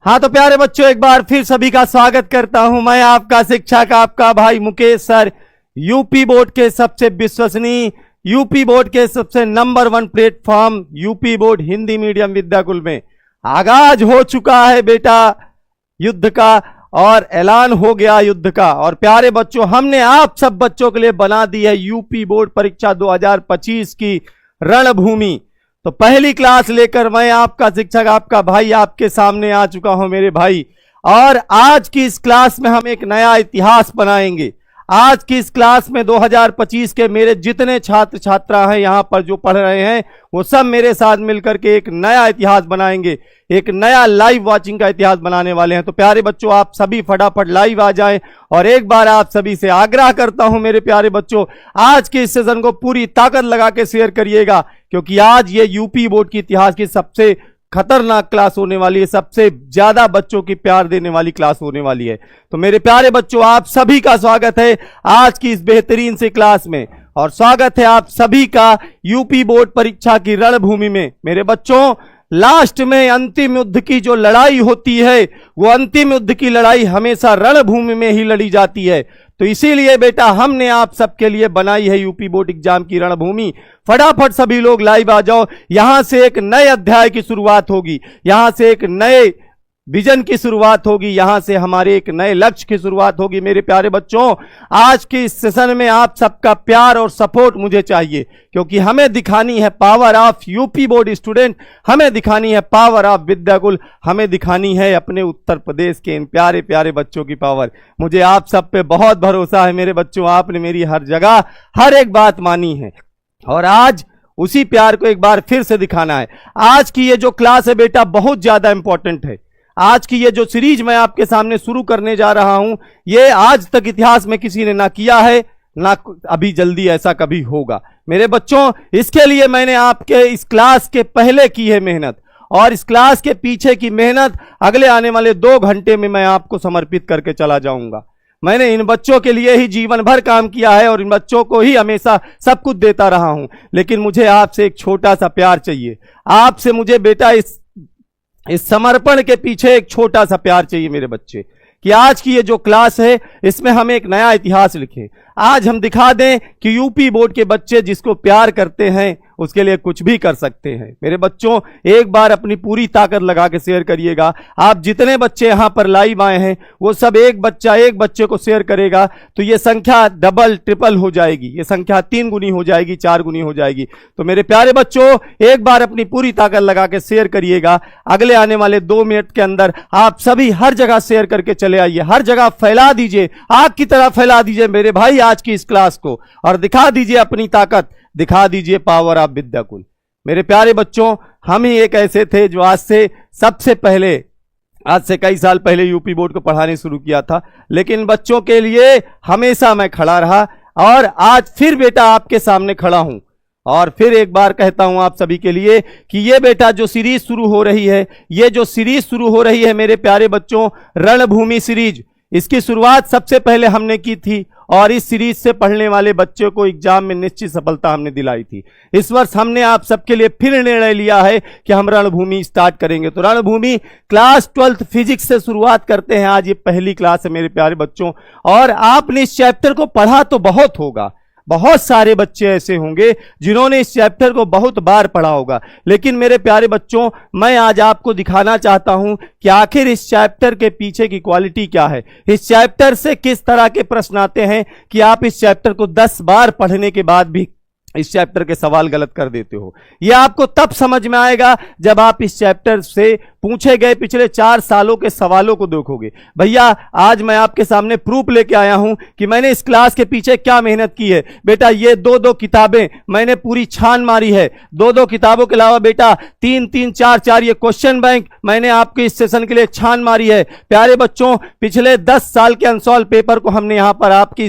हाँ तो प्यारे बच्चों, एक बार फिर सभी का स्वागत करता हूं। मैं आपका शिक्षक, आपका भाई मुकेश सर, यूपी बोर्ड के सबसे विश्वसनीय, यूपी बोर्ड के सबसे number 1 platform UP board Hindi medium Vidyakul में आगाज हो चुका है बेटा युद्ध का, और ऐलान हो गया युद्ध का। और प्यारे बच्चों, हमने आप सब बच्चों के लिए बना दी है यूपी बोर्ड परीक्षा 2025 की रणभूमि। तो पहली क्लास लेकर मैं आपका शिक्षक, आपका भाई आपके सामने आ चुका हूं मेरे भाई। और आज की इस क्लास में हम एक नया इतिहास बनाएंगे। आज की इस क्लास में 2025 के मेरे जितने छात्र छात्रा हैं यहां पर जो पढ़ रहे हैं, वो सब मेरे साथ मिलकर के एक नया इतिहास बनाएंगे, एक नया लाइव वाचिंग का इतिहास बनाने वाले हैं। तो प्यारे बच्चों, आप सभी फटाफट लाइव आ जाएं। और एक बार आप सभी से आग्रह करता हूं मेरे प्यारे बच्चों, आज के इस सेशन को पूरी ताकत लगा के शेयर करिएगा, क्योंकि आज ये यूपी बोर्ड की इतिहास की सबसे खतरनाक क्लास होने वाली है, सबसे ज्यादा बच्चों की प्यार देने वाली क्लास होने वाली है। तो मेरे प्यारे बच्चों, आप सभी का स्वागत है आज की इस बेहतरीन सी क्लास में, और स्वागत है आप सभी का यूपी बोर्ड परीक्षा की रणभूमि में। मेरे बच्चों, लास्ट में अंतिम युद्ध की जो लड़ाई होती है, वो अंतिम युद्ध की लड़ाई हमेशा रणभूमि में ही लड़ी जाती है। तो इसीलिए बेटा हमने आप सबके लिए बनाई है यूपी बोर्ड एग्जाम की रणभूमि। फटाफट सभी लोग लाइव आ जाओ। यहां से एक नए अध्याय की शुरुआत होगी, यहां से एक नए विजन की शुरुआत होगी, यहां से हमारे एक नए लक्ष्य की शुरुआत होगी। मेरे प्यारे बच्चों, आज के इस सेशन में आप सबका प्यार और सपोर्ट मुझे चाहिए, क्योंकि हमें दिखानी है power of UP board student, हमें दिखानी है पावर ऑफ विद्याकुल, हमें दिखानी है अपने उत्तर प्रदेश के इन प्यारे प्यारे बच्चों की पावर। मुझे आप सब पे बहुत भरोसा है मेरे बच्चों, आपने मेरी हर जगह हर एक बात मानी है, और आज उसी प्यार को एक बार फिर से दिखाना है। आज की ये जो क्लास है बेटा बहुत ज्यादा इंपॉर्टेंट है। आज की ये जो सीरीज मैं आपके सामने शुरू करने जा रहा हूं, ये आज तक इतिहास में किसी ने ना किया है, ना अभी जल्दी ऐसा कभी होगा। मेरे बच्चों, इसके लिए मैंने आपके इस क्लास के पहले की है मेहनत, और इस क्लास के पीछे की मेहनत अगले आने वाले 2 घंटे में मैं आपको समर्पित करके चला जाऊंगा। मैंने इन बच्चों के लिए ही जीवन भर काम किया है, और इन बच्चों को ही हमेशा सब कुछ देता रहा हूं। लेकिन मुझे आपसे एक छोटा सा प्यार चाहिए, आपसे मुझे बेटा इस समर्पण के पीछे एक छोटा सा प्यार चाहिए मेरे बच्चे, कि आज की ये जो क्लास है इसमें हम एक नया इतिहास लिखें। आज हम दिखा दें कि यूपी बोर्ड के बच्चे जिसको प्यार करते हैं उसके लिए कुछ भी कर सकते हैं। मेरे बच्चों, एक बार अपनी पूरी ताकत लगा के शेयर करिएगा। आप जितने बच्चे यहां पर लाइव आए हैं वो सब एक बच्चे को शेयर करेगा तो ये संख्या डबल ट्रिपल हो जाएगी, ये संख्या 3 गुनी हो जाएगी, 4 गुनी हो जाएगी। तो मेरे प्यारे बच्चों, एक बार अपनी पूरी ताकत लगा के शेयर करिएगा। अगले आने वाले 2 मिनट के अंदर आप सभी हर जगह शेयर करके चले आइए, हर जगह फैला दीजिए, आग की तरह फैला दीजिए मेरे भाई आज की इस क्लास को, और दिखा दीजिए अपनी ताकत, दिखा दीजिए पावर ऑफ विद्याकुल। मेरे प्यारे बच्चों, हम ही एक ऐसे थे जो आज से कई साल पहले यूपी बोर्ड को पढ़ाने शुरू किया था, लेकिन बच्चों के लिए हमेशा मैं खड़ा रहा, और आज फिर बेटा आपके सामने खड़ा हूं। और फिर एक बार कहता हूं आप सभी के लिए कि ये बेटा जो सीरीज शुरू हो रही है, ये जो सीरीज शुरू हो रही है मेरे प्यारे बच्चों, रणभूमि सीरीज, इसकी शुरुआत सबसे पहले हमने की थी, और इस सीरीज से पढ़ने वाले बच्चों को एग्जाम में निश्चित सफलता हमने दिलाई थी। इस वर्ष हमने आप सबके लिए फिर निर्णय लिया है कि हम रणभूमि स्टार्ट करेंगे। तो रणभूमि क्लास 12th फिजिक्स से शुरुआत करते हैं। आज ये पहली क्लास है मेरे प्यारे बच्चों, और आपने इस चैप्टर को पढ़ा तो बहुत होगा, बहुत सारे बच्चे ऐसे होंगे जिन्होंने इस चैप्टर को बहुत बार पढ़ा होगा, लेकिन मेरे प्यारे बच्चों, मैं आज आपको दिखाना चाहता हूं कि आखिर इस चैप्टर के पीछे की क्वालिटी क्या है, इस चैप्टर से किस तरह के प्रश्न आते हैं कि आप इस चैप्टर को 10 बार पढ़ने के बाद भी इस चैप्टर के सवाल गलत कर देते हो। यह आपको तब समझ में आएगा जब आप इस चैप्टर से पूछे गए पिछले 4 सालों के सवालों को देखोगे। भैया, आज मैं आपके सामने प्रूफ लेके आया हूं कि मैंने इस क्लास के पीछे क्या मेहनत की है। बेटा, ये 2-2 किताबें मैंने पूरी छान मारी है। 2-2 किताबों के अलावा बेटा 3-3, 4-4 ये क्वेश्चन बैंक मैंने आपके इस सेशन के लिए छान मारी है। प्यारे बच्चों, पिछले 10 साल के अनसॉल्व पेपर को हमने यहां पर आपकी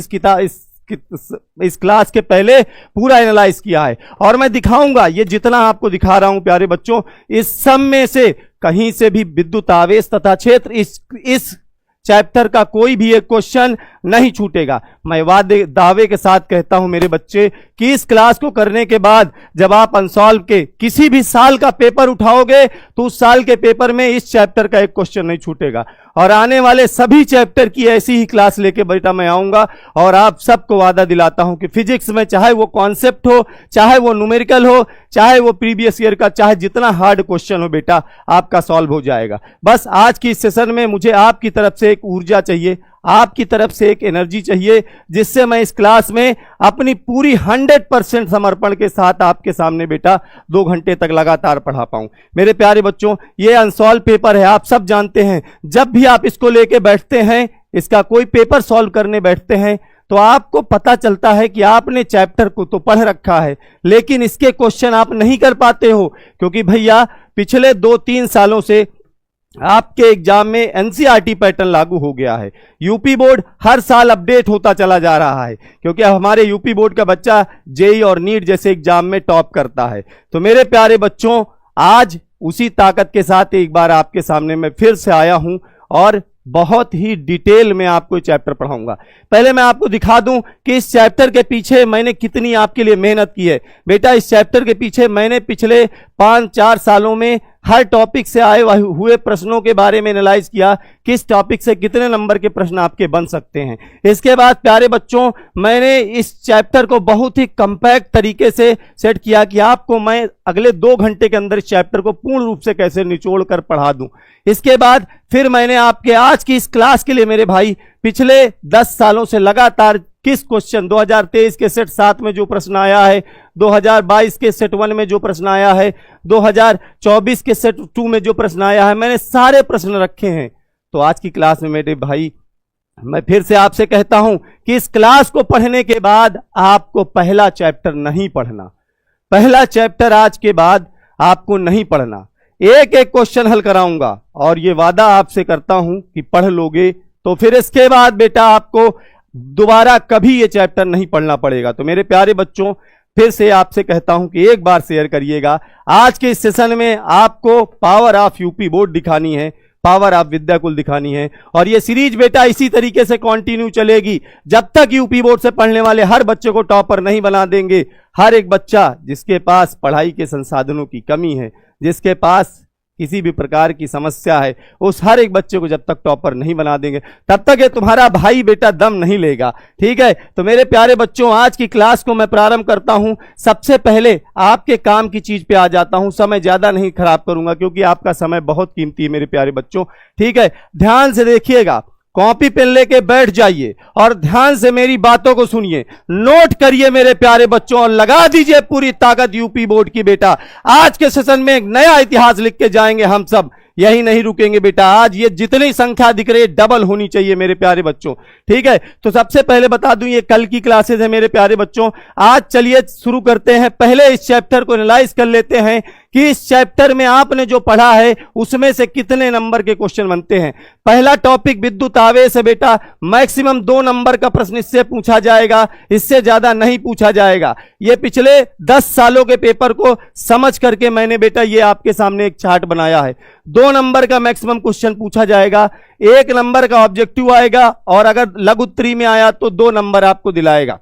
इस क्लास के पहले पूरा एनालाइज किया है, और मैं दिखाऊंगा ये जितना आपको दिखा रहा हूं प्यारे बच्चों, इस सब में से कहीं से भी विद्युत आवेश तथा क्षेत्र इस चैप्टर का कोई भी एक क्वेश्चन नहीं छूटेगा। मैं वादे दावे के साथ कहता हूं मेरे बच्चे कि इस क्लास को करने के बाद जब आप अनसॉल्व के किसी भी साल का पेपर उठाओगे तो उस साल के पेपर में इस चैप्टर का एक क्वेश्चन नहीं छूटेगा। और आने वाले सभी चैप्टर की ऐसी ही क्लास लेके बेटा मैं आऊंगा और आप सबको वादा दिलाता हूं कि फिजिक्स में चाहे वो कॉन्सेप्ट हो, चाहे वो न्यूमेरिकल हो, चाहे वो प्रीवियस ईयर का, चाहे जितना हार्ड क्वेश्चन हो बेटा आपका सॉल्व हो जाएगा। बस आज की इस सेशन में मुझे आपकी तरफ से एक ऊर्जा चाहिए, आपकी तरफ से एक एनर्जी चाहिए, जिससे मैं इस क्लास में अपनी पूरी 100% समर्पण के साथ आपके सामने बेटा 2 घंटे तक लगातार पढ़ा पाऊं। मेरे प्यारे बच्चों, ये अनसॉल्व पेपर है, आप सब जानते हैं। जब भी आप इसको लेके बैठते हैं, इसका कोई पेपर सॉल्व करने बैठते हैं, तो आपको पता चलता है कि आपने चैप्टर को तो पढ़ रखा है, लेकिन इसके क्वेश्चन आप नहीं कर पाते हो, क्योंकि भैया पिछले 2-3 सालों से आपके एग्जाम में एनसीईआरटी पैटर्न लागू हो गया है। यूपी बोर्ड हर साल अपडेट होता चला जा रहा है, क्योंकि हमारे यूपी बोर्ड का बच्चा जेई और नीट जैसे एग्जाम में टॉप करता है। तो मेरे प्यारे बच्चों, आज उसी ताकत के साथ एक बार आपके सामने मैं फिर से आया हूं और बहुत ही डिटेल में आपको चैप्टर पढ़ाऊंगा। पहले मैं आपको दिखा दूं कि इस चैप्टर के पीछे मैंने कितनी आपके लिए मेहनत की है। बेटा इस चैप्टर के पीछे मैंने पिछले 5-4 सालों में हर टॉपिक से आए हुए प्रश्नों के बारे में एनालाइज किया, किस टॉपिक से कितने नंबर के प्रश्न आपके बन सकते हैं। इसके बाद प्यारे बच्चों, मैंने इस चैप्टर को बहुत ही कंपैक्ट तरीके से सेट किया कि आपको मैं अगले 2 घंटे के अंदर इस चैप्टर को पूर्ण रूप से कैसे निचोड़ कर पढ़ा दूं। इसके बाद फिर मैंने आपके आज की इस क्लास के लिए मेरे भाई पिछले 10 सालों से लगातार किस क्वेश्चन 2023 के सेट 7 में जो प्रश्न आया है, 2022 के सेट 1 में जो प्रश्न आया है, 2024 के सेट 2 में जो प्रश्न आया है, मैंने सारे प्रश्न रखे हैं। तो आज की क्लास में मेरे भाई मैं फिर से आपसे कहता हूं कि इस क्लास को पढ़ने के बाद आपको पहला चैप्टर नहीं पढ़ना। पहला चैप्टर आज के बाद आपको नहीं पढ़ना, एक एक क्वेश्चन हल कराऊंगा और ये वादा आपसे करता हूं कि पढ़ लोगे तो फिर इसके बाद बेटा आपको दोबारा कभी ये चैप्टर नहीं पढ़ना पड़ेगा। तो मेरे प्यारे बच्चों, फिर से आपसे कहता हूं कि एक बार शेयर करिएगा। आज के इस सेशन में आपको पावर ऑफ यूपी बोर्ड दिखानी है, पावर ऑफ विद्याकुल दिखानी है, और ये सीरीज बेटा इसी तरीके से कंटिन्यू चलेगी जब तक यूपी बोर्ड से पढ़ने वाले हर बच्चे को टॉपर नहीं बना देंगे। हर एक बच्चा जिसके पास पढ़ाई के संसाधनों की कमी है, जिसके पास किसी भी प्रकार की समस्या है, उस हर एक बच्चे को जब तक टॉपर नहीं बना देंगे तब तक ये तुम्हारा भाई बेटा दम नहीं लेगा। ठीक है, तो मेरे प्यारे बच्चों, आज की क्लास को मैं प्रारंभ करता हूं। सबसे पहले आपके काम की चीज पे आ जाता हूं। समय ज्यादा नहीं खराब करूंगा क्योंकि आपका समय बहुत कीमती है मेरे प्यारे बच्चों। ठीक है, ध्यान से देखिएगा, कॉपी पेन लेके बैठ जाइए और ध्यान से मेरी बातों को सुनिए, नोट करिए मेरे प्यारे बच्चों, और लगा दीजिए पूरी ताकत यूपी बोर्ड की। बेटा आज के सेशन में एक नया इतिहास लिख के जाएंगे हम सब, यही नहीं रुकेंगे बेटा। आज ये जितनी संख्या दिख रही है डबल होनी चाहिए मेरे प्यारे बच्चों। ठीक है, तो सबसे पहले बता दूं ये कल की क्लासेस है मेरे प्यारे बच्चों। आज चलिए शुरू करते हैं। पहले इस चैप्टर को एनालाइज कर लेते हैं कि इस चैप्टर में आपने जो पढ़ा है उसमें से कितने नंबर के क्वेश्चन बनते हैं। पहला टॉपिक विद्युत आवेश है बेटा, मैक्सिमम 2 नंबर का प्रश्न इससे पूछा जाएगा, इससे ज्यादा नहीं पूछा जाएगा। ये पिछले 10 सालों के पेपर को समझ करके मैंने बेटा ये आपके सामने एक चार्ट बनाया है। 2 नंबर का मैक्सिमम क्वेश्चन पूछा जाएगा, 1 नंबर का ऑब्जेक्टिव आएगा, और अगर लघु उत्तरी में आया तो 2 नंबर आपको दिलाएगा।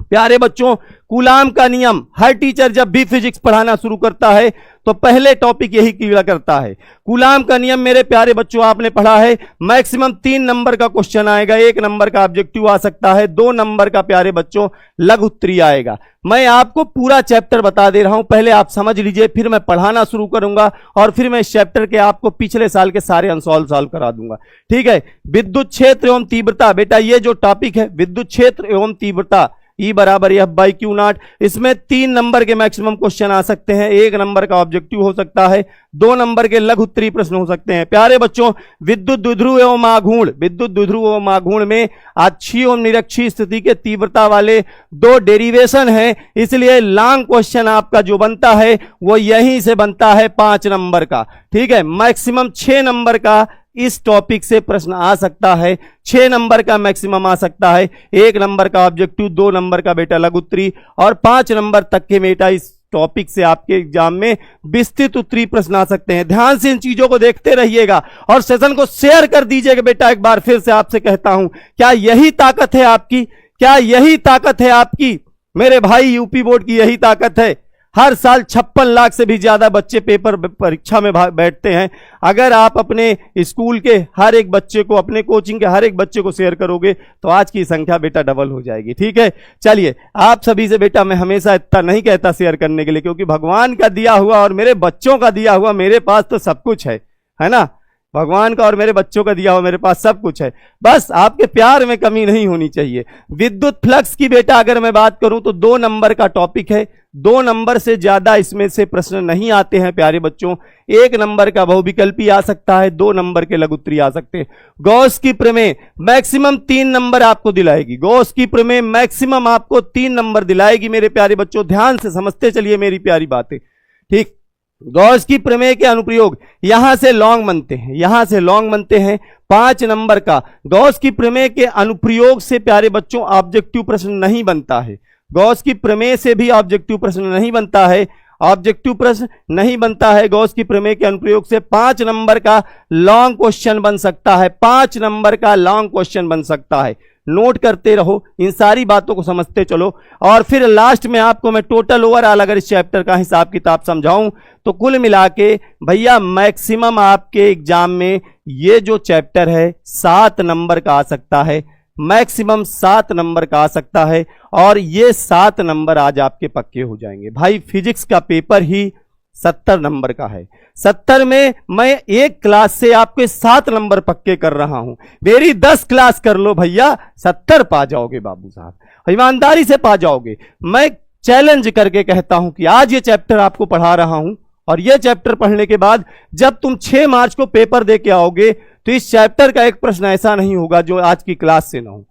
प्यारे बच्चों, कूलाम का नियम, हर टीचर जब भी फिजिक्स पढ़ाना शुरू करता है तो पहले टॉपिक यही क्लियर करता है। कूलाम का नियम मेरे प्यारे बच्चों आपने पढ़ा है, मैक्सिमम 3 नंबर का क्वेश्चन आएगा, 1 नंबर का ऑब्जेक्टिव आ सकता है, 2 नंबर का प्यारे बच्चों लघु उत्तरी आएगा। मैं आपको पूरा चैप्टर बता दे रहा हूं, पहले आप समझ लीजिए, फिर मैं पढ़ाना शुरू करूंगा और फिर मैं इस चैप्टर के आपको पिछले साल के सारे सॉल्व करा दूंगा। ठीक है, विद्युत क्षेत्र एवं तीव्रता, बेटा ये जो टॉपिक है विद्युत क्षेत्र एवं तीव्रता, E बराबर F बाई क्यू नॉट, इसमें 3 नंबर के मैक्सिमम क्वेश्चन आ सकते हैं, 1 नंबर का ऑब्जेक्टिव हो सकता है, 2 नंबर के लघु उत्तरी प्रश्न हो सकते हैं। प्यारे बच्चों, विद्युत द्विध्रुव एवं आघूर्ण, विद्युत द्विध्रुव एवं आघूर्ण में अक्षीय एवं निरक्षीय स्थिति के तीव्रता वाले 2 डेरिवेशन हैं, इसलिए लॉन्ग क्वेश्चन आपका जो बनता है वो यहीं से बनता है 5 नंबर का। ठीक है, मैक्सिमम 6 नंबर का इस टॉपिक से प्रश्न आ सकता है, 6 नंबर का मैक्सिमम आ सकता है, 1 नंबर का ऑब्जेक्टिव, 2 नंबर का बेटा लघु उत्तरी और 5 नंबर तक के बेटा इस टॉपिक से आपके एग्जाम में विस्तृत उत्तरीय प्रश्न आ सकते हैं। ध्यान से इन चीजों को देखते रहिएगा और सेशन को शेयर कर दीजिएगा। बेटा एक बार फिर से आपसे कहता हूं, क्या यही ताकत है आपकी? क्या यही ताकत है आपकी? मेरे भाई, यूपी बोर्ड की यही ताकत है। हर साल 56 लाख से भी ज्यादा बच्चे पेपर परीक्षा में बैठते हैं। अगर आप अपने स्कूल के हर एक बच्चे को, अपने कोचिंग के हर एक बच्चे को शेयर करोगे तो आज की संख्या बेटा डबल हो जाएगी। ठीक है, चलिए आप सभी से बेटा मैं हमेशा इतना नहीं कहता शेयर करने के लिए, क्योंकि भगवान का दिया हुआ और मेरे बच्चों का दिया हुआ मेरे पास तो सब कुछ है ना। भगवान का और मेरे बच्चों का दिया हुआ मेरे पास सब कुछ है, बस आपके प्यार में कमी नहीं होनी चाहिए। विद्युत फ्लक्स की बेटा अगर मैं बात करूं तो 2 नंबर का टॉपिक है। 2 नंबर से ज्यादा इसमें से प्रश्न नहीं आते हैं प्यारे बच्चों। 1 नंबर का बहुविकल्पी आ सकता है, 2 नंबर के लघु उत्तरीय आ सकते हैं। गॉस की प्रमेय मैक्सिमम 3 नंबर आपको दिलाएगी। गॉस की प्रमेय मैक्सिमम आपको 3 नंबर दिलाएगी मेरे प्यारे बच्चों। ध्यान से समझते चलिए मेरी प्यारी बातें। ठीक, गॉस की प्रमेय के अनुप्रयोग यहां से लॉन्ग बनते हैं, यहां से लॉन्ग बनते हैं। 5 नंबर का गॉस की प्रमेय के अनुप्रयोग से प्यारे बच्चों ऑब्जेक्टिव प्रश्न नहीं बनता है। गॉस की प्रमेय से भी ऑब्जेक्टिव प्रश्न नहीं बनता है, ऑब्जेक्टिव प्रश्न नहीं बनता है। गॉस की प्रमेय के अनुप्रयोग से 5 नंबर का लॉन्ग क्वेश्चन बन सकता है, 5 नंबर का लॉन्ग क्वेश्चन बन सकता है। नोट करते रहो, इन सारी बातों को समझते चलो। और फिर लास्ट में आपको मैं टोटल ओवरऑल अगर इस चैप्टर का हिसाब किताब समझाऊं तो कुल मिला के भैया मैक्सिमम आपके एग्जाम में ये जो चैप्टर है 7 नंबर का आ सकता है, मैक्सिमम 7 नंबर का आ सकता है। और ये 7 नंबर आज आपके पक्के हो जाएंगे। भाई फिजिक्स का पेपर ही 70 नंबर का है, 70 में मैं एक क्लास से आपके 7 नंबर पक्के कर रहा हूं। मेरी 10 क्लास कर लो भैया, 70 पा जाओगे बाबू साहब, ईमानदारी से पा जाओगे। मैं चैलेंज करके कहता हूं कि आज ये चैप्टर आपको पढ़ा रहा हूं और ये चैप्टर पढ़ने के बाद जब तुम 6 मार्च को पेपर दे के आओगे तो इस चैप्टर का एक प्रश्न ऐसा नहीं होगा जो आज की क्लास से ना हो।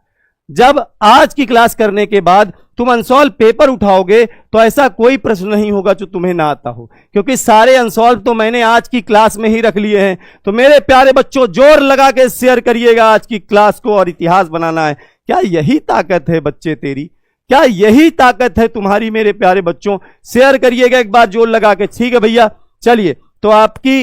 जब आज की क्लास करने के बाद तुम अनसॉल्व पेपर उठाओगे तो ऐसा कोई प्रश्न नहीं होगा जो तुम्हें ना आता हो, क्योंकि सारे अनसॉल्व तो मैंने आज की क्लास में ही रख लिए हैं। तो मेरे प्यारे बच्चों जोर लगा के शेयर करिएगा आज की क्लास को, और इतिहास बनाना है। क्या यही ताकत है बच्चे तेरी? क्या यही ताकत है तुम्हारी मेरे प्यारे बच्चों? शेयर करिएगा एक बार जोर लगा के। ठीक है भैया, चलिए तो आपकी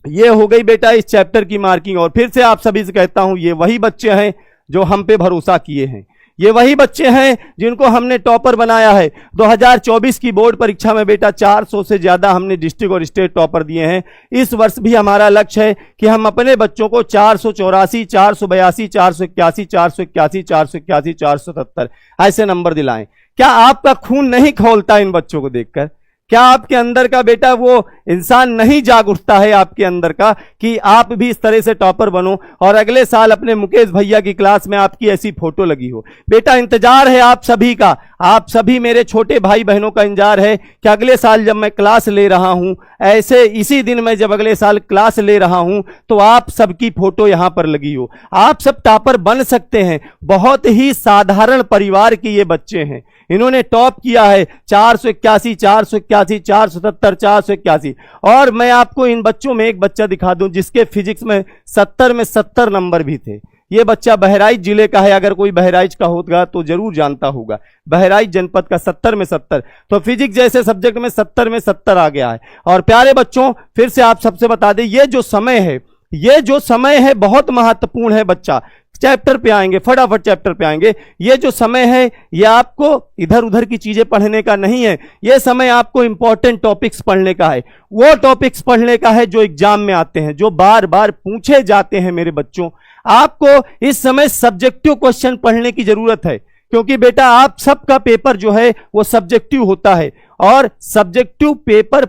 ये हो गई बेटा इस चैप्टर की मार्किंग। और फिर से आप सभी से कहता हूं, ये वही बच्चे हैं जो हम पे भरोसा किए हैं, ये वही बच्चे हैं जिनको हमने टॉपर बनाया है। 2024 की बोर्ड परीक्षा में बेटा 400 से ज्यादा हमने डिस्ट्रिक्ट और स्टेट टॉपर दिए हैं। इस वर्ष भी हमारा लक्ष्य है कि हम अपने बच्चों को 484, 482, 481, 481, 481, 477 ऐसे नंबर दिलाएं। क्या आपका खून नहीं खौलता इन बच्चों को देखकर? क्या आपके अंदर का बेटा वो इंसान नहीं जाग उठता है आपके अंदर का कि आप भी इस तरह से टॉपर बनो और अगले साल अपने मुकेश भैया की क्लास में आपकी ऐसी फोटो लगी हो? बेटा इंतजार है आप सभी का, आप सभी मेरे छोटे भाई बहनों का इंतजार है कि अगले साल जब मैं क्लास ले रहा हूं, ऐसे इसी दिन मैं जब अगले साल क्लास ले रहा हूं तो आप सबकी फोटो यहां पर लगी हो। आप सब टॉपर बन सकते हैं। बहुत ही साधारण परिवार के ये बच्चे हैं, इन्होंने टॉप किया है 481, 481, 477, 481। और मैं आपको इन बच्चों में एक बच्चा दिखा दूं जिसके फिजिक्स में 70 में 70 नंबर भी थे। ये बच्चा बहराइच जिले का है, अगर कोई बहराइच का होगा तो जरूर जानता होगा। बहराइच जनपद का 70 में 70, तो फिजिक्स जैसे सब्जेक्ट में 70 में 70 आ गया है। और प्यारे बच्चों फिर से आप सबसे बता दें, ये जो समय है बहुत महत्वपूर्ण है। बच्चा चैप्टर पे आएंगे, फटाफट चैप्टर पे आएंगे। ये जो समय है ये आपको इधर उधर की चीजें पढ़ने का नहीं है, ये समय आपको इंपॉर्टेंट टॉपिक्स पढ़ने का है। वो टॉपिक्स पढ़ने का है जो एग्जाम में आते हैं, जो बार बार पूछे जाते हैं। मेरे बच्चों आपको इस समय सब्जेक्टिव क्वेश्चन पढ़ने की जरूरत है, क्योंकि बेटा आप सबका पेपर जो है वो सब्जेक्टिव होता है। और सब्जेक्टिव पेपर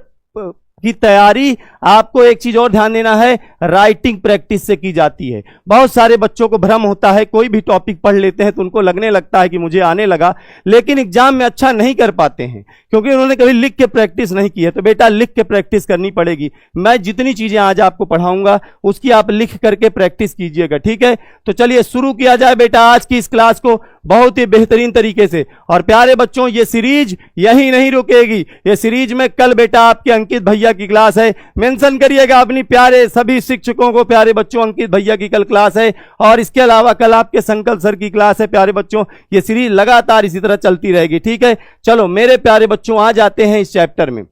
की तैयारी आपको एक चीज और ध्यान देना है, राइटिंग प्रैक्टिस से की जाती है। बहुत सारे बच्चों को भ्रम होता है, कोई भी टॉपिक पढ़ लेते हैं तो उनको लगने लगता है कि मुझे आने लगा, लेकिन एग्जाम में अच्छा नहीं कर पाते हैं क्योंकि उन्होंने कभी लिख के प्रैक्टिस नहीं की है। तो बेटा लिख के प्रैक्टिस करनी पड़ेगी। मैं जितनी चीजें आज आपको पढ़ाऊंगा उसकी आप लिख करके प्रैक्टिस कीजिएगा, ठीक है? तो चलिए शुरू किया जाए बेटा आज की इस क्लास को बहुत ही बेहतरीन तरीके से। और प्यारे बच्चों ये सीरीज यही नहीं रुकेगी, ये सीरीज में कल बेटा आपके अंकित भैया की क्लास है। मेंशन करिएगा अपनी प्यारे सभी शिक्षकों को प्यारे बच्चों, अंकित भैया की कल क्लास है और इसके अलावा कल आपके संकल्प सर की क्लास है प्यारे बच्चों। ये सीरीज लगातार इसी तरह चलती रहेगी, ठीक है। चलो मेरे प्यारे बच्चों आ जाते हैं इस चैप्टर में,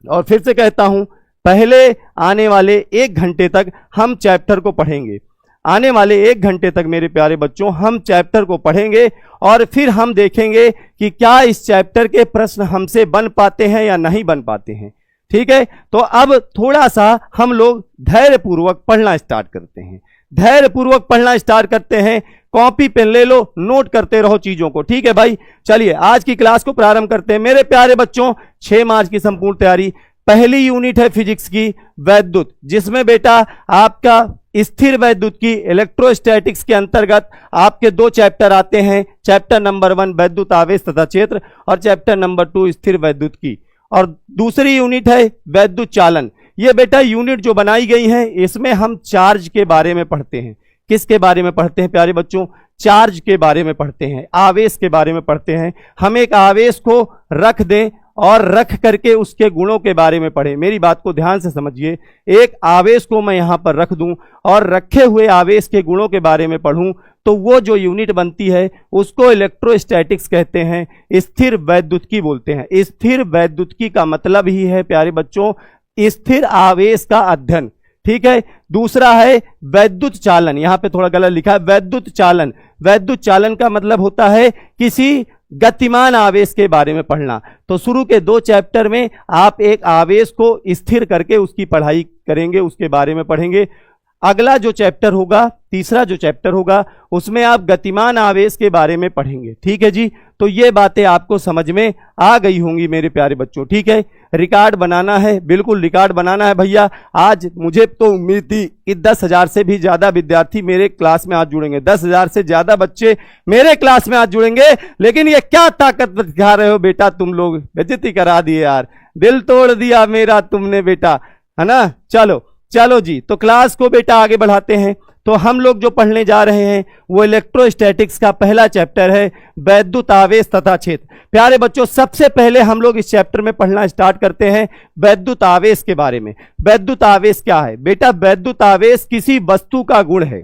और फिर से कहता हूं पहले आने वाले 1 घंटे तक हम चैप्टर को पढ़ेंगे। आने वाले 1 घंटे तक मेरे प्यारे बच्चों हम चैप्टर को पढ़ेंगे और फिर हम देखेंगे कि क्या इस चैप्टर के प्रश्न हमसे बन पाते हैं या नहीं बन पाते हैं, ठीक है। तो अब थोड़ा सा हम लोग धैर्यपूर्वक पढ़ना स्टार्ट करते हैं, धैर्यपूर्वक पढ़ना स्टार्ट करते हैं। कॉपी पेन ले लो, नोट करते रहो चीजों को, ठीक है भाई। चलिए आज की क्लास को प्रारंभ करते हैं मेरे प्यारे बच्चों। 6 मार्च की संपूर्ण तैयारी, पहली यूनिट है फिजिक्स की वैद्युत, जिसमें बेटा आपका स्थिर वैद्युत की इलेक्ट्रोस्टैटिक्स के अंतर्गत आपके 2 चैप्टर आते हैं। चैप्टर नंबर 1 वैद्युत आवेश तथा क्षेत्र और चैप्टर नंबर 2 स्थिर वैद्युत की, और दूसरी यूनिट है वैद्युत चालन। ये बेटा यूनिट जो बनाई गई है इसमें हम चार्ज के बारे में पढ़ते हैं। किसके बारे में पढ़ते हैं प्यारे बच्चों? चार्ज के बारे में पढ़ते हैं, आवेश के बारे में पढ़ते हैं। हम एक आवेश को रख दें और रख करके उसके गुणों के बारे में पढ़ें। मेरी बात को ध्यान से समझिए, एक आवेश को मैं यहां पर रख दूं और रखे हुए आवेश के गुणों के बारे में पढ़ूं तो वो जो यूनिट बनती है उसको इलेक्ट्रोस्टैटिक्स कहते हैं, स्थिर वैद्युतिकी बोलते हैं। स्थिर वैद्युतिकी का मतलब ही है प्यारे बच्चों स्थिर आवेश का अध्ययन, ठीक है। दूसरा है वैद्युत चालन, यहां पे थोड़ा गलत लिखा है, वैद्युत चालन। वैद्युत चालन का मतलब होता है किसी गतिमान आवेश के बारे में पढ़ना। तो शुरू के 2 चैप्टर में आप एक आवेश को स्थिर करके उसकी पढ़ाई करेंगे, उसके बारे में पढ़ेंगे। अगला जो चैप्टर होगा, तीसरा जो चैप्टर होगा, उसमें आप गतिमान आवेश के बारे में पढ़ेंगे, ठीक है जी। तो ये बातें आपको समझ में आ गई होंगी मेरे प्यारे बच्चों, ठीक है। रिकॉर्ड बनाना है, बिल्कुल रिकॉर्ड बनाना है भैया। आज मुझे तो उम्मीद थी कि 10,000 से भी ज्यादा विद्यार्थी मेरे क्लास में आज जुड़ेंगे, 10,000 से ज्यादा बच्चे मेरे क्लास में आज जुड़ेंगे, लेकिन ये क्या ताकत दिखा रहे हो बेटा तुम लोग, बेइज्जती करा दिए यार, दिल तोड़ दिया मेरा तुमने बेटा, है ना। चलो चलो जी, तो क्लास को बेटा आगे बढ़ाते हैं। तो हम लोग जो पढ़ने जा रहे हैं वो इलेक्ट्रोस्टैटिक्स का पहला चैप्टर है वैद्युत आवेश तथा क्षेत्र। प्यारे बच्चों सबसे पहले हम लोग इस चैप्टर में पढ़ना स्टार्ट करते हैं वैद्युत आवेश के बारे में। वैद्युत आवेश क्या है बेटा? वैद्युत आवेश किसी वस्तु का गुण है,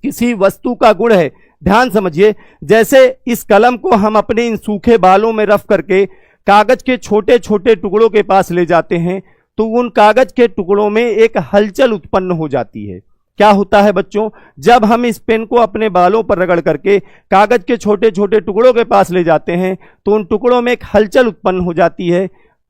किसी वस्तु का गुण है। ध्यान समझिए, जैसे इस कलम को हम अपने इन सूखे बालों में रफ करके कागज के छोटे छोटे टुकड़ों के पास ले जाते हैं तो उन कागज के टुकड़ों में एक हलचल उत्पन्न हो जाती है। क्या होता है बच्चों? जब हम इस पेन को अपने बालों पर रगड़ करके कागज के छोटे छोटे टुकड़ों के पास ले जाते हैं तो उन टुकड़ों में एक हलचल उत्पन्न हो जाती है।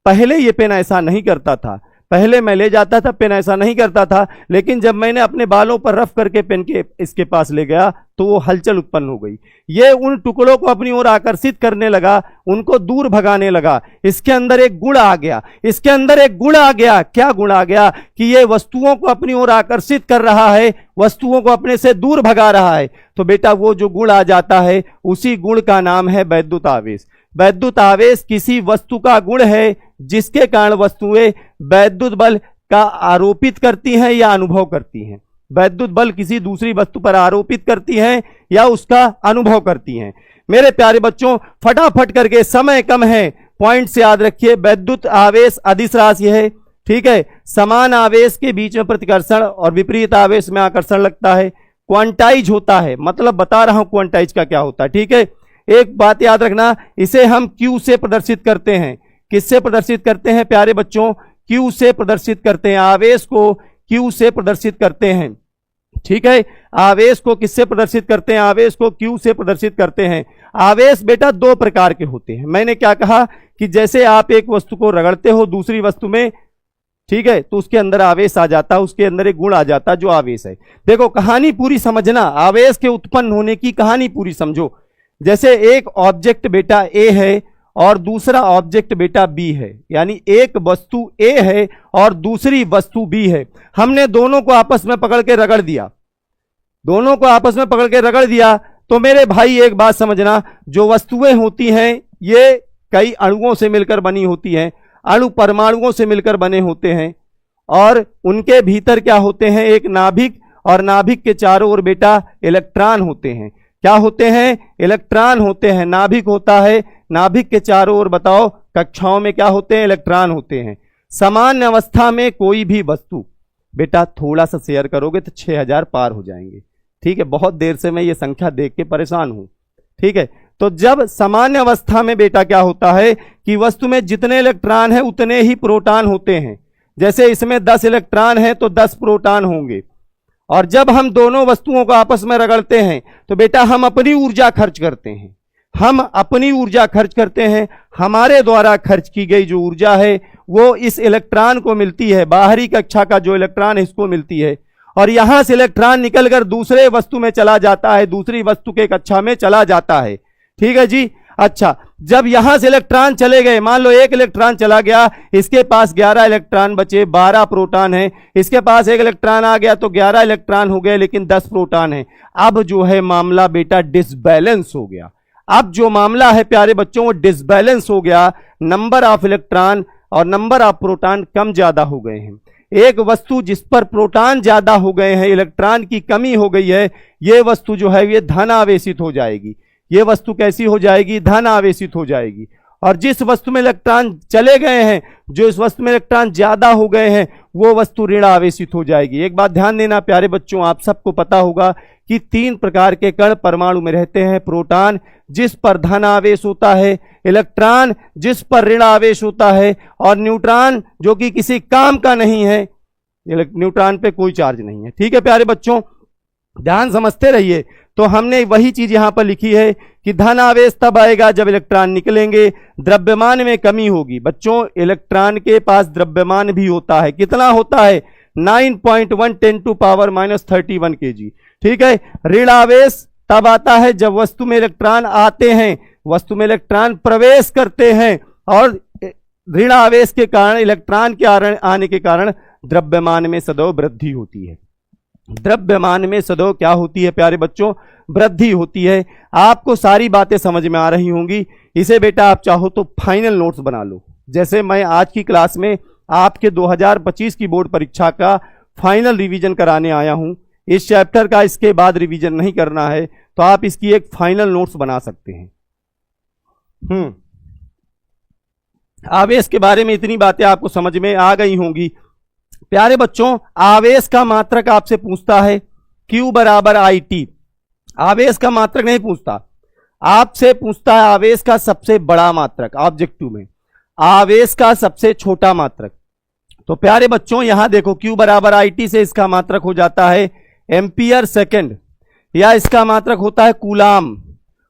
पहले ये पेन ऐसा नहीं करता था, पहले मैं ले जाता था पेन ऐसा नहीं करता था, लेकिन जब मैंने अपने बालों पर रफ करके पेन के इसके पास ले गया तो वो हलचल उत्पन्न हो गई। ये उन टुकड़ों को अपनी ओर आकर्षित करने लगा, उनको दूर भगाने लगा। इसके अंदर एक गुण आ गया, इसके अंदर एक गुण आ गया। क्या गुण आ गया? कि ये वस्तुओं को अपनी ओर आकर्षित कर रहा है, वस्तुओं को अपने से दूर भगा रहा है। तो बेटा वो जो गुण आ जाता है उसी गुण का नाम है वैद्युत आवेश। वैद्युत आवेश किसी वस्तु का गुण है जिसके कारण वस्तुएं वैद्युत बल का आरोपित करती हैं या अनुभव करती हैं। वैद्युत बल किसी दूसरी वस्तु पर आरोपित करती हैं या उसका अनुभव करती हैं। मेरे प्यारे बच्चों फटाफट करके, समय कम है, पॉइंट से याद रखिए। वैद्युत आवेश अदिश राशि है, ठीक है। समान आवेश के बीच में प्रतिकर्षण और विपरीत आवेश में आकर्षण लगता है। क्वांटाइज होता है, मतलब बता रहा हूं क्वांटाइज का क्या होता है, ठीक है। एक बात याद रखना, इसे हम Q से प्रदर्शित करते हैं। किससे प्रदर्शित करते हैं प्यारे बच्चों? Q से प्रदर्शित करते हैं, आवेश को Q से प्रदर्शित करते हैं, ठीक है। आवेश को किससे प्रदर्शित करते हैं? आवेश को Q से प्रदर्शित करते हैं। आवेश बेटा 2 प्रकार के होते हैं। मैंने क्या कहा कि जैसे आप एक वस्तु को रगड़ते हो दूसरी वस्तु में, ठीक है, तो उसके अंदर आवेश आ जाता है, उसके अंदर एक गुण आ जाता है जो आवेश है। देखो कहानी पूरी समझना, आवेश के उत्पन्न होने की कहानी पूरी समझो। जैसे एक ऑब्जेक्ट बेटा A है और दूसरा ऑब्जेक्ट बेटा B है, यानी एक वस्तु A है और दूसरी वस्तु B है। हमने दोनों को आपस में पकड़ के रगड़ दिया, दोनों को आपस में पकड़ के रगड़ दिया। तो मेरे भाई एक बात समझना, जो वस्तुएं होती हैं ये कई अणुओं से मिलकर बनी होती हैं, अणु परमाणुओं से मिलकर बने होते हैं और उनके भीतर क्या होते हैं? एक नाभिक, और नाभिक के चारों ओर बेटा इलेक्ट्रॉन होते हैं। क्या होते हैं? इलेक्ट्रॉन होते हैं। नाभिक होता है, नाभिक के चारों ओर बताओ कक्षाओं में क्या होते हैं? इलेक्ट्रॉन होते हैं। सामान्य अवस्था में कोई भी वस्तु, बेटा थोड़ा सा शेयर करोगे तो 6000 पार हो जाएंगे। ठीक है, बहुत देर से मैं ये संख्या देख के परेशान हूं। ठीक है, तो जब सामान्य अवस्था में बेटा क्या होता है कि वस्तु में जितने इलेक्ट्रॉन है उतने ही प्रोटॉन होते हैं। जैसे इसमें 10 इलेक्ट्रॉन है तो 10 प्रोटॉन होंगे। और जब हम दोनों वस्तुओं को आपस में रगड़ते हैं तो बेटा हम अपनी ऊर्जा खर्च करते हैं। हम अपनी ऊर्जा खर्च करते हैं। हमारे द्वारा खर्च की गई जो ऊर्जा है वो इस इलेक्ट्रॉन को मिलती है, बाहरी कक्षा का जो इलेक्ट्रॉन है इसको मिलती है। और यहां से इलेक्ट्रॉन निकलकर दूसरे वस्तु में चला जाता है, दूसरी वस्तु के कक्षा में चला जाता है। ठीक है जी। अच्छा, जब यहां से इलेक्ट्रॉन चले गए, मान लो एक इलेक्ट्रॉन चला गया, इसके पास 11 इलेक्ट्रॉन बचे, 12 प्रोटॉन है। इसके पास एक इलेक्ट्रॉन आ गया तो 11 इलेक्ट्रॉन हो गए, लेकिन 10 प्रोटॉन है। अब जो है मामला बेटा डिसबैलेंस हो गया। अब जो मामला है प्यारे बच्चों वो डिसबैलेंस हो गया। नंबर ऑफ इलेक्ट्रॉन और नंबर ऑफ प्रोटॉन कम ज्यादा हो गए हैं। एक वस्तु जिस पर प्रोटॉन ज्यादा हो गए हैं, इलेक्ट्रॉन की कमी हो गई है, यह वस्तु जो है ये धन आवेशित हो जाएगी। ये वस्तु कैसी हो जाएगी? धन आवेशित हो जाएगी। और जिस वस्तु में इलेक्ट्रॉन चले गए हैं, जो इस वस्तु में इलेक्ट्रॉन ज्यादा हो गए हैं, वो वस्तु ऋण आवेशित हो जाएगी। एक बात ध्यान देना प्यारे बच्चों, आप सबको पता होगा कि 3 प्रकार के कण परमाणु में रहते हैं। प्रोटॉन जिस पर धन आवेश होता है, इलेक्ट्रॉन जिस पर ऋण आवेश होता है, और न्यूट्रॉन जो कि किसी काम का नहीं है, न्यूट्रॉन पे कोई चार्ज नहीं है। ठीक है प्यारे बच्चों, ध्यान समझते रहिए। तो हमने वही चीज यहां पर लिखी है कि धन आवेश तब आएगा जब इलेक्ट्रॉन निकलेंगे, द्रव्यमान में कमी होगी। बच्चों इलेक्ट्रॉन के पास द्रव्यमान भी होता है। कितना होता है? 9.1 10⁻³ kg। ठीक है, ऋण आवेश तब आता है जब वस्तु में इलेक्ट्रॉन आते हैं, वस्तु में इलेक्ट्रॉन प्रवेश करते हैं, और ऋण आवेश के कारण, इलेक्ट्रॉन के आने के कारण द्रव्यमान में सदैव वृद्धि होती है। द्रव्यमान में सदैव क्या होती है प्यारे बच्चों? वृद्धि होती है। आपको सारी बातें समझ में आ रही होंगी। इसे बेटा आप चाहो तो फाइनल नोट्स बना लो। जैसे मैं आज की क्लास में आपके 2025 की बोर्ड परीक्षा का फाइनल रिवीजन कराने आया हूं। इस चैप्टर का इसके बाद रिवीजन नहीं करना है तो आप इसकी एक फाइनल नोट्स बना सकते हैं। आवेश के बारे में इतनी बातें आपको समझ में आ गई होंगी। प्यारे बच्चों, आवेश का मात्रक आपसे पूछता है Q बराबर IT। आवेश का मात्रक नहीं पूछता, आपसे पूछता है आवेश का सबसे बड़ा मात्रक। ऑब्जेक्टिव में आवेश का सबसे छोटा मात्रक। तो प्यारे बच्चों यहां देखो, Q बराबर IT से इसका मात्रक हो जाता है एम्पियर सेकेंड, या इसका मात्रक होता है कूलाम।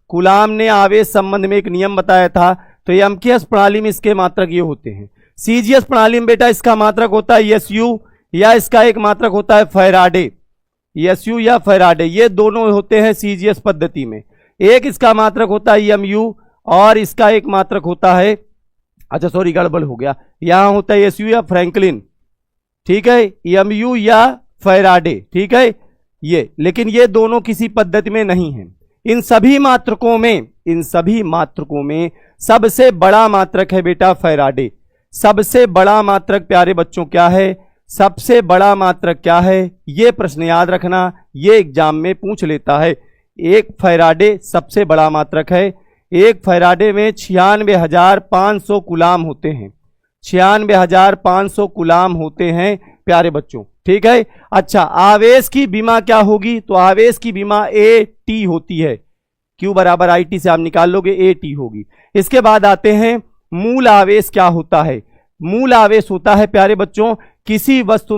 कूलाम ने आवेश संबंध में एक नियम बताया था, तो एमकेएस प्रणाली में इसके मात्रक ये होते हैं। सीजीएस प्रणाली में बेटा इसका मात्रक होता है एसयू, या इसका एक मात्रक होता है फैराडे। एसयू या फैराडे ये दोनों होते हैं सीजीएस पद्धति में। एक इसका मात्रक होता है एमयू और इसका एक मात्रक होता है, अच्छा सॉरी गड़बड़ हो गया, यहां होता है एसयू या फ्रैंकलिन। ठीक है, एमयू या फैराडे। ठीक है ये, लेकिन ये दोनों किसी पद्धति में नहीं है। इन सभी मात्रकों में सबसे बड़ा मात्रक है बेटा फैराडे। सबसे बड़ा मात्रक प्यारे बच्चों क्या है? सबसे बड़ा मात्रक क्या है? यह प्रश्न याद रखना, यह एग्जाम में पूछ लेता है। एक फैराडे सबसे बड़ा मात्रक है। एक फैराडे में 96,500 कूलाम होते हैं। 96,500 कूलाम होते हैं प्यारे बच्चों। ठीक है, अच्छा आवेश की विमा क्या होगी? तो आवेश की विमा AT होती है। Q बराबर IT से आप निकाल लोगे, AT होगी। इसके बाद आते हैं मूल आवेश क्या होता है? मूल आवेश होता है प्यारे बच्चों किसी वस्तु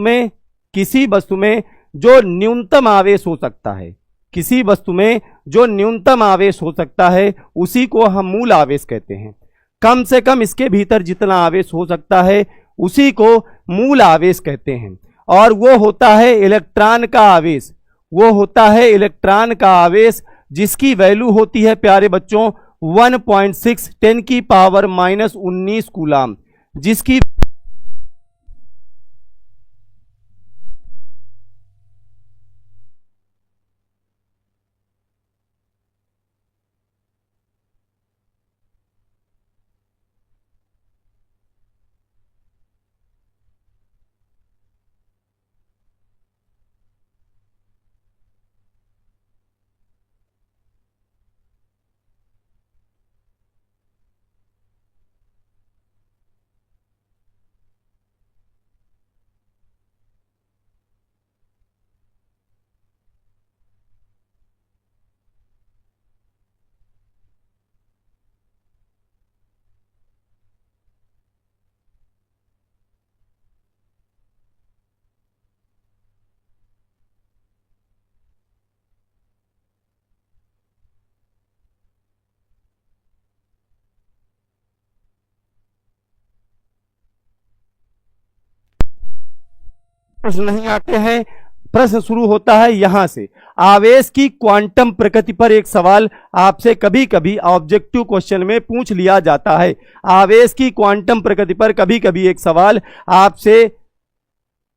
में जो न्यूनतम आवेश हो सकता है। किसी वस्तु में जो न्यूनतम आवेश हो सकता है उसी को हम मूल आवेश कहते हैं। कम से कम इसके भीतर जितना आवेश हो सकता है उसी को मूल आवेश कहते हैं। और वो होता है इलेक्ट्रॉन का आवेश। वो होता है इलेक्ट्रॉन का आवेश जिसकी वैल्यू होती है प्यारे बच्चों 1.6 10⁻⁻19 कूलाम, जिसकी प्रश्न नहीं आते हैं। प्रश्न शुरू होता है यहां से। आवेश की क्वांटम प्रकृति पर एक सवाल आपसे कभी कभी ऑब्जेक्टिव क्वेश्चन में पूछ लिया जाता है। आवेश की क्वांटम प्रकृति पर कभी कभी एक सवाल आपसे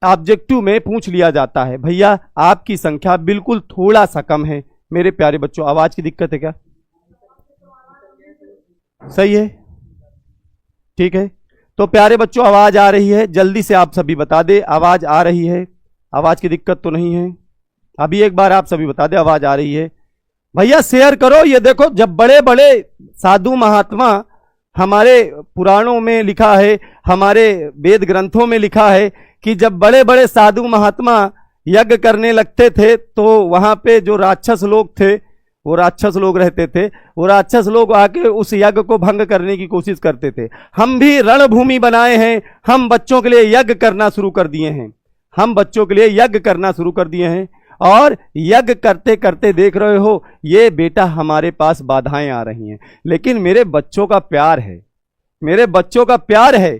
ऑब्जेक्टिव में पूछ लिया जाता है। भैया आपकी संख्या बिल्कुल थोड़ा सा कम है मेरे प्यारे बच्चों। आवाज की दिक्कत है क्या? सही है, ठीक है। तो प्यारे बच्चों आवाज आ रही है? जल्दी से आप सभी बता दे आवाज आ रही है। आवाज की दिक्कत तो नहीं है? अभी एक बार आप सभी बता दे आवाज आ रही है। भैया शेयर करो। ये देखो, जब बड़े बड़े साधु महात्मा, हमारे पुराणों में लिखा है, हमारे वेद ग्रंथों में लिखा है कि जब बड़े बड़े साधु महात्मा यज्ञ करने लगते थे तो वहां पे जो राक्षस लोग थे, वो राक्षस लोग रहते थे, वो राक्षस लोग आके उस यज्ञ को भंग करने की कोशिश करते थे। हम भी रणभूमि बनाए हैं, हम बच्चों के लिए यज्ञ करना शुरू कर दिए हैं, हम बच्चों के लिए यज्ञ करना शुरू कर दिए हैं। और यज्ञ करते करते देख रहे हो ये बेटा हमारे पास बाधाएं आ रही हैं, लेकिन मेरे बच्चों का प्यार है, मेरे बच्चों का प्यार है।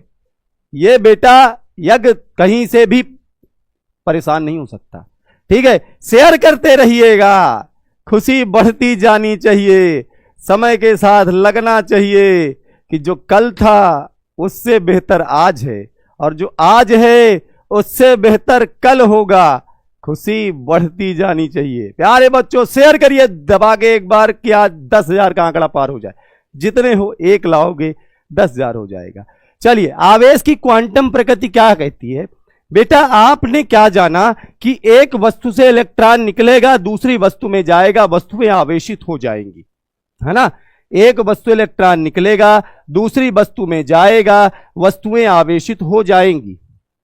ये बेटा यज्ञ कहीं से भी परेशान नहीं हो सकता। ठीक है, शेयर करते रहिएगा। खुशी बढ़ती जानी चाहिए, समय के साथ लगना चाहिए कि जो कल था उससे बेहतर आज है, और जो आज है उससे बेहतर कल होगा। खुशी बढ़ती जानी चाहिए। प्यारे बच्चों शेयर करिए दबा के एक बार कि आज 10,000 का आंकड़ा पार हो जाए। जितने हो एक लाओगे 10,000 हो जाएगा। चलिए, आवेश की क्वांटम प्रकृति क्या कहती है? बेटा आपने क्या जाना कि एक वस्तु से इलेक्ट्रॉन निकलेगा, दूसरी वस्तु में जाएगा, वस्तुएं आवेशित हो जाएंगी, है ना। एक वस्तु इलेक्ट्रॉन निकलेगा, दूसरी वस्तु में जाएगा, वस्तुएं आवेशित हो जाएंगी।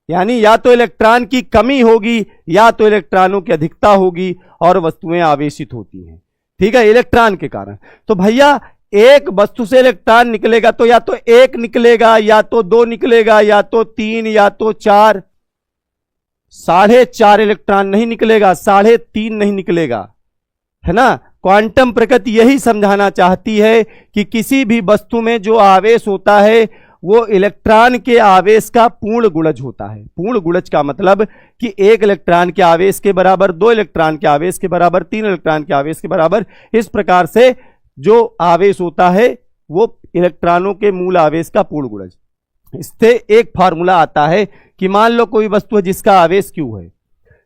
यानी या तो इलेक्ट्रॉन की कमी होगी या तो इलेक्ट्रॉनों की अधिकता होगी और वस्तुएं आवेशित होती हैं। ठीक है, इलेक्ट्रॉन के कारण। तो भैया एक वस्तु से इलेक्ट्रॉन निकलेगा तो या तो एक निकलेगा, या तो दो निकलेगा, या तो तीन, या तो चार। 4.5 इलेक्ट्रॉन नहीं निकलेगा, 3.5 नहीं निकलेगा, है ना। क्वांटम प्रकृति यही समझाना चाहती है कि किसी भी वस्तु में जो आवेश होता है वो इलेक्ट्रॉन के आवेश का पूर्ण गुणज होता है। पूर्ण गुणज का मतलब कि एक इलेक्ट्रॉन के आवेश के बराबर, 2 इलेक्ट्रॉन के आवेश के बराबर, 3 इलेक्ट्रॉन के आवेश के बराबर। इस प्रकार से जो आवेश होता है वो इलेक्ट्रॉनों के मूल आवेश का पूर्ण गुणज। इससे एक फार्मूला आता है कि मान लो कोई वस्तु है जिसका आवेश Q है।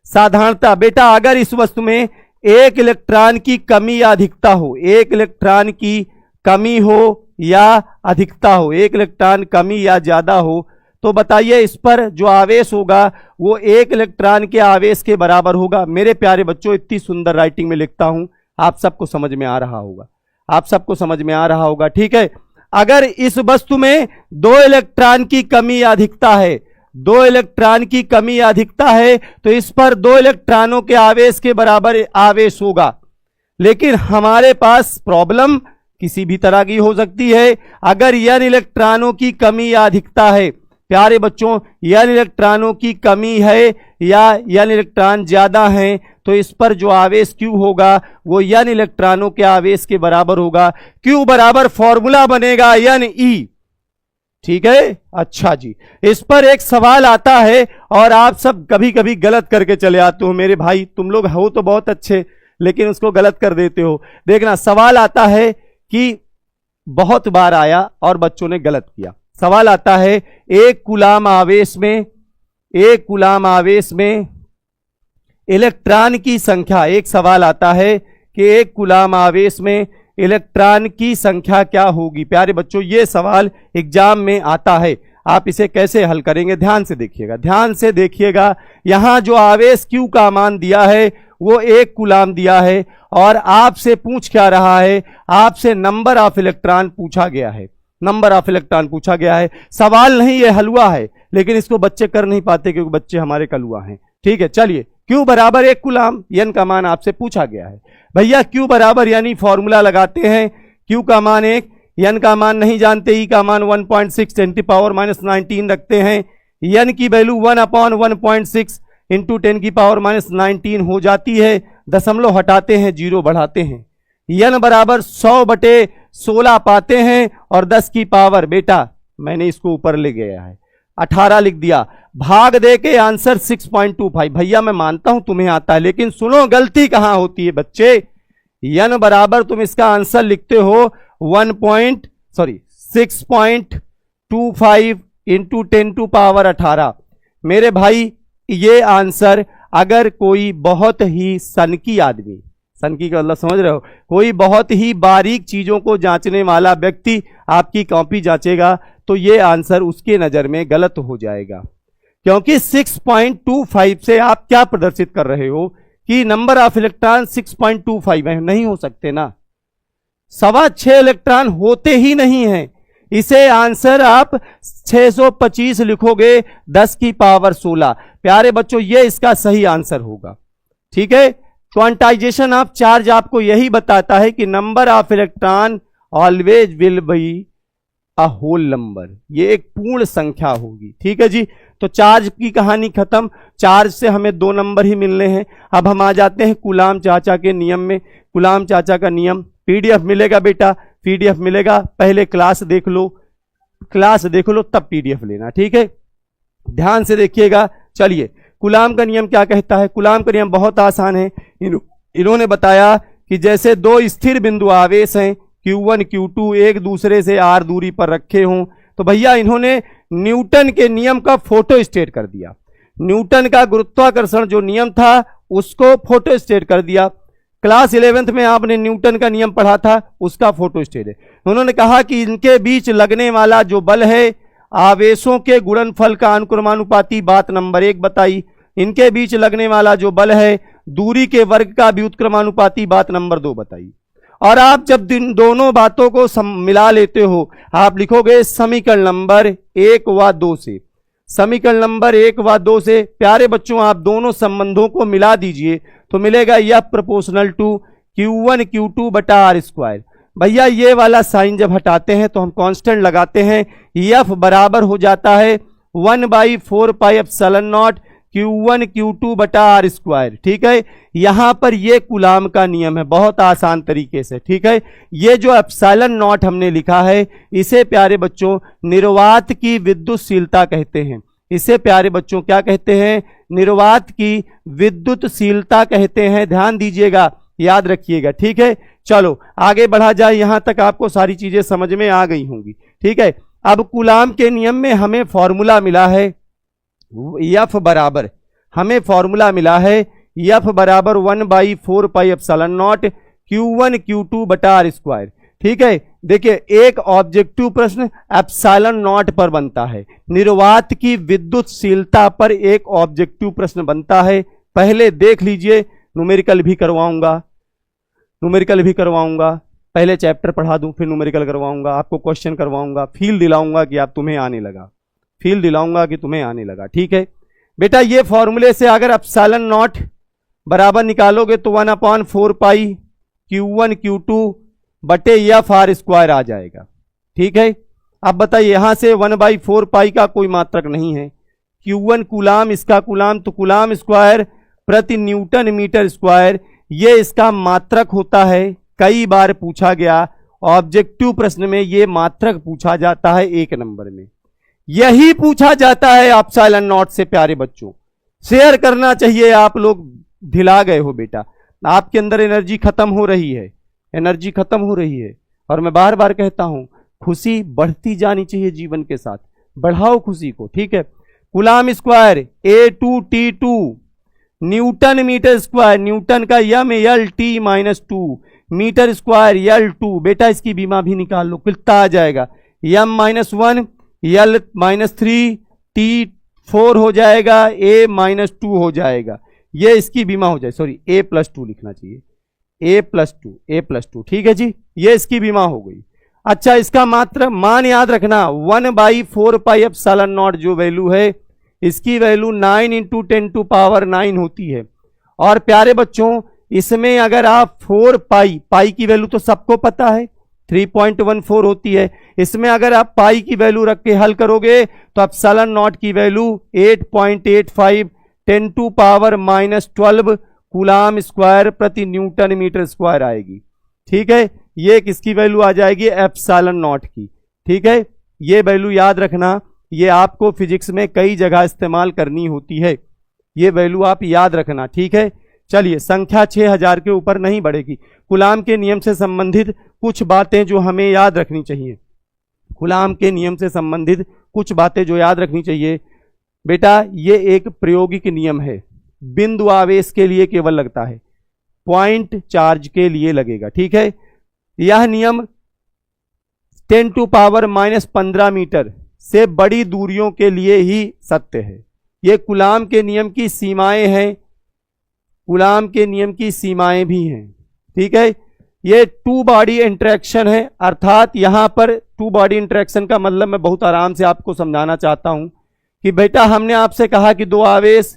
साधारणतः बेटा अगर इस वस्तु में एक इलेक्ट्रॉन की कमी या अधिकता हो, एक इलेक्ट्रॉन की कमी हो या अधिकता हो, एक इलेक्ट्रॉन कमी या ज्यादा हो, तो बताइए इस पर जो आवेश होगा वो एक इलेक्ट्रॉन के आवेश के बराबर होगा। मेरे प्यारे बच्चों इतनी सुंदर राइटिंग में लिखता हूं, आप सबको समझ में आ रहा होगा, आप सबको समझ में आ रहा होगा। ठीक है, अगर इस वस्तु में 2 इलेक्ट्रॉन की कमी या अधिकता है, 2 इलेक्ट्रॉन की कमी या अधिकता है, तो इस पर 2 इलेक्ट्रॉनों के आवेश के बराबर आवेश होगा। लेकिन हमारे पास प्रॉब्लम किसी भी तरह की हो सकती है। अगर n इलेक्ट्रॉनों की कमी या अधिकता है, प्यारे बच्चों n इलेक्ट्रॉनों की कमी है या n इलेक्ट्रॉन ज्यादा हैं, तो इस पर जो आवेश Q होगा वो n इलेक्ट्रॉनों के आवेश के बराबर होगा। Q बराबर फॉर्मूला बनेगा Ne। ठीक है, अच्छा जी। इस पर एक सवाल आता है और आप सब कभी कभी गलत करके चले आते हो मेरे भाई। तुम लोग हो तो बहुत अच्छे, लेकिन उसको गलत कर देते हो। देखना, सवाल आता है कि बहुत बार आया और बच्चों ने गलत किया। सवाल आता है एक कूलाम आवेश में, एक कूलाम आवेश में इलेक्ट्रॉन की संख्या। एक सवाल आता है कि एक कूलाम आवेश में इलेक्ट्रॉन की संख्या क्या होगी। प्यारे बच्चों ये सवाल एग्जाम में आता है, आप इसे कैसे हल करेंगे ध्यान से देखिएगा, ध्यान से देखिएगा। यहां जो आवेश Q का मान दिया है वो 1 कूलाम दिया है और आपसे पूछ क्या रहा है, आपसे नंबर ऑफ इलेक्ट्रॉन पूछा गया है, नंबर ऑफ इलेक्ट्रॉन पूछा गया है। सवाल नहीं, ये हलवा है, लेकिन इसको बच्चे कर नहीं पाते क्योंकि बच्चे हमारे कलुआ हैं। ठीक है, चलिए Q बराबर 1 कूलाम, n का मान आपसे पूछा गया है। भैया Q बराबर यानी फॉर्मूला लगाते हैं, Q का मान 1, n का मान नहीं जानते, E का मान 1.6 10⁻⁻19 रखते हैं। n की वैल्यू 1/1.6 इंटू 10⁻⁻19 हो जाती है। दशमलव हटाते हैं, 0 बढ़ाते हैं, n बराबर 100/16 पाते हैं और 10 की पावर, बेटा मैंने इसको ऊपर ले गया है 18 लिख दिया, भाग दे के आंसर 6.25। भैया मैं मानता हूं तुम्हें आता है, लेकिन सुनो गलती कहां होती है बच्चे। n बराबर तुम इसका आंसर लिखते हो 6.25 इंटू 10⁻18। मेरे भाई ये आंसर अगर कोई बहुत ही सनकी आदमी, सनकी का मतलब समझ रहे हो, कोई बहुत ही बारीक चीजों को जांचने वाला व्यक्ति आपकी कॉपी जांचेगा तो ये आंसर उसके नजर में गलत हो जाएगा। क्योंकि 6.25 से आप क्या प्रदर्शित कर रहे हो कि नंबर ऑफ इलेक्ट्रॉन 6.25 है, नहीं हो सकते ना, 6.25 इलेक्ट्रॉन होते ही नहीं है। इसे आंसर आप 625 लिखोगे 10 की पावर 16। प्यारे बच्चों ये इसका सही आंसर होगा। ठीक है, क्वांटाइजेशन ऑफ चार्ज आपको यही बताता है कि number of electron always will be a whole number, ये एक पूर्ण संख्या होगी। ठीक है जी, तो चार्ज की कहानी खत्म। चार्ज से हमें 2 नंबर ही मिलने हैं। अब हम आ जाते हैं कूलाम चाचा के नियम में। कूलाम चाचा का नियम, पीडीएफ मिलेगा बेटा, पीडीएफ मिलेगा, पहले क्लास देख लो, क्लास देख लो तब पीडीएफ लेना। ठीक है, ध्यान से देखिएगा। चलिए, कूलाम का नियम क्या कहता है? कूलाम का नियम बहुत आसान है। इन्होंने बताया कि जैसे 2 स्थिर बिंदु आवेश हैं Q1 Q2 एक दूसरे से r दूरी पर रखे हों, तो भैया इन्होंने न्यूटन के नियम का फोटो स्टेट कर दिया। न्यूटन का गुरुत्वाकर्षण जो नियम था उसको फोटो स्टेट कर दिया। क्लास 11th में आपने न्यूटन का नियम पढ़ा था, उसका फोटो स्टेट है। उन्होंने कहा कि इनके बीच लगने वाला जो बल है आवेशों के गुणनफल का अनुक्रमानुपाती, बात नंबर 1 बताई। इनके बीच लगने वाला जो बल है दूरी के वर्ग का व्युत्क्रमानुपाती, बात नंबर 2 बताई। और आप जब इन दोनों बातों को मिला लेते हो, आप लिखोगे समीकरण नंबर 1 व 2 से। समीकरण नंबर 1 व 2 से प्यारे बच्चों आप दोनों संबंधों को मिला दीजिए तो मिलेगा F proportional to Q1 Q2 बटा R स्क्वायर। भैया ये वाला साइन जब हटाते हैं तो हम कांस्टेंट लगाते हैं, F बराबर हो जाता है 1/4 pi epsilon not Q1 Q2 बटा R स्क्वायर। ठीक है, यहां पर ये कूलाम का नियम है, बहुत आसान तरीके से। ठीक है, ये जो एप्सिलॉन नॉट हमने लिखा है इसे प्यारे बच्चों निर्वात की विद्युतशीलता कहते हैं। इसे प्यारे बच्चों क्या कहते हैं? निर्वात की विद्युतशीलता कहते हैं। ध्यान दीजिएगा, याद रखिएगा। ठीक है, चलो आगे बढ़ा जाए। यहां तक आपको सारी चीजें समझ में आ गई होंगी। ठीक है, अब कूलाम के नियम में हमें फॉर्मूला मिला है F बराबर, हमें फॉर्मूला मिला है F बराबर 1/4 pi epsilon not Q1 Q2 बटा R स्क्वायर। ठीक है, देखिए एक ऑब्जेक्टिव प्रश्न एप्सिलॉन नॉट पर बनता है, निर्वात की विद्युतशीलता पर एक ऑब्जेक्टिव प्रश्न बनता है। पहले देख लीजिए, न्यूमेरिकल भी करवाऊंगा, न्यूमेरिकल भी करवाऊंगा। पहले चैप्टर पढ़ा दूं फिर न्यूमेरिकल करवाऊंगा, आपको क्वेश्चन करवाऊंगा, फील दिलाऊंगा कि आप तुम्हें आने लगा, फील दिलाऊंगा कि तुम्हें आने लगा। ठीक है बेटा, ये फॉर्मूले से अगर एप्सिलॉन नॉट बराबर निकालोगे तो 1/4 पाई Q1 Q2 बटे F R स्क्वायर आ जाएगा। ठीक है, अब बताइए यहां से 1/4 पाई का कोई मात्रक नहीं है, Q1 कूलाम, इसका कूलाम, तो कूलाम स्क्वायर प्रति न्यूटन मीटर स्क्वायर ये इसका मात्रक होता है। कई बार पूछा गया ऑब्जेक्टिव प्रश्न में, ये मात्रक पूछा जाता है 1 नंबर में, यही पूछा जाता है एप्सिलॉन नॉट से। प्यारे बच्चों शेयर करना चाहिए, आप लोग ढिला गए हो बेटा, आपके अंदर एनर्जी खत्म हो रही है, एनर्जी खत्म हो रही है। और मैं बार बार कहता हूं खुशी बढ़ती जानी चाहिए जीवन के साथ, बढ़ाओ खुशी को। ठीक है, coulomb square A2T2 newton metre square, newton का यम LT-2 मीटर स्क्वायर L2। बेटा इसकी बीमा भी निकाल लो, कितना आ जाएगा? M-1 L-3 T4 हो जाएगा, A-2 हो जाएगा, ये इसकी बीमा हो जाए। सॉरी A+2 लिखना चाहिए, A+2। ठीक है जी, ये इसकी बीमा हो गई। अच्छा, इसका मात्र मान याद रखना 1/4 पाई एप्सिलॉन नॉट जो वैल्यू है इसकी वैल्यू 9 × 10⁹ होती है। और प्यारे बच्चों इसमें अगर आप 4 पाई की वैल्यू तो सबको पता है 3.14 होती है, इसमें अगर आप पाई की वैल्यू रख के हल करोगे तो एप्सिलॉन नॉट की वैल्यू 8.85 10⁻⁻12 कूलाम स्क्वायर प्रति न्यूटन मीटर स्क्वायर आएगी। ठीक है, ये किसकी वैल्यू आ जाएगी? एप्सिलॉन नॉट की। ठीक है, ये वैल्यू याद रखना ये आपको फिजिक्स में कई जगह इस्तेमाल करनी होती है, ये वैल्यू आप याद रखना, ठीक है। चलिए, संख्या 6000 के ऊपर नहीं बढ़ेगी। कूलाम के नियम से संबंधित कुछ बातें जो हमें याद रखनी चाहिए, कूलाम के नियम से संबंधित कुछ बातें जो याद रखनी चाहिए। बेटा, ये एक प्रायोगिक नियम है, बिंदु आवेश के लिए केवल लगता है, पॉइंट चार्ज के लिए लगेगा, ठीक है। यह नियम 10⁻⁻15 मीटर से बड़ी दूरियों के लिए ही सत्य है। ये कूलाम के नियम की सीमाएं हैं, कूलाम के नियम की सीमाएं भी हैं, ठीक है। ये टू बॉडी इंटरेक्शन है, अर्थात यहां पर टू बॉडी इंटरेक्शन का मतलब मैं बहुत आराम से आपको समझाना चाहता हूं कि बेटा, हमने आपसे कहा कि दो आवेश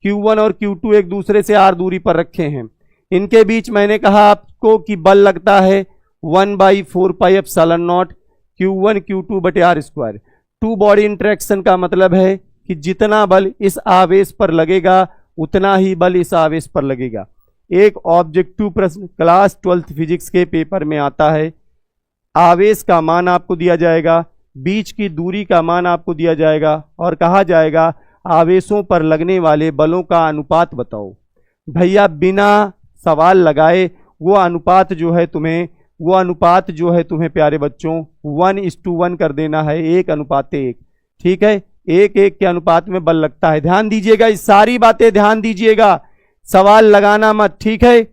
Q1 और Q2 एक दूसरे से r दूरी पर रखे हैं, इनके बीच मैंने कहा आपको कि बल लगता है 1/4πε0 Q1 Q2 बटे r²। टू बॉडी इंटरेक्शन का मतलब है कि जितना बल इस आवेश पर लगेगा उतना ही बल इस आवेश पर लगेगा। एक ऑब्जेक्टिव प्रश्न क्लास 12th फिजिक्स के पेपर में आता है, आवेश का मान आपको दिया जाएगा, बीच की दूरी का मान आपको दिया जाएगा और कहा जाएगा आवेशों पर लगने वाले बलों का अनुपात बताओ। भैया, बिना सवाल लगाए वो अनुपात जो है तुम्हें प्यारे बच्चों 1:1 कर देना है, 1:1, ठीक है। 1:1 के अनुपात में बल लगता है। ध्यान दीजिएगा, इस सारी बातें ध्यान दीजिएगा, सवाल लगाना मत, ठीक है।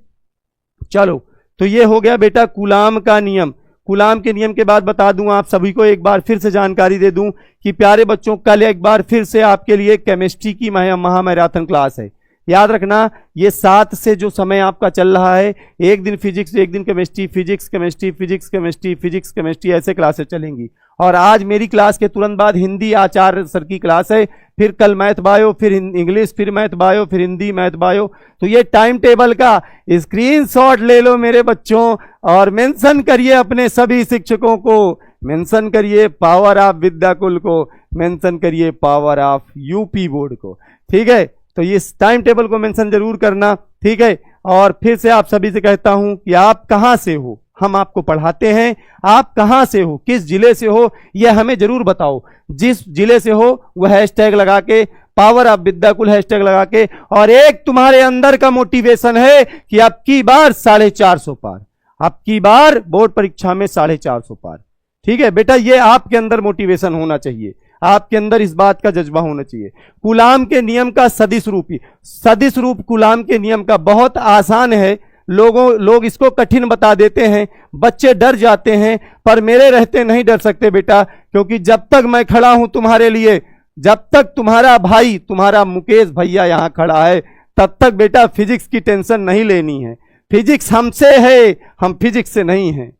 चलो, तो ये हो गया बेटा कूलाम का नियम। कूलाम के नियम के बाद बता दूं आप सभी को, एक बार फिर से जानकारी दे दूं कि प्यारे बच्चों, कल एक बार फिर से आपके लिए केमिस्ट्री की महामैराथन क्लास है। याद रखना, ये 7 से जो समय आपका चल रहा है, एक दिन फिजिक्स, एक दिन chemistry, physics chemistry, physics chemistry, physics chemistry, ऐसे क्लासेस चलेंगी। और आज मेरी क्लास के तुरंत बाद हिंदी आचार्य सर की क्लास है, फिर कल मैथ बायो, फिर इंग्लिश, फिर मैथ बायो, फिर हिंदी मैथ बायो। तो ये टाइम टेबल का स्क्रीनशॉट ले लो मेरे बच्चों और मेंशन करिए अपने सभी शिक्षकों को, मेंशन करिए पावर ऑफ विद्याकुल को, मेंशन करिए पावर ऑफ यूपी बोर्ड को, ठीक है। तो इस टाइम टेबल को मेंशन जरूर करना, ठीक है। और फिर से आप सभी से कहता हूं कि आप कहां से हो, हम आपको पढ़ाते हैं, आप कहां से हो, किस जिले से हो, यह हमें जरूर बताओ। जिस जिले से हो वह हैशटैग लगा के, पावर ऑफ विद्याकुल हैशटैग लगा के, और एक तुम्हारे अंदर का मोटिवेशन है कि अब की बार 450 पार, अब की बार बोर्ड परीक्षा में 450 पार, ठीक है बेटा। ये आपके अंदर मोटिवेशन होना चाहिए, आपके अंदर इस बात का जज्बा होना चाहिए। कूलाम के नियम का सदिश रूप कूलाम के नियम का बहुत आसान है, लोग इसको कठिन बता देते हैं, बच्चे डर जाते हैं, पर मेरे रहते नहीं डर सकते बेटा, क्योंकि जब तक मैं खड़ा हूं तुम्हारे लिए, जब तक तुम्हारा भाई, तुम्हारा मुकेश भैया यहां खड़ा है, तब तक बेटा फिजिक्स की टेंशन नहीं लेनी है। फिजिक्स हमसे है, हम फिजिक्स से नहीं हैं।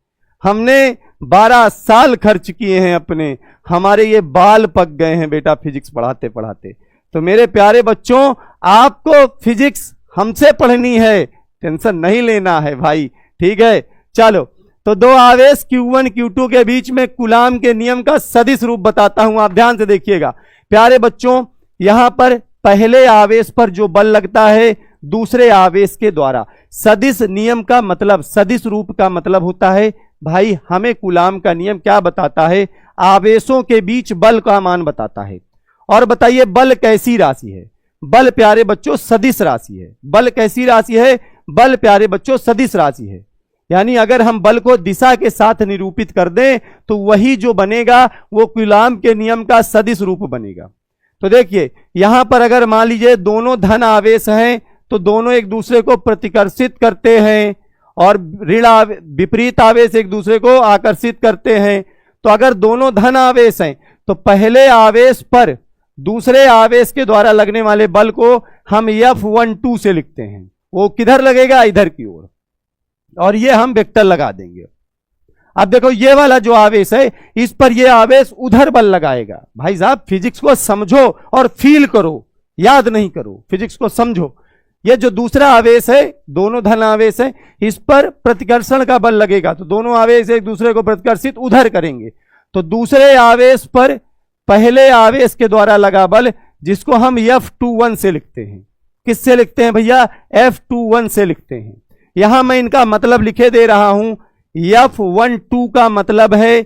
हमने 12 साल खर्च किए हैं अपने, हमारे ये बाल पक गए हैं बेटा फिजिक्स पढ़ाते पढ़ाते। तो मेरे प्यारे बच्चों, आपको फिजिक्स हमसे पढ़नी है, टेंशन नहीं लेना है भाई, ठीक है। चलो, तो दो आवेश Q1 Q2 के बीच में कूलाम के नियम का सदिश रूप बताता हूं, आप ध्यान से देखिएगा प्यारे बच्चों। यहां पर पहले आवेश पर जो बल लगता है दूसरे आवेश के द्वारा, सदिश नियम का मतलब, सदिश रूप का मतलब होता है भाई, हमें कूलाम का नियम क्या बताता है, आवेशों के बीच बल का मान बताता है। और बताइए बल कैसी राशि है? बल प्यारे बच्चों सदिश राशि है। बल कैसी राशि है? बल प्यारे बच्चों सदिश राशि है। यानी अगर हम बल को दिशा के साथ निरूपित कर दें तो वही जो बनेगा वो कूलाम के नियम का सदिश रूप बनेगा। तो देखिए यहां पर अगर मान लीजिए दोनों धन आवेश हैं तो दोनों एक दूसरे को प्रतिकर्षित करते हैं और विपरीत आवेश एक दूसरे को आकर्षित करते हैं। तो अगर दोनों धन आवेश हैं तो पहले आवेश पर दूसरे आवेश के द्वारा लगने वाले बल को हम F12 से लिखते हैं। वो किधर लगेगा? इधर की ओर, और ये हम वेक्टर लगा देंगे। अब देखो ये वाला जो आवेश है इस पर ये आवेश उधर बल लगाएगा। भाई साहब फिजिक्स को समझो और फील करो, याद नहीं करो, फिजिक्स को समझो। ये जो दूसरा आवेश है, दोनों धन आवेश है, इस पर प्रतिकर्षण का बल लगेगा तो दोनों आवेश एक दूसरे को प्रतिकर्षित उधर करेंगे। तो दूसरे आवेश पर पहले आवेश के द्वारा लगा बल, जिसको हम F21 से लिखते हैं। किससे लिखते हैं भैया? F21 से लिखते हैं। यहां मैं इनका मतलब लिखे दे रहा हूं। F12 का मतलब है,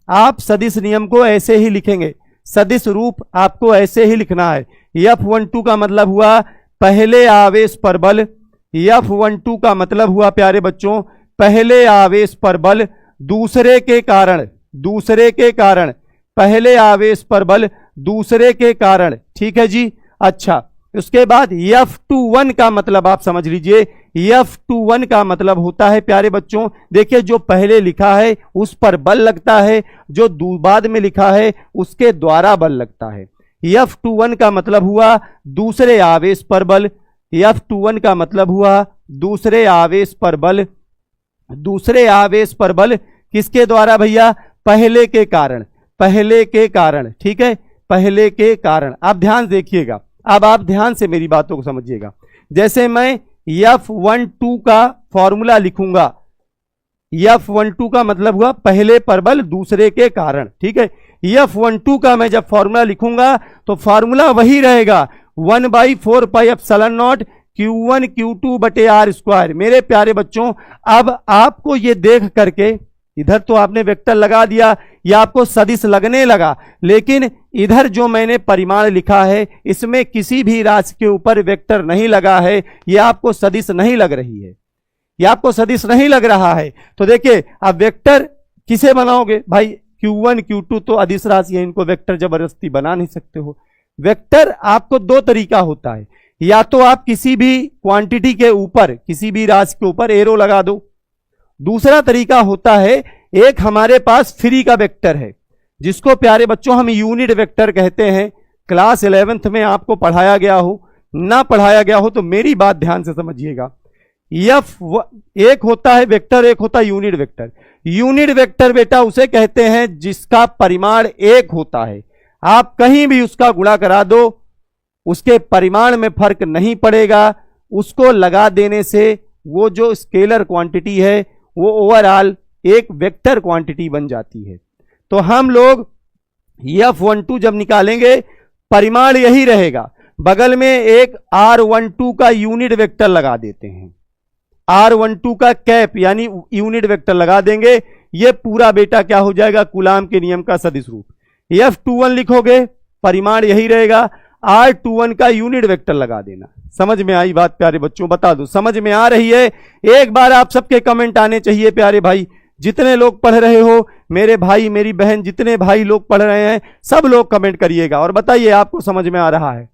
आप सदिश नियम को ऐसे ही लिखेंगे, सदिश रूप आपको ऐसे ही लिखना है। F12 का मतलब हुआ पहले आवेश पर बल, F12 का मतलब हुआ प्यारे बच्चों पहले आवेश पर बल दूसरे के कारण, दूसरे के कारण, पहले आवेश पर बल दूसरे के कारण, ठीक है जी। अच्छा, उसके बाद F21 का मतलब आप समझ लीजिए, F21 का मतलब होता है प्यारे बच्चों, देखिए जो पहले लिखा है उस पर बल लगता है, जो बाद में लिखा है उसके द्वारा बल लगता है। F21 का मतलब हुआ दूसरे आवेश पर बल, F21 का मतलब हुआ दूसरे आवेश पर बल, दूसरे आवेश पर बल किसके द्वारा भैया? पहले के कारण, पहले के कारण, ठीक है, पहले के कारण। आप ध्यान देखिएगा, अब आप ध्यान से मेरी बातों को समझिएगा। जैसे मैं F12 का फॉर्मूला लिखूंगा, F12 का मतलब हुआ पहले पर बल दूसरे के कारण, ठीक है। F12 का मैं जब फॉर्मूला लिखूंगा तो फॉर्मूला वही रहेगा 1/4 pi epsilon not Q1 Q2 बटे R स्क्वायर। मेरे प्यारे बच्चों, अब आपको ये देख करके, इधर तो आपने वेक्टर लगा दिया, या आपको सदिश लगने लगा, लेकिन इधर जो मैंने परिमाण लिखा है इसमें किसी भी राशि के ऊपर वेक्टर नहीं लगा है, यह आपको सदिश नहीं लग रही है, यह आपको सदिश नहीं लग रहा है। तो देखिए अब वेक्टर किसे बनाओगे भाई? Q1 Q2 तो अदिश राशि है, इनको वेक्टर जबरदस्ती बना नहीं सकते हो। वेक्टर आपको दो तरीका होता है, या तो आप किसी भी क्वांटिटी के ऊपर, किसी भी राशि के ऊपर एरो लगा दो, दूसरा तरीका होता है एक हमारे पास फ्री का वेक्टर है जिसको प्यारे बच्चों हम यूनिट वेक्टर कहते हैं। क्लास 11th में आपको पढ़ाया गया हो, ना पढ़ाया गया हो तो मेरी बात ध्यान से समझिएगा। एक होता है वेक्टर, एक होता है यूनिट वेक्टर। यूनिट वेक्टर बेटा उसे कहते हैं जिसका परिमाण एक होता है, आप कहीं भी उसका गुणा करा दो उसके परिमाण में फर्क नहीं पड़ेगा, उसको लगा देने से वो जो स्केलर क्वांटिटी है वो ओवरऑल एक वेक्टर क्वांटिटी बन जाती है। तो हम लोग F12 जब निकालेंगे परिमाण यही रहेगा, बगल में एक R12 का यूनिट वेक्टर लगा देते हैं, R12 का कैप यानी यूनिट वेक्टर लगा देंगे, ये पूरा बेटा क्या हो जाएगा? कूलाम के नियम का सदिश रूप। F21 लिखोगे परिमाण यही रहेगा, R21 का यूनिट वेक्टर लगा देना। समझ में आई बात प्यारे बच्चों? बता दो समझ में आ रही है? एक बार आप सबके कमेंट आने चाहिए प्यारे भाई, जितने लोग पढ़ रहे हो, मेरे भाई मेरी बहन जितने भाई लोग पढ़ रहे हैं सब लोग कमेंट करिएगा और बताइए आपको समझ में आ रहा है।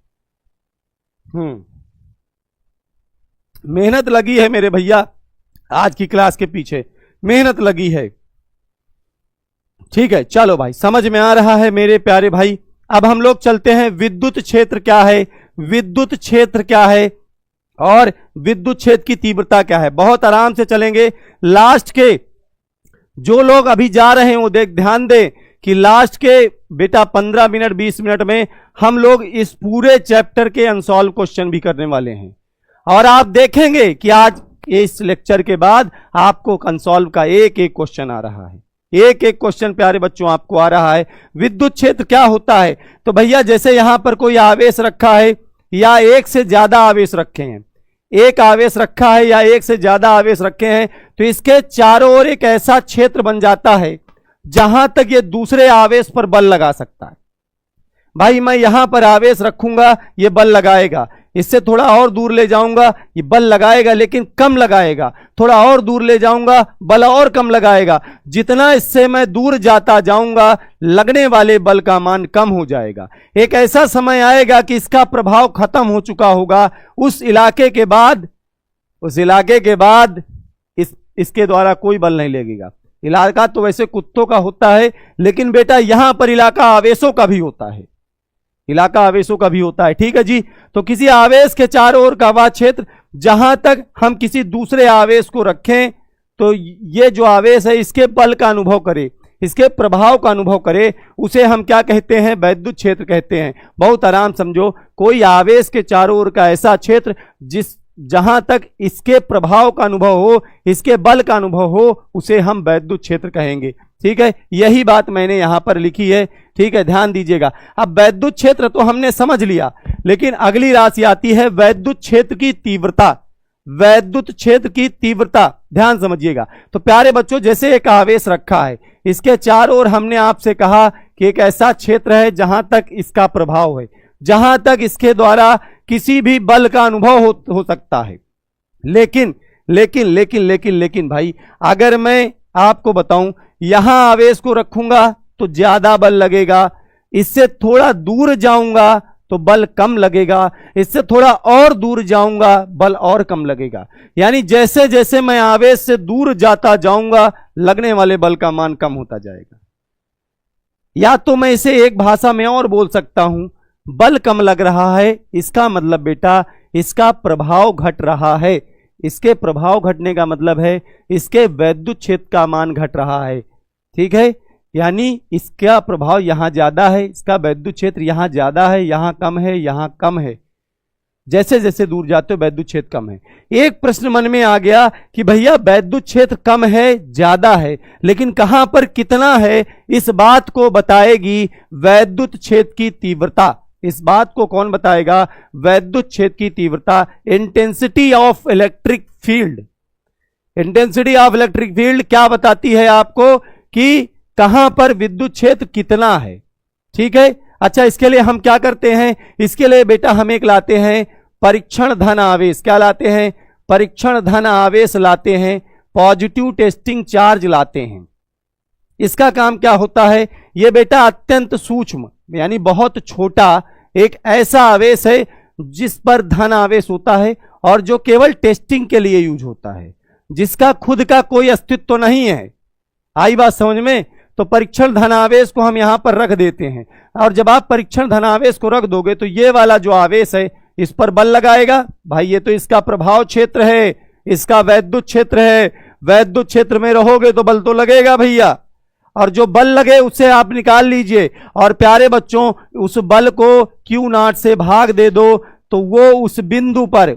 मेहनत लगी है मेरे भैया, आज की क्लास के पीछे मेहनत लगी है, ठीक है। चलो भाई समझ में आ रहा है मेरे प्यारे भाई। अब हम लोग चलते हैं विद्युत क्षेत्र क्या है, विद्युत क्षेत्र क्या है और विद्युत क्षेत्र की तीव्रता क्या है। बहुत आराम से चलेंगे, लास्ट के जो लोग अभी जा रहे हैं वो ध्यान दें कि लास्ट के बेटा 15 मिनट 20 मिनट में हम लोग इस पूरे चैप्टर के अनसॉल्व क्वेश्चन भी करने वाले हैं और आप देखेंगे कि आज इस लेक्चर के बाद आपको अनसॉल्व का एक एक क्वेश्चन आ रहा है, एक एक क्वेश्चन प्यारे बच्चों आपको आ रहा है। विद्युत क्षेत्र क्या होता है? तो भैया जैसे यहां पर कोई आवेश रखा है या एक से ज्यादा आवेश रखे हैं, एक आवेश रखा है या एक से ज्यादा आवेश रखे हैं, तो इसके चारों ओर एक ऐसा क्षेत्र बन जाता है जहां तक ये दूसरे आवेश पर बल लगा सकता है। भाई मैं यहां पर आवेश रखूंगा ये बल लगाएगा, इससे थोड़ा और दूर ले जाऊंगा ये बल लगाएगा लेकिन कम लगाएगा, थोड़ा और दूर ले जाऊंगा बल और कम लगाएगा। जितना इससे मैं दूर जाता जाऊंगा लगने वाले बल का मान कम हो जाएगा। एक ऐसा समय आएगा कि इसका प्रभाव खत्म हो चुका होगा, उस इलाके के बाद इसके द्वारा कोई बल नहीं लगेगा। इलाका तो वैसे कुत्तों का होता है, लेकिन बेटा यहां पर इलाका आवेशों का भी होता है, इलाका आवेशों का भी होता है, ठीक है जी। तो किसी आवेश के चारों ओर का वह क्षेत्र जहां तक हम किसी दूसरे आवेश को रखें तो ये जो आवेश है इसके बल का अनुभव करे, इसके प्रभाव का अनुभव करे, उसे हम क्या कहते हैं? वैद्युत क्षेत्र कहते हैं। बहुत आराम समझो, कोई आवेश के चारों ओर का ऐसा क्षेत्र जहां तक इसके प्रभाव का अनुभव हो, इसके बल का अनुभव हो, उसे हम वैद्युत क्षेत्र कहेंगे, ठीक है। यही बात मैंने यहां पर लिखी है, ठीक है, ध्यान दीजिएगा। अब वैद्युत क्षेत्र तो हमने समझ लिया, लेकिन अगली राशि आती है वैद्युत क्षेत्र की तीव्रता। वैद्युत क्षेत्र की तीव्रता ध्यान समझिएगा। तो प्यारे बच्चों जैसे एक आवेश रखा है, इसके चारों ओर हमने आपसे कहा कि एक ऐसा क्षेत्र है जहां तक इसका प्रभाव है, जहां तक इसके द्वारा किसी भी बल का अनुभव हो सकता है। लेकिन लेकिन लेकिन लेकिन लेकिन भाई, अगर मैं आपको बताऊं यहां आवेश को रखूंगा तो ज्यादा बल लगेगा, इससे थोड़ा दूर जाऊंगा तो बल कम लगेगा, इससे थोड़ा और दूर जाऊंगा बल और कम लगेगा। यानी जैसे जैसे मैं आवेश से दूर जाता जाऊंगा लगने वाले बल का मान कम होता जाएगा। या तो मैं इसे एक भाषा में और बोल सकता हूं, बल कम लग रहा है इसका मतलब बेटा इसका प्रभाव घट रहा है। इसके प्रभाव घटने का मतलब है इसके वैद्युत क्षेत्र का मान घट रहा है। ठीक है, यानी इसका प्रभाव यहां ज्यादा है, इसका वैद्युत क्षेत्र यहां ज्यादा है, यहां कम है, यहां कम है। जैसे जैसे दूर जाते हो वैद्युत क्षेत्र कम है। एक प्रश्न मन में आ गया कि भैया वैद्युत क्षेत्र कम है ज्यादा है, लेकिन कहां पर कितना है, इस बात को बताएगी वैद्युत क्षेत्र की तीव्रता। इस बात को कौन बताएगा? वैद्युत क्षेत्र की तीव्रता, intensity of electric field. Intensity of electric field क्या बताती है आपको कि कहां पर विद्युत क्षेत्र कितना है। ठीक है, अच्छा इसके लिए हम क्या करते हैं, इसके लिए बेटा हम एक लाते हैं परीक्षण धन आवेश। क्या लाते हैं? परीक्षण धन आवेश लाते हैं, पॉजिटिव टेस्टिंग चार्ज लाते हैं। इसका काम क्या होता है? यह बेटा अत्यंत सूक्ष्म यानी बहुत छोटा एक ऐसा आवेश है जिस पर धन आवेश होता है और जो केवल टेस्टिंग के लिए यूज होता है, जिसका खुद का कोई अस्तित्व तो नहीं है। आई बात समझ में? तो परीक्षण धनावेश को हम यहां पर रख देते हैं, और जब आप परीक्षण धनावेश को रख दोगे तो ये वाला जो आवेश है इस पर बल लगाएगा। भाई ये तो इसका प्रभाव क्षेत्र है, इसका वैद्युत क्षेत्र है। वैद्युत क्षेत्र में रहोगे तो बल तो लगेगा भैया, और जो बल लगे उसे आप निकाल लीजिए। और प्यारे बच्चों उस बल को Q0 से भाग दे दो तो वो उस बिंदु पर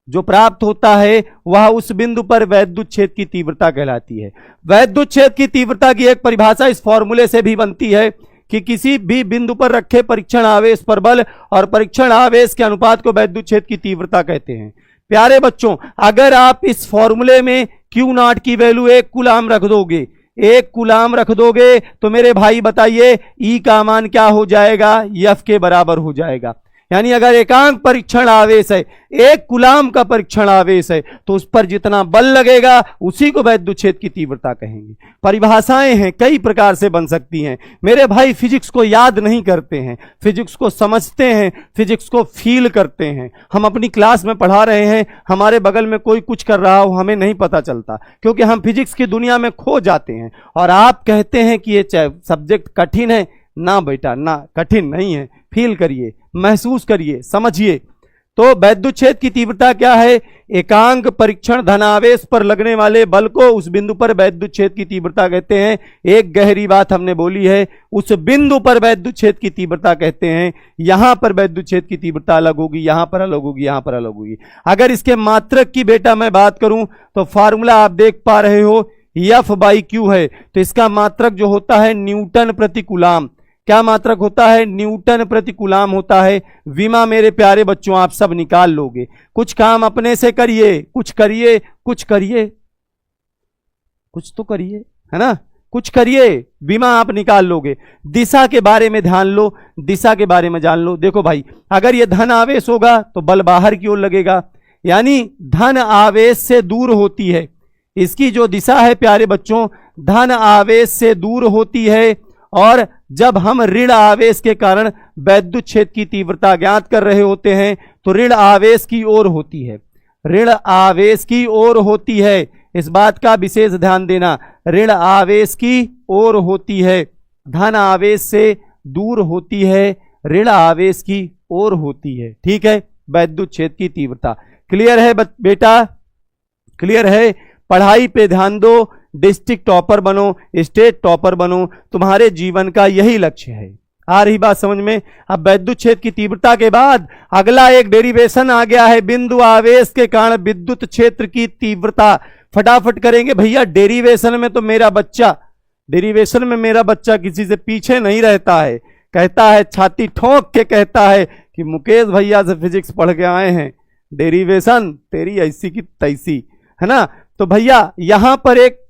जो प्राप्त होता है वह उस बिंदु पर वैद्युत क्षेत्र की तीव्रता कहलाती है। वैद्युत क्षेत्र की तीव्रता की एक परिभाषा इस फॉर्मूले से भी बनती है कि किसी भी बिंदु पर रखे परीक्षण आवेश पर बल और परीक्षण आवेश के अनुपात को वैद्युत क्षेत्र की तीव्रता कहते हैं। प्यारे बच्चों अगर आप इस फॉर्मूले में Q0 की वैल्यू 1 कूलाम रख दोगे, 1 कूलाम रख दोगे तो मेरे भाई बताइए E का मान क्या हो जाएगा? F के बराबर हो जाएगा। यानी अगर एकांक परीक्षण आवेश है, 1 कूलाम का परीक्षण आवेश है, तो उस पर जितना बल लगेगा उसी को वैद्युत क्षेत्र की तीव्रता कहेंगे। परिभाषाएं हैं कई प्रकार से बन सकती हैं। मेरे भाई फिजिक्स को याद नहीं करते हैं, फिजिक्स को समझते हैं, फिजिक्स को फील करते हैं। हम अपनी क्लास में पढ़ा रहे हैं, हमारे बगल में कोई कुछ कर रहा हो हमें नहीं पता चलता, क्योंकि हम फिजिक्स की दुनिया में खो जाते हैं। और आप कहते हैं कि ये सब्जेक्ट कठिन है। ना बेटा ना, कठिन नहीं है। फील करिए, महसूस करिए, समझिए। तो वैद्युत क्षेत्र की तीव्रता क्या है? एकांक परीक्षण धनावेश पर लगने वाले बल को उस बिंदु पर वैद्युत क्षेत्र की तीव्रता कहते हैं। एक गहरी बात हमने बोली है, उस बिंदु पर वैद्युत क्षेत्र की तीव्रता कहते हैं। यहां पर वैद्युत क्षेत्र की तीव्रता अलग होगी, यहां पर अलग होगी, यहां पर अलग होगी। अगर इसके मात्रक की बेटा मैं बात करूं तो फॉर्मूला आप देख पा रहे हो F/Q है, तो इसका मात्रक जो होता है न्यूटन प्रति कूलाम। क्या मात्रक होता है? न्यूटन प्रति कूलाम होता है। विमा मेरे प्यारे बच्चों आप सब निकाल लोगे। कुछ काम अपने से करिए, कुछ करिए, कुछ करिए, कुछ तो करिए, है ना? कुछ करिए, विमा आप निकाल लोगे। दिशा के बारे में ध्यान लो, दिशा के बारे में जान लो। देखो भाई अगर ये धन आवेश होगा तो बल बाहर की ओर लगेगा, यानी धन आवेश से दूर होती है। इसकी जो दिशा है प्यारे बच्चों धन आवेश से दूर होती है, और जब हम ऋण आवेश के कारण वैद्युत क्षेत्र की तीव्रता ज्ञात कर रहे होते हैं तो ऋण आवेश की ओर होती है, ऋण आवेश की ओर होती है। इस बात का विशेष ध्यान देना, ऋण आवेश की ओर होती है, धन आवेश से दूर होती है, ऋण आवेश की ओर होती है। ठीक है, वैद्युत क्षेत्र की तीव्रता क्लियर है बेटा? क्लियर है? पढ़ाई पे ध्यान दो, डिस्ट्रिक्ट टॉपर बनो, स्टेट टॉपर बनो, तुम्हारे जीवन का यही लक्ष्य है। आ रही बात समझ में? अब वैद्युत क्षेत्र की तीव्रता के बाद अगला एक डेरिवेशन आ गया है, बिंदु आवेश के कारण विद्युत क्षेत्र की तीव्रता। फटाफट करेंगे भैया। डेरिवेशन में तो मेरा बच्चा, डेरिवेशन में मेरा बच्चा किसी से पीछे नहीं रहता है, कहता है छाती ठोक के कहता है कि मुकेश भैया से फिजिक्स पढ़ के आए हैं, डेरिवेशन तेरी ऐसी की तैसी, है ना? तो भैया यहां पर एक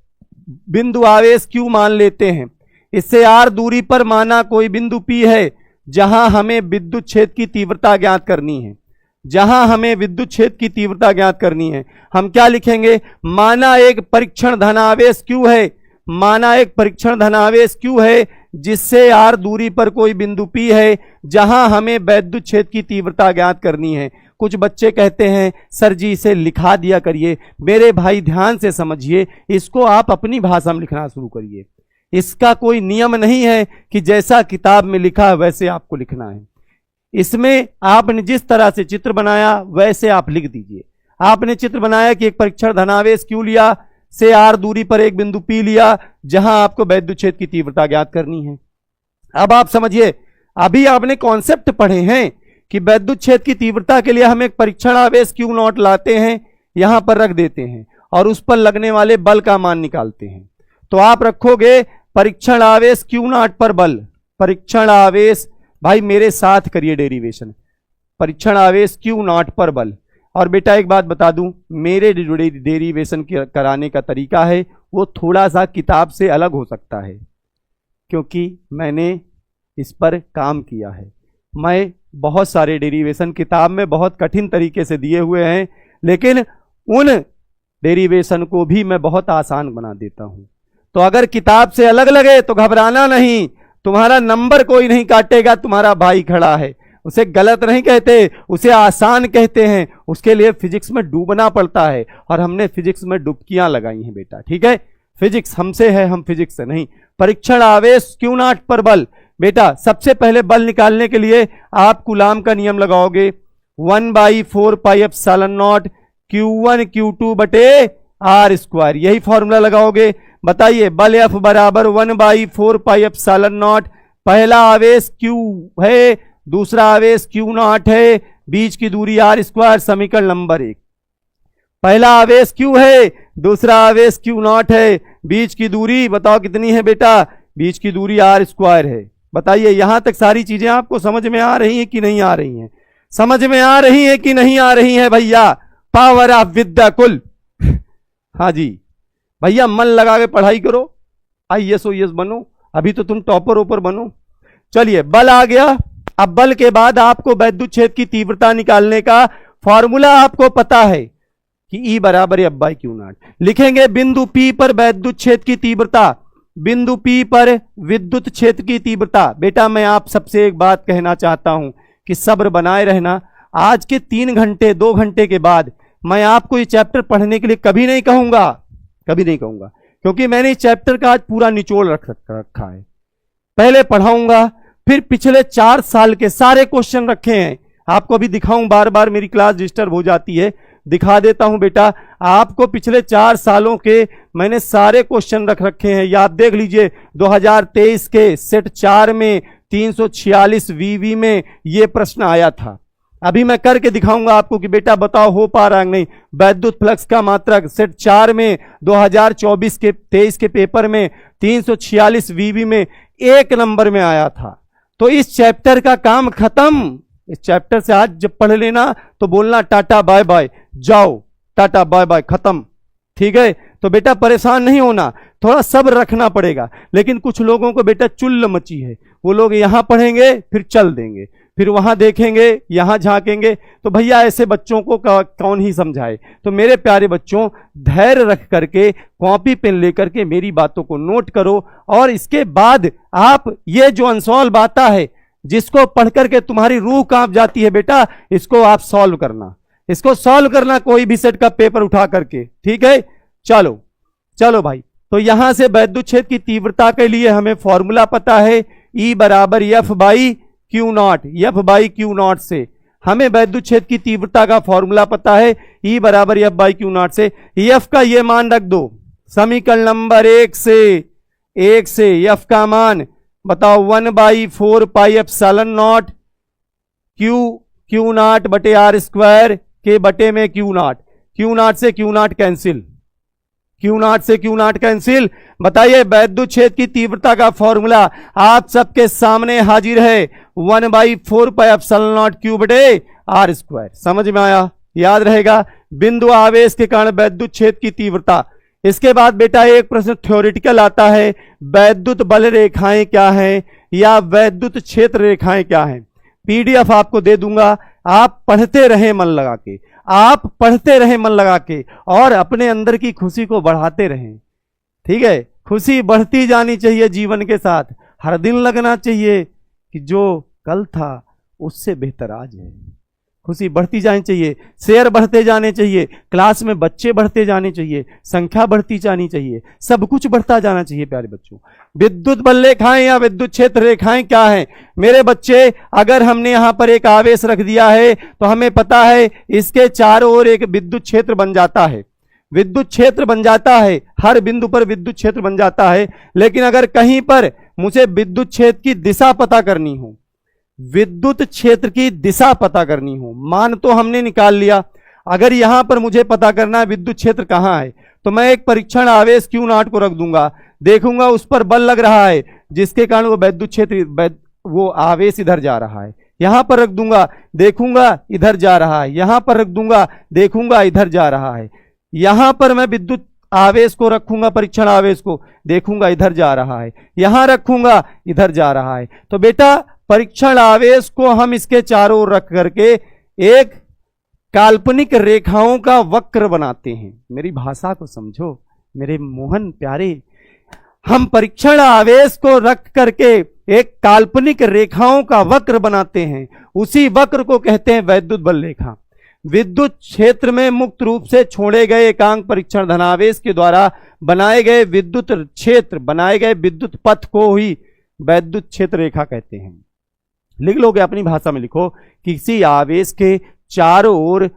बिंदु आवेश Q मान लेते हैं, इससे r दूरी पर माना कोई बिंदु P है जहां हमें विद्युत क्षेत्र की तीव्रता ज्ञात करनी है। जहां हमें विद्युत क्षेत्र की तीव्रता ज्ञात करनी है, हम क्या लिखेंगे? माना एक परीक्षण धनावेश Q है, माना एक परीक्षण धनावेश Q है जिससे r दूरी पर कोई बिंदु P है जहां हमें विद्युत क्षेत्र की तीव्रता ज्ञात करनी है। कुछ बच्चे कहते हैं सर जी इसे लिखा दिया करिए। मेरे भाई ध्यान से समझिए, इसको आप अपनी भाषा में लिखना शुरू करिए। इसका कोई नियम नहीं है कि जैसा किताब में लिखा है वैसे आपको लिखना है। इसमें आपने जिस तरह से चित्र बनाया वैसे आप लिख दीजिए। आपने चित्र बनाया कि एक परीक्षण धनावेश Q लिया, से r दूरी पर एक बिंदु P लिया जहां आपको विद्युत क्षेत्र की तीव्रता ज्ञात करनी है। अब आप समझिए, अभी आपने कॉन्सेप्ट पढ़े हैं कि विद्युत क्षेत्र की तीव्रता के लिए हम एक परीक्षण आवेश Q नॉट लाते हैं, यहां पर रख देते हैं और उस पर लगने वाले बल का मान निकालते हैं। तो आप रखोगे परीक्षण आवेश Q नॉट पर बल, परीक्षण आवेश, भाई मेरे साथ करिए डेरिवेशन, परीक्षण आवेश Q नॉट पर बल। और बेटा एक बात बता दूं, मेरे जो डेरिवेशन कराने का तरीका है वो थोड़ा सा किताब से अलग हो सकता है क्योंकि मैंने इस पर काम किया है। मैं बहुत सारे डेरिवेशन किताब में बहुत कठिन तरीके से दिए हुए हैं, लेकिन उन डेरिवेशन को भी मैं बहुत आसान बना देता हूं। तो अगर किताब से अलग लगे तो घबराना नहीं, तुम्हारा नंबर कोई नहीं काटेगा, तुम्हारा भाई खड़ा है। उसे गलत नहीं कहते, उसे आसान कहते हैं। उसके लिए फिजिक्स में डूबना पड़ता है और हमने फिजिक्स में डुबकियां लगाई हैं बेटा, ठीक है। फिजिक्स हमसे है, हम फिजिक्स से नहीं। परीक्षण आवेश Q नॉट पर बल, बेटा सबसे पहले बल निकालने के लिए आप कूलाम का नियम लगाओगे, 1/4πε0 Q1 Q2 बटे r स्क्वायर, यही फॉर्मूला लगाओगे। बताइए बल F बराबर 1/4πε0, पहला आवेश Q है, दूसरा आवेश Q नॉट है, बीच की दूरी r स्क्वायर, समीकरण नंबर 1। पहला आवेश Q है, दूसरा आवेश Q नॉट है, बीच की दूरी बताओ कितनी है बेटा? बीच की दूरी r स्क्वायर है। बताइए यहां तक सारी चीजें आपको समझ में आ रही हैं कि नहीं आ रही हैं? समझ में आ रही हैं कि नहीं आ रही हैं भैया? पावर ऑफ विद्या कुल। हाँ जी भैया, मन लगा के पढ़ाई करो, IAS OAS बनो, अभी तो तुम टॉपर ओपर बनो। चलिए बल आ गया। अब बल के बाद आपको विद्युत क्षेत्र की तीव्रता निकालने का फॉर्मूला आपको पता है कि E बराबर F/Q नॉट। लिखेंगे बिंदु P पर विद्युत क्षेत्र की तीव्रता, बिंदु P पर विद्युत क्षेत्र की तीव्रता। बेटा मैं आप सबसे एक बात कहना चाहता हूं कि सब्र बनाए रहना। आज के 3 घंटे 2 घंटे के बाद मैं आपको ये चैप्टर पढ़ने के लिए कभी नहीं कहूंगा, कभी नहीं कहूंगा, क्योंकि मैंने इस चैप्टर का आज पूरा निचोड़ रखा है। पहले पढ़ाऊंगा, फिर पिछले 4 साल के सारे क्वेश्चन रखे हैं आपको अभी दिखाऊं। बार बार मेरी क्लास डिस्टर्ब हो जाती है, दिखा देता हूं बेटा आपको। पिछले 4 सालों के मैंने सारे क्वेश्चन रख रखे हैं, याद देख लीजिए। 2023 के सेट 4 में 346 VV में ये प्रश्न आया था। अभी मैं करके दिखाऊंगा आपको कि बेटा बताओ हो पा रहा है नहीं। विद्युत फ्लक्स का मात्रक सेट 4 में 2024 के 23 के पेपर में 346 VV में 1 नंबर में आया था। तो इस चैप्टर का काम खत्म। इस चैप्टर से आज जब पढ़ लेना तो बोलना टाटा बाय बाय, जाओ टाटा बाय बाय, खत्म, ठीक है। तो बेटा परेशान नहीं होना, थोड़ा सब्र रखना पड़ेगा। लेकिन कुछ लोगों को बेटा चुल्ल मची है, वो लोग यहां पढ़ेंगे फिर चल देंगे, फिर वहां देखेंगे, यहां झांकेंगे। तो भैया ऐसे बच्चों को कौन ही समझाए। तो मेरे प्यारे बच्चों, धैर्य रख करके कॉपी पेन लेकर के मेरी बातों को नोट करो और इसके बाद आप ये जो अनसॉल्व आता है, जिसको पढ़ करके तुम्हारी रूह कांप जाती है बेटा, इसको आप सॉल्व करना, इसको सॉल्व करना कोई भी सेट का पेपर उठा करके, ठीक है। चलो चलो भाई, तो यहां से विद्युत क्षेत्र की तीव्रता के लिए हमें फॉर्मूला पता है, E बराबर F/Q नॉट। F/Q नॉट से हमें विद्युत क्षेत्र की तीव्रता का फॉर्मूला पता है, E बराबर F/Q नॉट से F का ये मान रख दो समीकरण नंबर 1 से F का मान बताओ 1/4πε0 Q नॉट बटे R स्क्वायर के बटे में Q नॉट। Q नॉट से Q not cancel, Q not से Q नॉट कैंसिल। बताइए विद्युत क्षेत्र की तीव्रता का फॉर्मूला आप सबके सामने हाजिर है, 1/4πε0 Q बटे R स्क्वायर। समझ में आया? याद रहेगा, बिंदु आवेश के कारण विद्युत क्षेत्र की तीव्रता इसके बाद बेटा एक प्रश्न थ्योरेटिकल आता है, वैद्युत बल रेखाएं क्या हैं या वैद्युत क्षेत्र रेखाएं क्या हैं। पीडीएफ आपको दे दूंगा, आप पढ़ते रहें मन लगा के, आप पढ़ते रहें मन लगा के और अपने अंदर की खुशी को बढ़ाते रहें। ठीक है, खुशी बढ़ती जानी चाहिए जीवन के साथ, हर दिन लगना चाहिए कि जो कल था उससे बेहतर आज है। खुशी बढ़ती जानी चाहिए, शेयर बढ़ते जाने चाहिए, क्लास में बच्चे बढ़ते जाने चाहिए, संख्या बढ़ती जानी चाहिए, सब कुछ बढ़ता जाना चाहिए प्यारे बच्चों। विद्युत बल रेखाएं या विद्युत क्षेत्र रेखाएं क्या हैं मेरे बच्चे। अगर हमने यहां पर एक आवेश रख दिया है तो हमें पता है इसके चारों ओर एक विद्युत क्षेत्र बन जाता है, विद्युत क्षेत्र बन जाता है, हर बिंदु पर विद्युत क्षेत्र बन जाता है। लेकिन अगर कहीं पर मुझे विद्युत क्षेत्र की दिशा पता करनी हो, विद्युत क्षेत्र की दिशा पता करनी हो, मान तो हमने निकाल लिया, अगर यहां पर मुझे पता करना है विद्युत क्षेत्र कहां है, तो मैं एक परीक्षण आवेश Q0 को रख दूंगा, देखूंगा उस पर बल लग रहा है जिसके कारण वो विद्युत क्षेत्र, वो आवेश इधर जा रहा है, यहां पर रख दूंगा, देखूंगा इधर जा रहा है, यहां पर रख दूंगा, देखूंगा इधर जा रहा है, यहां पर मैं विद्युत आवेश को रखूंगा, परीक्षण आवेश को, देखूंगा इधर जा रहा है, यहां रखूंगा इधर जा रहा है। तो बेटा परीक्षण आवेश को हम इसके चारों ओर रख करके एक काल्पनिक रेखाओं का वक्र बनाते हैं। मेरी भाषा को समझो मेरे मोहन प्यारे, हम परीक्षण आवेश को रख करके एक काल्पनिक रेखाओं का वक्र बनाते हैं, उसी वक्र को कहते हैं वैद्युत बल रेखा। विद्युत क्षेत्र में मुक्त रूप से छोड़े गए एकांक परीक्षण धनावेश के द्वारा बनाए गए विद्युत क्षेत्र, बनाए गए विद्युत पथ को ही वैद्युत क्षेत्र रेखा कहते हैं। लिख लोगे अपनी भाषा में, लिखो किसी आवेश के चारों ओर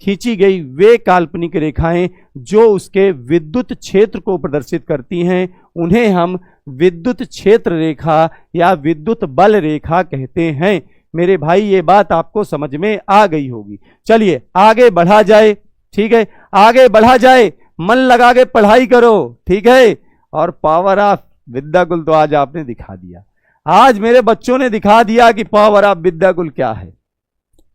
खींची गई वे काल्पनिक रेखाएं जो उसके विद्युत क्षेत्र को प्रदर्शित करती हैं, उन्हें हम विद्युत क्षेत्र रेखा या विद्युत बल रेखा कहते हैं। मेरे भाई ये बात आपको समझ में आ गई होगी। चलिए आगे बढ़ा जाए, ठीक है, आगे बढ़ा जाए, मन लगा के पढ़ाई करो, ठीक है। और पावर ऑफ विद्याकुल तो आज आपने दिखा दिया, आज मेरे बच्चों ने दिखा दिया कि पावर ऑफ विद्याकुल क्या है।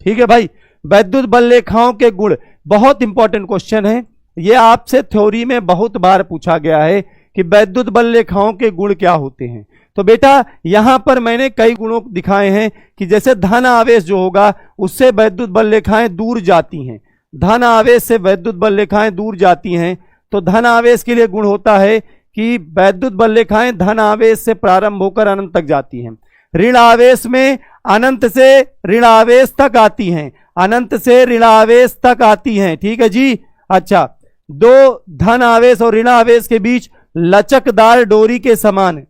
ठीक है भाई, वैद्युत बल रेखाओं के गुण बहुत इंपॉर्टेंट क्वेश्चन है, ये आपसे थ्योरी में बहुत बार पूछा गया है कि वैद्युत बल रेखाओं के गुण क्या होते हैं। तो बेटा यहां पर मैंने कई गुणों दिखाए हैं कि जैसे धन आवेश जो होगा उससे वैद्युत बल रेखाएं दूर जाती हैं, धन आवेश से वैद्युत बल रेखाएं दूर जाती हैं। तो धन आवेश के लिए गुण होता है कि वैद्युत बल रेखाएं धन आवेश से प्रारंभ होकर अनंत तक जाती हैं, ऋण आवेश में अनंत से ऋण आवेश तक आती हैं, अनंत से ऋण आवेश तक आती हैं। ठीक है जी। अच्छा, दो धन आवेश और ऋण आवेश के बीच लचकदार डोरी के समान,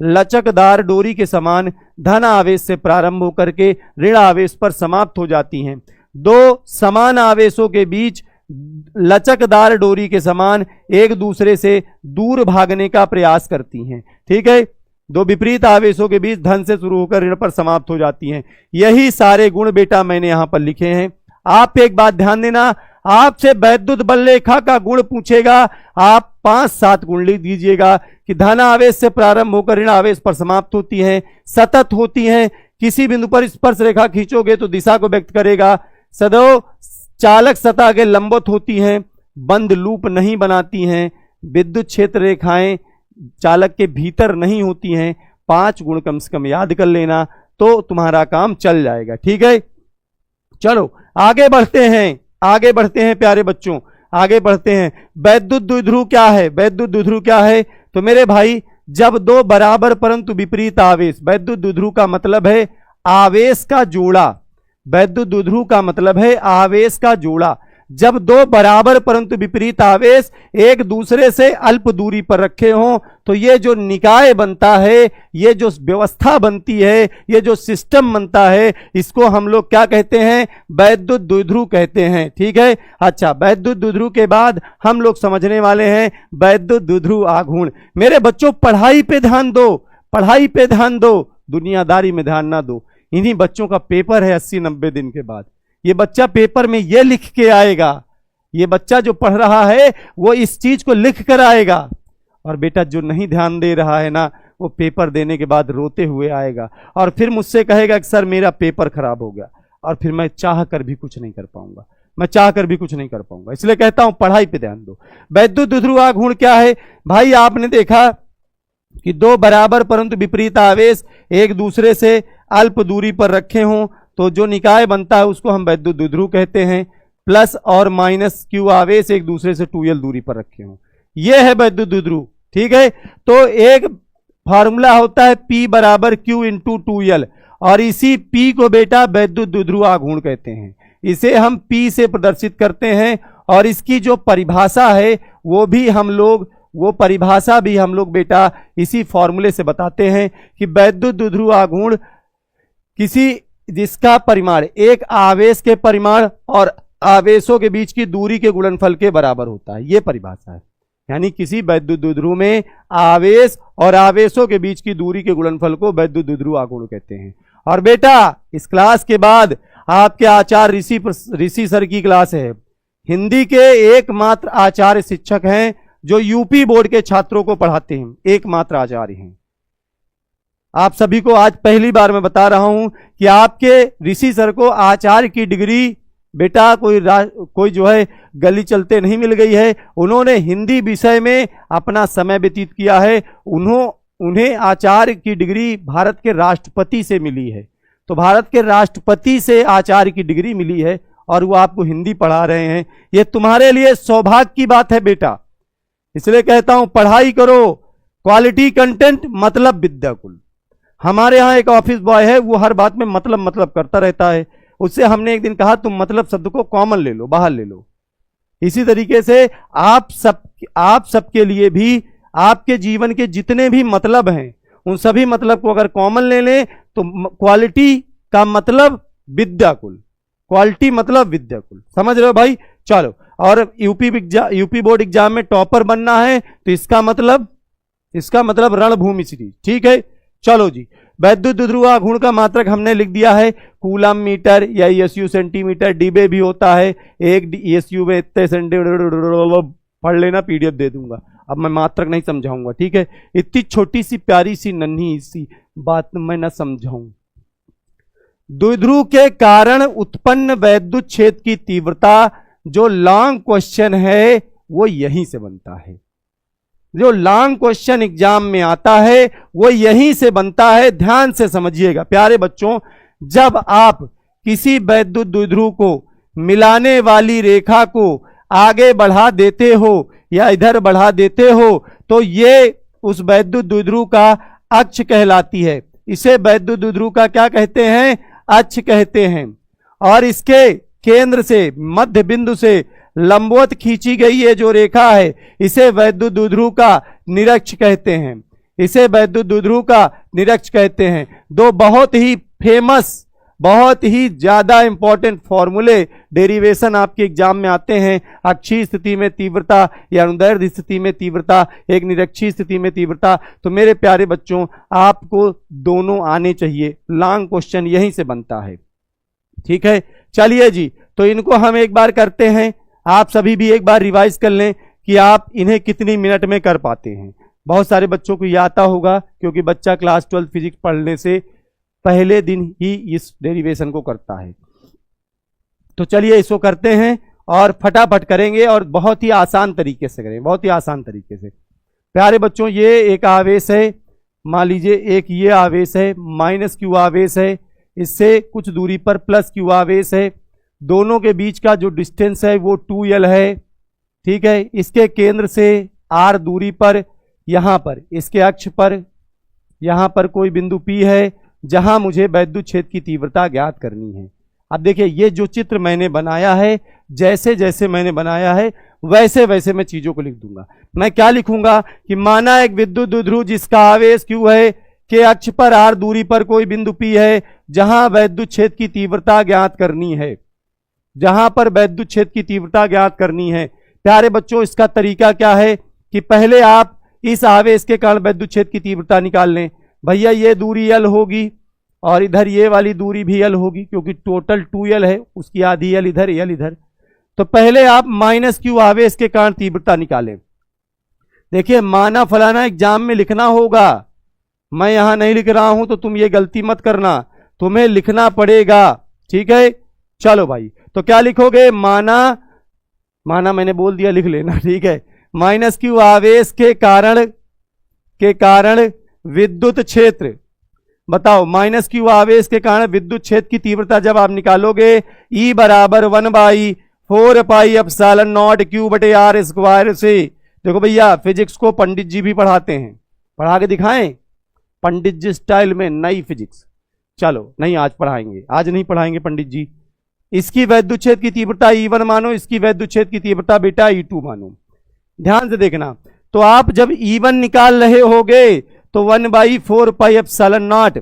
लचकदार डोरी के समान धन आवेश से प्रारंभ होकर के ऋण आवेश पर समाप्त हो जाती हैं। दो समान आवेशों के बीच लचकदार डोरी के समान एक दूसरे से दूर भागने का प्रयास करती हैं। ठीक है, दो विपरीत आवेशों के बीच धन से शुरू होकर ऋण पर समाप्त हो जाती हैं। यही सारे गुण बेटा मैंने यहां पर लिखे हैं। आप एक बात ध्यान देना, आपसे वैद्युत बल रेखा का गुण पूछेगा, आप 5-7 गुण लिख दीजिएगा कि धन आवेश से प्रारंभ होकर ऋण आवेश पर समाप्त होती हैं, सतत होती हैं, किसी बिंदु पर स्पर्श रेखा खींचोगे तो दिशा को व्यक्त करेगा, सदैव चालक सतह के लंबवत होती हैं, बंद लूप नहीं बनाती हैं, विद्युत क्षेत्र रेखाएं चालक के भीतर नहीं होती हैं। 5 गुण कम से कम याद कर लेना तो तुम्हारा काम चल जाएगा। ठीक है, चलो आगे बढ़ते हैं, आगे बढ़ते हैं प्यारे बच्चों, आगे बढ़ते हैं। वैद्युत द्विध्रुव क्या है? वैद्युत द्विध्रुव क्या है? तो मेरे भाई जब दो बराबर परंतु विपरीत आवेश, वैद्युत द्विध्रुव का मतलब है आवेश का जोड़ा, वैद्युत द्विध्रुव का मतलब है आवेश का जोड़ा। जब दो बराबर परंतु विपरीत आवेश एक दूसरे से अल्प दूरी पर रखे हों तो ये जो निकाय बनता है, ये जो व्यवस्था बनती है, ये जो सिस्टम बनता है, इसको हम लोग क्या कहते हैं? वैद्युत द्विध्रुव कहते हैं। ठीक है। अच्छा, वैद्युत द्विध्रुव के बाद हम लोग समझने वाले हैं वैद्युत द्विध्रुव आघूर्ण। मेरे बच्चों पढ़ाई पे ध्यान दो, पढ़ाई पे ध्यान दो, दुनियादारी में ध्यान ना दो। इन्हीं बच्चों का पेपर है 80-90 दिन के बाद। ये बच्चा पेपर में ये लिख के आएगा, ये बच्चा जो पढ़ रहा है वो इस चीज को लिख कर आएगा, और बेटा जो नहीं ध्यान दे रहा है ना, वो पेपर देने के बाद रोते हुए आएगा और फिर मुझसे कहेगा कि सर मेरा पेपर खराब हो गया, और फिर मैं चाह कर भी कुछ नहीं कर पाऊंगा। मैं चाहकर भी कुछ नहीं कर पाऊंगा। इसलिए कहता हूं पढ़ाई पे ध्यान दो। वैद्युत द्विध्रुव आघूर्ण क्या है भाई? आपने देखा कि दो बराबर परंतु विपरीत आवेश एक दूसरे से अल्प दूरी पर रखे हों तो जो निकाय बनता है उसको हम वैद्युत द्विध्रुव कहते हैं। प्लस और माइनस क्यू आवेश एक दूसरे से 2l दूरी पर रखे हों, यह है वैद्युत द्विध्रुव। ठीक है, तो एक फार्मूला होता है P बराबर Q इंटू 2l और इसी P को बेटा वैद्युत द्विध्रुव आघूर्ण कहते हैं। इसे हम P से प्रदर्शित करते हैं और इसकी जो परिभाषा है वो परिभाषा भी हम लोग बेटा इसी फॉर्मूले से बताते हैं कि वैद्युत द्विध्रुव आघूर्ण जिसका परिमाण एक आवेश के परिमाण और आवेशों के बीच की दूरी के गुणनफल के बराबर होता है। यह परिभाषा है, यानी किसी वैद्युत द्विध्रुव में आवेश और आवेशों के बीच की दूरी के गुणनफल को वैद्युत द्विध्रुव आघूर्ण कहते हैं। और बेटा इस क्लास के बाद आपके आचार्य ऋषि सर की क्लास है। हिंदी के एकमात्र आचार्य शिक्षक हैं जो यूपी बोर्ड के छात्रों को पढ़ाते हैं, एकमात्र आचार्य हैं। आप सभी को आज पहली बार मैं बता रहा हूं कि आपके ऋषि सर को आचार्य की डिग्री बेटा कोई जो है गली चलते नहीं मिल गई है। उन्होंने हिंदी विषय में अपना समय व्यतीत किया है। उन्हें आचार्य की डिग्री भारत के राष्ट्रपति से मिली है। तो भारत के राष्ट्रपति से आचार्य की डिग्री मिली है और वो आपको हिंदी पढ़ा रहे हैं। ये तुम्हारे लिए सौभाग्य की बात है बेटा। इसलिए कहता हूं पढ़ाई करो, क्वालिटी कंटेंट मतलब विद्याकुल। हमारे यहाँ एक ऑफिस बॉय है, वो हर बात में मतलब करता रहता है। उससे हमने एक दिन कहा तुम मतलब शब्द को कॉमन ले लो, बाहर ले लो। इसी तरीके से आप सबके लिए भी आपके जीवन के जितने भी मतलब हैं उन सभी मतलब को अगर कॉमन ले लें तो क्वालिटी का मतलब विद्याकुल, क्वालिटी मतलब विद्याकुल। समझ रहे हो भाई? चलो, और यूपी बोर्ड एग्जाम में टॉपर बनना है तो इसका मतलब रणभूमि श्री। ठीक है, चलो जी। वैद्युत द्विध्रुव आघूर्ण का मात्रक हमने लिख दिया है कूलम मीटर या ईएसयू सेंटीमीटर। डीबे भी होता है, एक ईएसयू में इतने सेंटीमीटर, पढ़ लेना, पीडीएफ दे दूंगा। अब मैं मात्रक नहीं समझाऊंगा, ठीक है? इतनी छोटी सी प्यारी सी नन्ही सी बात मैं ना समझाऊं। द्विध्रुव के कारण उत्पन्न वैद्युत क्षेत्र की तीव्रता, जो लॉन्ग क्वेश्चन है वो यहीं से बनता है। जो लॉन्ग क्वेश्चन एग्जाम में आता है वो यहीं से बनता है। ध्यान से समझिएगा प्यारे बच्चों, जब आप किसी वैद्युत द्विध्रुव को मिलाने वाली रेखा को आगे बढ़ा देते हो या इधर बढ़ा देते हो तो ये उस वैद्युत द्विध्रुव का अक्ष कहलाती है। इसे वैद्युत द्विध्रुव का क्या कहते हैं? अक्ष कहते हैं। और इसके केंद्र से, मध्य बिंदु से लंबवत खींची गई ये जो रेखा है इसे वैद्युत द्विध्रुव का निरक्ष कहते हैं। इसे वैद्युत द्विध्रुव का निरक्ष कहते हैं। दो बहुत ही फेमस, बहुत ही ज्यादा इंपॉर्टेंट फॉर्मूले डेरिवेशन आपके एग्जाम में आते हैं। अक्षीय स्थिति में तीव्रता या अनुदैर्ध्य स्थिति में तीव्रता, एक निरक्षीय स्थिति में तीव्रता। तो मेरे प्यारे बच्चों आपको दोनों आने चाहिए, लॉन्ग क्वेश्चन यहीं से बनता है। ठीक है, चलिए जी, तो इनको हम एक बार करते हैं। आप सभी भी एक बार रिवाइज कर लें कि आप इन्हें कितनी मिनट में कर पाते हैं। बहुत सारे बच्चों को ये आता होगा क्योंकि बच्चा क्लास 12 फिजिक्स पढ़ने से पहले दिन ही इस डेरिवेशन को करता है। तो चलिए इसको करते हैं और फटाफट करेंगे और बहुत ही आसान तरीके से करेंगे, बहुत ही आसान तरीके से। प्यारे बच्चों, ये एक आवेश है, मान लीजिए एक ये आवेश है, माइनस क्यू आवेश है, इससे कुछ दूरी पर प्लस क्यू आवेश है। दोनों के बीच का जो डिस्टेंस है वो 2l है। ठीक है, इसके केंद्र से r दूरी पर, यहां पर इसके अक्ष पर, यहां पर कोई बिंदु P है जहां मुझे वैद्युत क्षेत्र की तीव्रता ज्ञात करनी है। अब देखिए ये जो चित्र मैंने बनाया है, जैसे जैसे मैंने बनाया है वैसे वैसे मैं चीजों को लिख दूंगा। मैं क्या लिखूंगा कि माना एक विद्युत द्विध्रुव जिसका आवेश Q है, के अक्ष पर r दूरी पर कोई बिंदु P है जहां वैद्युत क्षेत्र की तीव्रता ज्ञात करनी है, जहां पर वैद्युत क्षेत्र की तीव्रता ज्ञात करनी है। प्यारे बच्चों, इसका तरीका क्या है कि पहले आप इस आवेश के कारण वैद्युत क्षेत्र की तीव्रता निकाल लें। भैया ये दूरी l होगी और इधर ये वाली दूरी भी l होगी क्योंकि टोटल 2l है, उसकी आधी l इधर, l इधर। तो पहले आप माइनस क्यू आवेश के कारण तीव्रता निकालें। देखिए माना फलाना एग्जाम में लिखना होगा, मैं यहां नहीं लिख रहा हूं तो तुम ये गलती मत करना, तुम्हें लिखना पड़ेगा। ठीक है, चलो भाई, तो क्या लिखोगे, माना, माना मैंने बोल दिया, लिख लेना, ठीक है। माइनस क्यू आवेश के कारण विद्युत क्षेत्र, बताओ माइनस क्यू आवेश के कारण विद्युत क्षेत्र की तीव्रता जब आप निकालोगे, E बराबर 1/4 पाई एप्सिलॉन नॉट क्यू बटे आर स्क्वायर से। देखो भैया फिजिक्स को पंडित जी भी पढ़ाते हैं, पढ़ा के दिखाएं पंडित जी स्टाइल में, नई फिजिक्स। चलो नहीं, आज पढ़ाएंगे, आज नहीं पढ़ाएंगे पंडित जी। इसकी वैद्युत क्षेत्र की तीव्रता E1 मानो, इसकी वैद्युत क्षेत्र की तीव्रता बेटा E2 मानो। ध्यान से देखना, तो आप जब E1 निकाल रहे होगे तो 1/4 पाई एप्सिलॉन नॉट,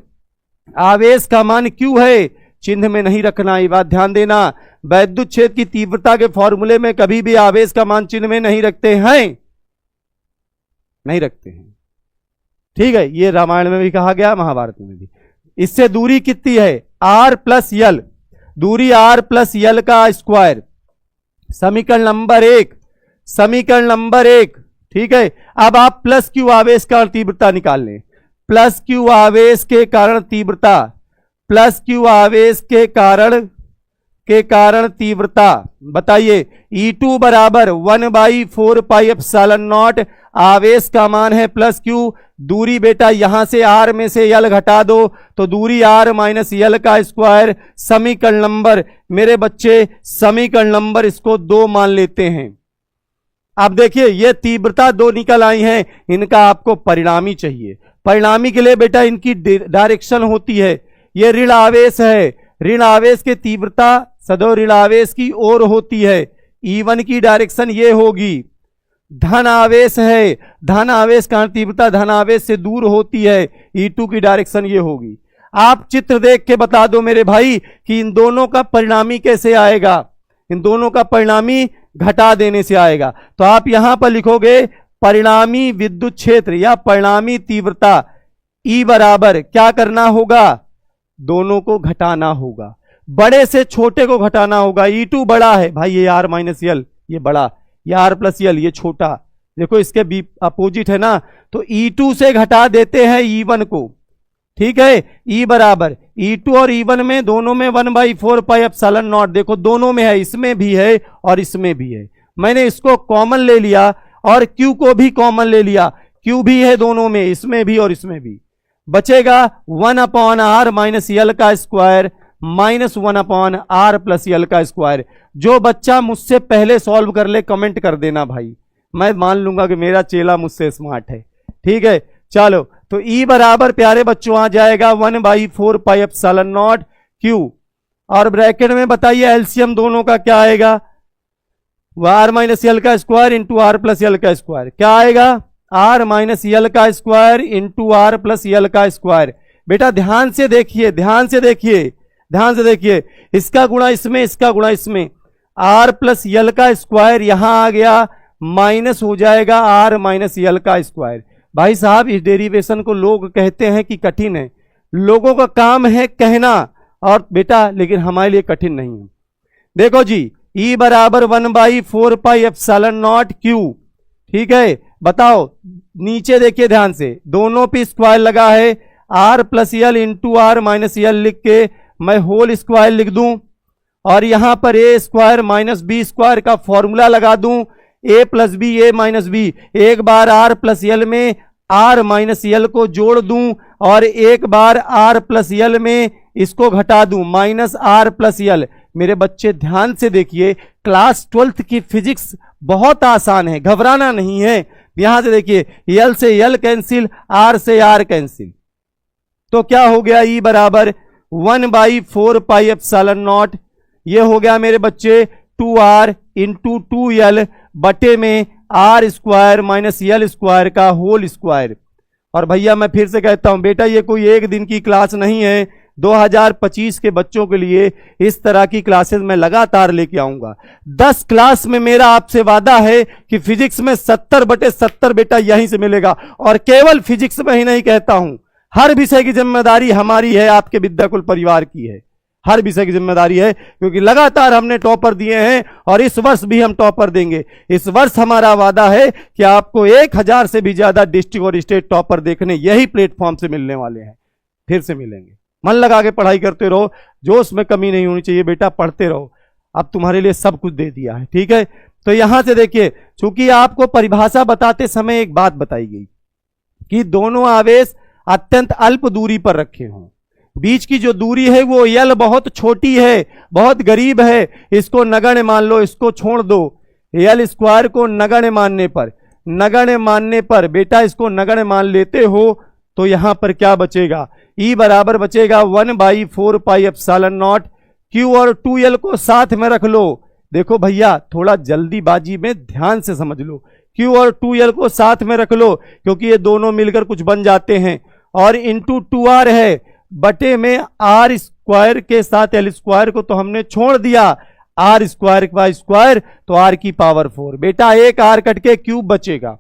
आवेश का मान Q है, चिन्ह में नहीं रखना, ये बात ध्यान देना। वैद्युत क्षेत्र की तीव्रता के फॉर्मूले में कभी भी आवेश का मान चिन्ह में नहीं रखते हैं, नहीं रखते हैं, ठीक है। ये रामायण में भी कहा गया, महाभारत में भी। इससे दूरी कितनी है, R प्लस यल, दूरी R प्लस यल का स्क्वायर, समीकरण नंबर 1, समीकरण नंबर 1, ठीक है। अब आप प्लस क्यू आवेश का तीव्रता निकाल लें, प्लस क्यू आवेश के कारण तीव्रता, प्लस क्यू आवेश के कारण तीव्रता, बताइए E2 बराबर 1/4 पाई एप्सिलॉन नॉट, आवेश का मान है प्लस क्यू, दूरी बेटा यहां से R में से यल घटा दो तो दूरी R माइनस यल का स्क्वायर, समीकरण नंबर, मेरे बच्चे समीकरण नंबर इसको 2 मान लेते हैं। अब देखिए ये तीव्रता 2 निकल आई हैं, इनका आपको परिणामी चाहिए। परिणामी के लिए बेटा इनकी डायरेक्शन होती है, ये ऋण आवेश है, ऋण आवेश की तीव्रता सदैव ऋण आवेश की ओर होती है, E1 की डायरेक्शन ये होगी। धन आवेश है, धन आवेश का तीव्रता धन आवेश से दूर होती है, E2 की डायरेक्शन ये होगी। आप चित्र देख के बता दो मेरे भाई कि इन दोनों का परिणामी कैसे आएगा, इन दोनों का परिणामी घटा देने से आएगा। तो आप यहां पर लिखोगे परिणामी विद्युत क्षेत्र या परिणामी तीव्रता E बराबर क्या करना होगा, दोनों को घटाना होगा, बड़े से छोटे को घटाना होगा। E2 बड़ा है भाई, ये R माइनस यल ये बड़ा, ये R प्लस यल ये छोटा, देखो इसके बी अपोजिट है ना, तो E2 से घटा देते हैं E1 को, ठीक है। E बराबर E2 और E1 में दोनों में 1/4 पाई एप्सिलॉन नॉट, देखो दोनों में है, इसमें भी है और इसमें भी है, मैंने इसको कॉमन ले लिया और Q को भी कॉमन ले लिया, Q भी है दोनों में, इसमें भी और इसमें भी, बचेगा 1/R माइनस यल का स्क्वायर माइनस 1/R प्लस यल का स्क्वायर। जो बच्चा मुझसे पहले सॉल्व कर ले कमेंट कर देना भाई, मैं मान लूंगा कि मेरा चेला मुझसे स्मार्ट है, ठीक है। चलो तो E बराबर प्यारे बच्चों आ जाएगा 1/4 पाई एप्सिलॉन नॉट Q, और ब्रैकेट में बताइए एलसीएम दोनों का क्या आएगा, R माइनस यल का स्क्वायर इंटू R प्लस यल का स्क्वायर, क्या आएगा R माइनस यल का स्क्वायर इंटू R प्लस यल का स्क्वायर। बेटा ध्यान से देखिए, ध्यान से देखिए, ध्यान से देखिए, इसका गुणा इसमें, इसका गुणा इसमें, R प्लस यल का स्क्वायर यहां आ गया, माइनस हो जाएगा R माइनस यल का स्क्वायर। भाई साहब इस डेरिवेशन को लोग कहते हैं कि कठिन है, लोगों का काम है कहना, और बेटा लेकिन हमारे लिए कठिन नहीं है। देखो जी E बराबर 1/4 पाई एप्सिलॉन नॉट Q, ठीक है। बताओ नीचे देखिए ध्यान से, दोनों पे स्क्वायर लगा है, R plus l into R minus l लिख के मैं होल स्क्वायर लिख दूं, और यहां पर A square minus B square का फॉर्मूला लगा दूं, A plus B A minus B, एक बार R प्लस यल में R माइनस यल को जोड़ दूं, और एक बार R प्लस यल में इसको घटा दूं, माइनस R प्लस यल। मेरे बच्चे ध्यान से देखिए, क्लास 12th की फिजिक्स बहुत आसान है, घबराना नहीं है। यहां से देखिए यल से यल कैंसिल, R से R कैंसिल, तो क्या हो गया E बराबर 1/4 पाई एप्सिलॉन नॉट, ये हो गया मेरे बच्चे 2R इंटू 2L बटे में R स्क्वायर माइनस यल स्क्वायर का होल स्क्वायर। और भैया मैं फिर से कहता हूं बेटा, ये कोई एक दिन की क्लास नहीं है, 2025 के बच्चों के लिए इस तरह की क्लासेस मैं लगातार लेके आऊंगा। 10 क्लास में मेरा आपसे वादा है कि फिजिक्स में 70/70 बेटा यहीं से मिलेगा, और केवल फिजिक्स में ही नहीं कहता हूं, हर विषय की जिम्मेदारी हमारी है, आपके विद्याकुल परिवार की है, हर विषय की जिम्मेदारी है, क्योंकि लगातार हमने टॉपर दिए हैं और इस वर्ष भी हम टॉपर देंगे। इस वर्ष हमारा वादा है कि आपको 1000 से भी ज्यादा डिस्ट्रिक्ट और स्टेट टॉपर देखने यही प्लेटफॉर्म से मिलने वाले हैं, फिर से मिलेंगे। मन लगा के पढ़ाई करते रहो, जोश में कमी नहीं होनी चाहिए बेटा, पढ़ते रहो। अब तुम्हारे लिए सब कुछ दे दिया है, ठीक है। तो यहां से देखिए, चूंकि आपको परिभाषा बताते समय एक बात बताई गई कि दोनों आवेश अत्यंत अल्प दूरी पर रखे हों, बीच की जो दूरी है वो यल बहुत छोटी है, बहुत गरीब है, इसको नगण्य मान लो, इसको छोड़ दो। यल स्क्वायर को नगण्य मानने पर बेटा इसको नगण्य मान लेते हो तो यहां पर क्या बचेगा, ई बराबर बचेगा 1/4 पाई एप्सिलॉन नॉट। क्यू और 2l को साथ में रख लो। देखो भैया थोड़ा जल्दीबाजी में ध्यान से समझ लो, Q और 2l को साथ में रख लो क्योंकि ये दोनों मिलकर कुछ बन जाते हैं, और इंटू 2r है बटे में r स्क्वायर के साथ l स्क्वायर को तो हमने छोड़ दिया, r स्क्वायर का स्क्वायर तो r की पावर 4। बेटा एक r कट के क्यूब बचेगा,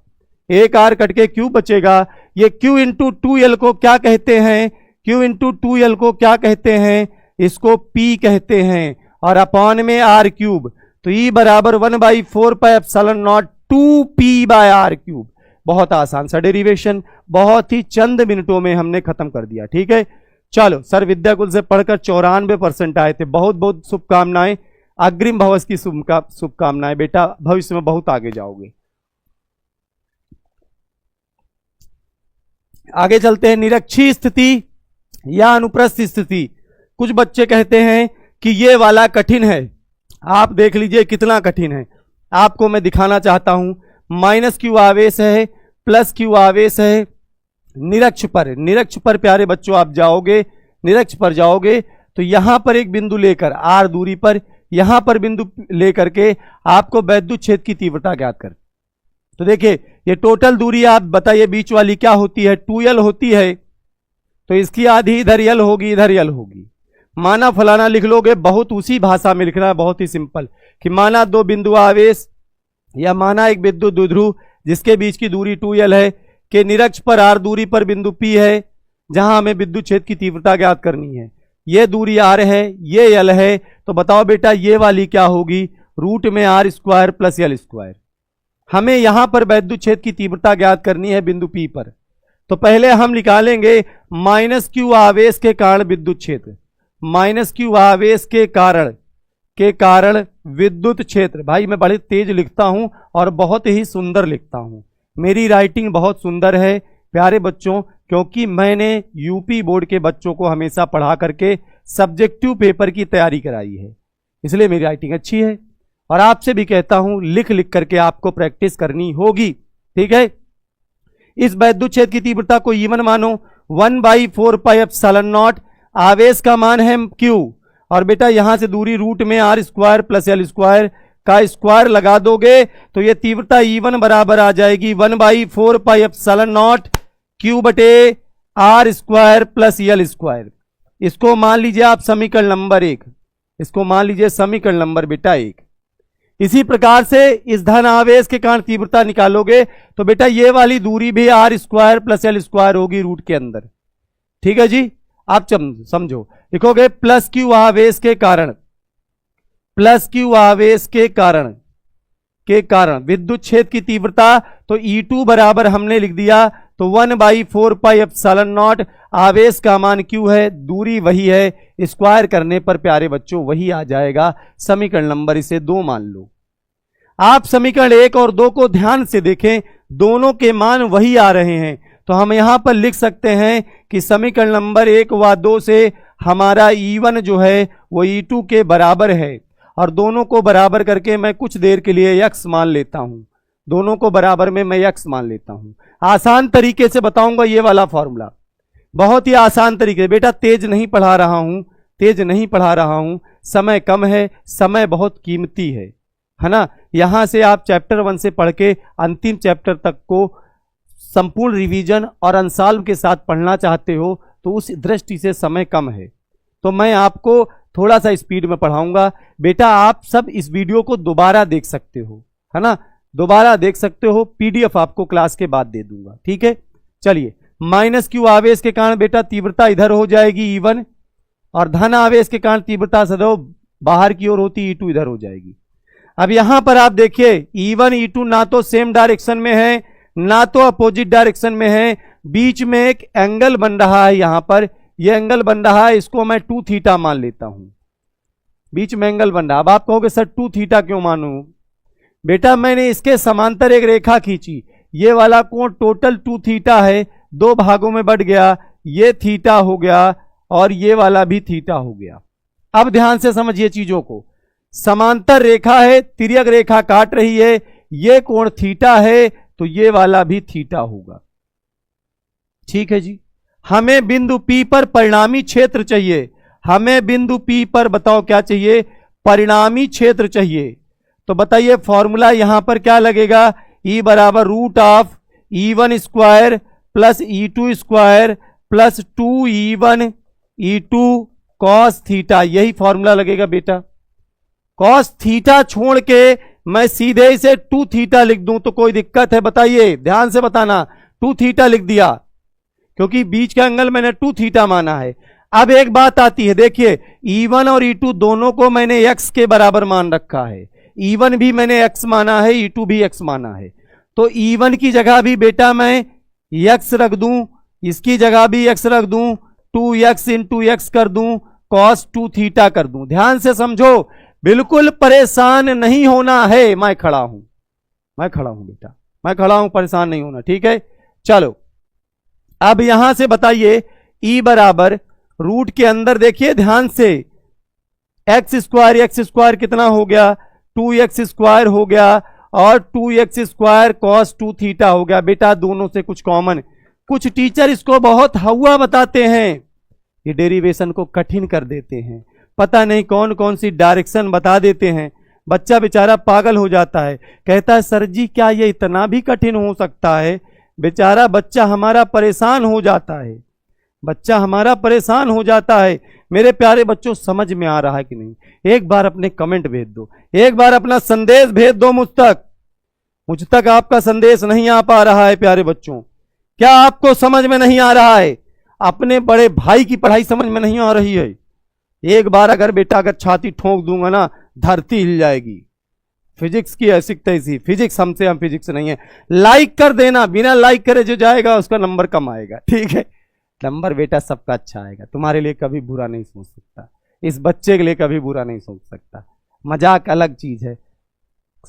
एक r कट के क्यूब बचेगा। ये q इंटू 2l को क्या कहते हैं, q इंटू 2l को क्या कहते हैं, इसको p कहते हैं, और अपॉन में r क्यूब। तो e बराबर 1/4 पाई एप्सिलॉन नॉट 2p/r³। बहुत आसान सा डेरिवेशन, बहुत ही चंद मिनटों में हमने खत्म कर दिया, ठीक है। चलो सर विद्याकुल से पढ़कर 94% आए थे, बहुत बहुत शुभकामनाएं, अग्रिम भवस की शुभकामनाएं, बेटा भविष्य में बहुत आगे जाओगे। आगे चलते हैं, निरक्षीय स्थिति या अनुप्रस्थ स्थिति। कुछ बच्चे कहते हैं कि ये वाला कठिन है, आप देख लीजिए कितना कठिन है, आपको मैं दिखाना चाहता हूं। -q आवेश है, +q आवेश है, निरक्ष पर प्यारे बच्चों आप जाओगे, निरक्ष पर जाओगे तो यहां पर एक बिंदु लेकर r दूरी पर, यहां पर बिंदु लेकर के आपको वैद्युत क्षेत्र की तीव्रता ज्ञात कर। तो देखिए ये टोटल दूरी आप बताइए बीच वाली क्या होती है, 2l होती है, तो इसकी आधी इधर l होगी, इधर l होगी। माना फलाना लिख लोगे, बहुत उसी भाषा में लिखना है, बहुत ही सिंपल, कि माना दो बिंदु आवेश या माना एक विद्युत द्विध्रुव जिसके बीच की दूरी 2l है, के निरक्ष पर r दूरी पर बिंदु P है जहां हमें विद्युत क्षेत्र की तीव्रता ज्ञात करनी है। ये दूरी r है, ये l है, तो बताओ बेटा ये वाली क्या होगी, रूट में r square plus l square. हमें यहां पर विद्युत क्षेत्र की तीव्रता ज्ञात करनी है बिंदु P पर, तो पहले हम निकालेंगे -q आवेश के कारण विद्युत क्षेत्र, -q आवेश के कारण विद्युत क्षेत्र। भाई मैं बड़े तेज लिखता हूं और बहुत ही सुंदर लिखता हूं, मेरी राइटिंग बहुत सुंदर है प्यारे बच्चों, क्योंकि मैंने यूपी बोर्ड के बच्चों को हमेशा पढ़ा करके सब्जेक्टिव पेपर की तैयारी कराई है, इसलिए मेरी राइटिंग अच्छी है। और आपसे भी कहता हूं लिख लिख करके आपको प्रैक्टिस करनी होगी, ठीक है। इस विद्युत क्षेत्र की तीव्रता को E1 मानो, 1/4 पाई एप्सिलॉन नॉट, आवेश का मान है Q, और बेटा यहां से दूरी रूट में r square plus l square का स्क्वायर लगा दोगे तो ये तीव्रता E1 बराबर आ जाएगी 1/4 पाई एप्सिलॉन नॉट Q बटे r square plus l square. इसको मान लीजिए आप समीकरण नंबर 1, इसको मान लीजिए समीकरण नंबर बेटा 1। इसी प्रकार से इस धन आवेश के कारण तीव्रता निकालोगे तो बेटा ये वाली दूरी भी r square plus l square होगी रूट के अंदर, ठीक है जी। आप समझो, लिखोगे +q आवेश के कारण, +q आवेश के कारण विद्युत क्षेत्र की तीव्रता, तो E2 बराबर हमने लिख दिया, तो 1/4 पाई एप्सिलॉन नॉट, आवेश का मान Q है, दूरी वही है, स्क्वायर करने पर प्यारे बच्चों वही आ जाएगा। समीकरण नंबर इसे 2 मान लो। आप समीकरण 1 और 2 को ध्यान से देखें, दोनों के मान वही आ रहे हैं, तो हम यहां पर लिख सकते हैं कि समीकरण नंबर 1 व 2 से हमारा E1 जो है वो E2 के बराबर है, और दोनों को बराबर करके मैं कुछ देर के लिए x मान लेता हूं, दोनों को बराबर में मैं x मान लेता हूं। आसान तरीके से बताऊंगा ये वाला फॉर्मूला, बहुत ही आसान तरीके। बेटा तेज नहीं पढ़ा रहा हूं, समय कम है, समय बहुत कीमती है ना। यहां से आप चैप्टर 1 से पढ़ के अंतिम चैप्टर तक को संपूर्ण रिवीजन और अंशाल्व के साथ पढ़ना चाहते हो तो उस दृष्टि से समय कम है, तो मैं आपको थोड़ा सा स्पीड में पढ़ाऊंगा। बेटा आप सब इस वीडियो को दोबारा देख सकते हो, है ना, दोबारा देख सकते हो, पीडीएफ आपको क्लास के बाद दे दूंगा, ठीक है। चलिए, -q आवेश के कारण बेटा तीव्रता इधर हो जाएगी E1, और धन आवेश के कारण तीव्रता सदैव बाहर की ओर होती, E2 इधर हो जाएगी। अब यहां पर आप देखिए E1 E2 ना तो सेम डायरेक्शन में है ना तो अपोजिट डायरेक्शन में है, बीच में एक एंगल बन रहा है, यहां पर ये एंगल बन रहा है, इसको मैं 2θ मान लेता हूं, बीच में एंगल बन रहा। अब आप कहोगे सर 2 थीटा क्यों मानूं? बेटा मैंने इसके समांतर एक रेखा खींची, ये वाला कोण टोटल 2 थीटा है, 2 भागों में बढ़ गया, ये थीटा हो गया और ये वाला भी थीटा हो गया। अब ध्यान से समझिए चीजों को, समांतर रेखा है, तिर्यक रेखा काट रही है, ये कोण थीटा है तो ये वाला भी थीटा होगा। ठीक है जी। हमें बिंदु P पर परिणामी क्षेत्र चाहिए, हमें बिंदु P पर बताओ क्या चाहिए? परिणामी क्षेत्र चाहिए। तो बताइए फॉर्मूला यहां पर क्या लगेगा? E बराबर root of E1 square plus E2 square plus 2E1 E2 cos theta, यही फॉर्मूला लगेगा बेटा। कॉस थीटा छोड़ के मैं सीधे इसे 2 थीटा लिख दूं तो कोई दिक्कत है? बताइए, ध्यान से बताना। 2 थीटा लिख दिया क्योंकि बीच का एंगल मैंने 2 थीटा माना है। अब एक बात आती है, देखिए E1 और E2 दोनों को मैंने x के बराबर मान रखा है, E1 भी मैंने x माना है, E2 भी x माना है। तो E1 की जगह भी बेटा मैं x रख दूं, इसकी जगह भी x रख दूं, 2x इंटू x कर दूं, cos 2 थीटा कर दूं। ध्यान से समझो, बिल्कुल परेशान नहीं होना है। मैं खड़ा हूं बेटा, मैं खड़ा हूं, परेशान नहीं होना। ठीक है, चलो अब यहां से बताइए E बराबर रूट के अंदर देखिए ध्यान से, एक्स स्क्वायर कितना हो गया? 2x स्क्वायर हो गया और 2x स्क्वायर कॉस 2 थीटा हो गया। बेटा दोनों से कुछ कॉमन, कुछ टीचर इसको बहुत हवा बताते हैं, ये डेरिवेशन को कठिन कर देते हैं, पता नहीं कौन कौन सी डायरेक्शन बता देते हैं। बच्चा बेचारा पागल हो जाता है, कहता है सर जी क्या ये इतना भी कठिन हो सकता है? बेचारा बच्चा हमारा परेशान हो जाता है, बच्चा हमारा परेशान हो जाता है। मेरे प्यारे बच्चों, समझ में आ रहा है कि नहीं? एक बार अपने कमेंट भेज दो, एक बार अपना संदेश भेज दो मुझ तक आपका संदेश नहीं आ पा रहा है प्यारे बच्चों। क्या आपको समझ में नहीं आ रहा है? अपने बड़े भाई की पढ़ाई समझ में नहीं आ रही है? एक बार अगर छाती ठोक दूंगा ना, धरती हिल जाएगी। फिजिक्स की ऐसी तैसी, फिजिक्स हमसे, हम फिजिक्स नहीं है। लाइक कर देना, बिना लाइक करे जो जाएगा उसका नंबर कम आएगा। ठीक है, नंबर बेटा सबका अच्छा आएगा, तुम्हारे लिए कभी बुरा नहीं सोच सकता, इस बच्चे के लिए कभी बुरा नहीं सोच सकता। मजाक अलग चीज है,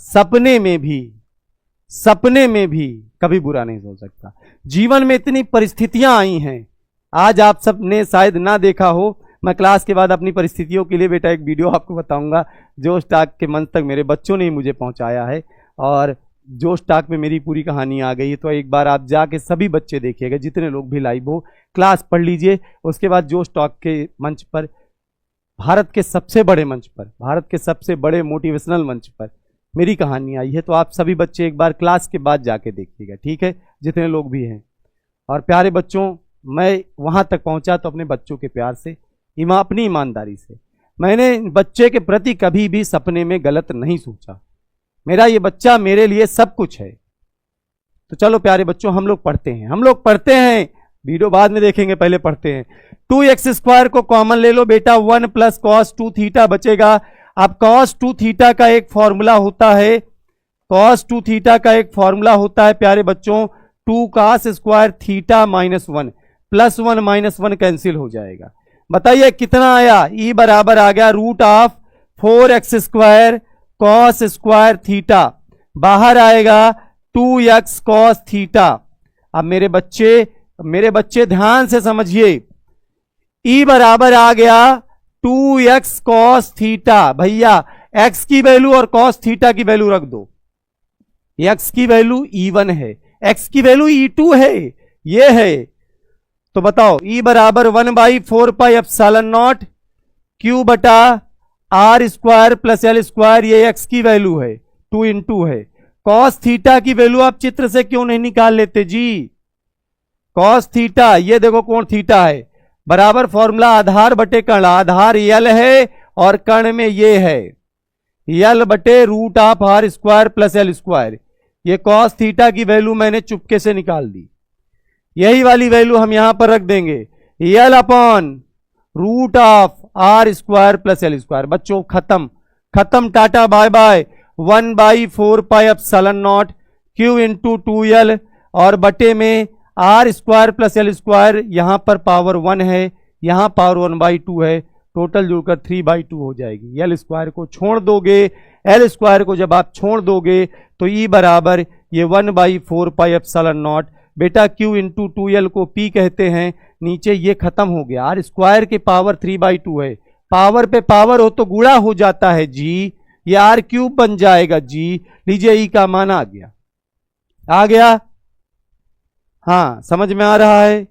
सपने में भी कभी बुरा नहीं सोच सकता। जीवन में इतनी परिस्थितियां आई हैं, आज आप सबने शायद ना देखा हो। मैं क्लास के बाद अपनी परिस्थितियों के लिए बेटा एक वीडियो आपको बताऊंगा, जोश टॉक के मंच तक मेरे बच्चों ने ही मुझे पहुंचाया है और जोश टॉक में मेरी पूरी कहानी आ गई है। तो एक बार आप जाके सभी बच्चे देखिएगा, जितने लोग भी लाइव हो, क्लास पढ़ लीजिए। उसके बाद जोश टॉक के मंच पर, भारत के सबसे बड़े मंच पर, भारत के सबसे बड़े मोटिवेशनल मंच पर मेरी कहानी आई है। तो आप सभी बच्चे एक बार क्लास के बाद जाके देखिएगा, ठीक है, जितने लोग भी हैं। और प्यारे बच्चों, मैं वहां तक पहुंचा तो अपने बच्चों के प्यार से, अपनी ईमानदारी से। मैंने बच्चे के प्रति कभी भी सपने में गलत नहीं सोचा। मेरा ये बच्चा मेरे लिए सब कुछ है। तो चलो प्यारे बच्चों, हम लोग पढ़ते हैं, वीडियो बाद में देखेंगे, पहले पढ़ते हैं। 2x स्क्वायर को कॉमन ले लो बेटा, 1 प्लस कॉस 2 थीटा बचेगा। अब कॉस 2 थीटा का एक फॉर्मूला होता है, प्यारे बच्चों, 2 cos square theta minus 1, plus 1 minus 1 cancel हो जाएगा। बताइए कितना आया? E बराबर आ गया root of 4x square cos square theta, बाहर आएगा 2x कॉस थीटा। अब मेरे बच्चे ध्यान से समझिए, E बराबर आ गया 2x कॉस थीटा। भैया x की वैल्यू और कॉस थीटा की वैल्यू रख दो। x की वैल्यू E1 है, x की वैल्यू E2 है, ये है। तो बताओ E बराबर 1/4 पाई एप्सिलॉन नॉट Q बटा R square plus L square, ये x की वैल्यू है, 2 इंटू है। कॉस थीटा की वैल्यू आप चित्र से क्यों नहीं निकाल लेते जी? कॉस थीटा, ये देखो कोण थीटा है, बराबर फॉर्मूला आधार बटे कर्ण, आधार L है और कर्ण में ये है L बटे root of R square plus L square. ये कॉस थीटा की वैल्यू मैंने चुपके से निकाल दी, यही वाली वैल्यू हम यहां पर रख देंगे, L upon root of R square plus L square. बच्चों खत्म, टाटा bye bye. 1/4 pi epsilon naught Q into 2L और बटे में R square plus L square, यहां पर पावर 1 है, यहां पावर 1/2 है, टोटल जुड़कर 3/2 हो जाएगी। एल स्क्वायर को छोड़ दोगे, एल स्क्वायर को जब आप छोड़ दोगे तो ई बराबर ये 1/4 पाई एप्सिलॉन नॉट। बेटा Q इंटू 2L को P कहते हैं, नीचे ये खत्म हो गया। आर स्क्वायर की पावर 3/2 है, पावर पे पावर हो तो गुणा हो जाता है जी, ये आर क्यूब बन जाएगा जी। लीजिए ई का मान आ गया, आ गया, हाँ समझ में आ रहा है।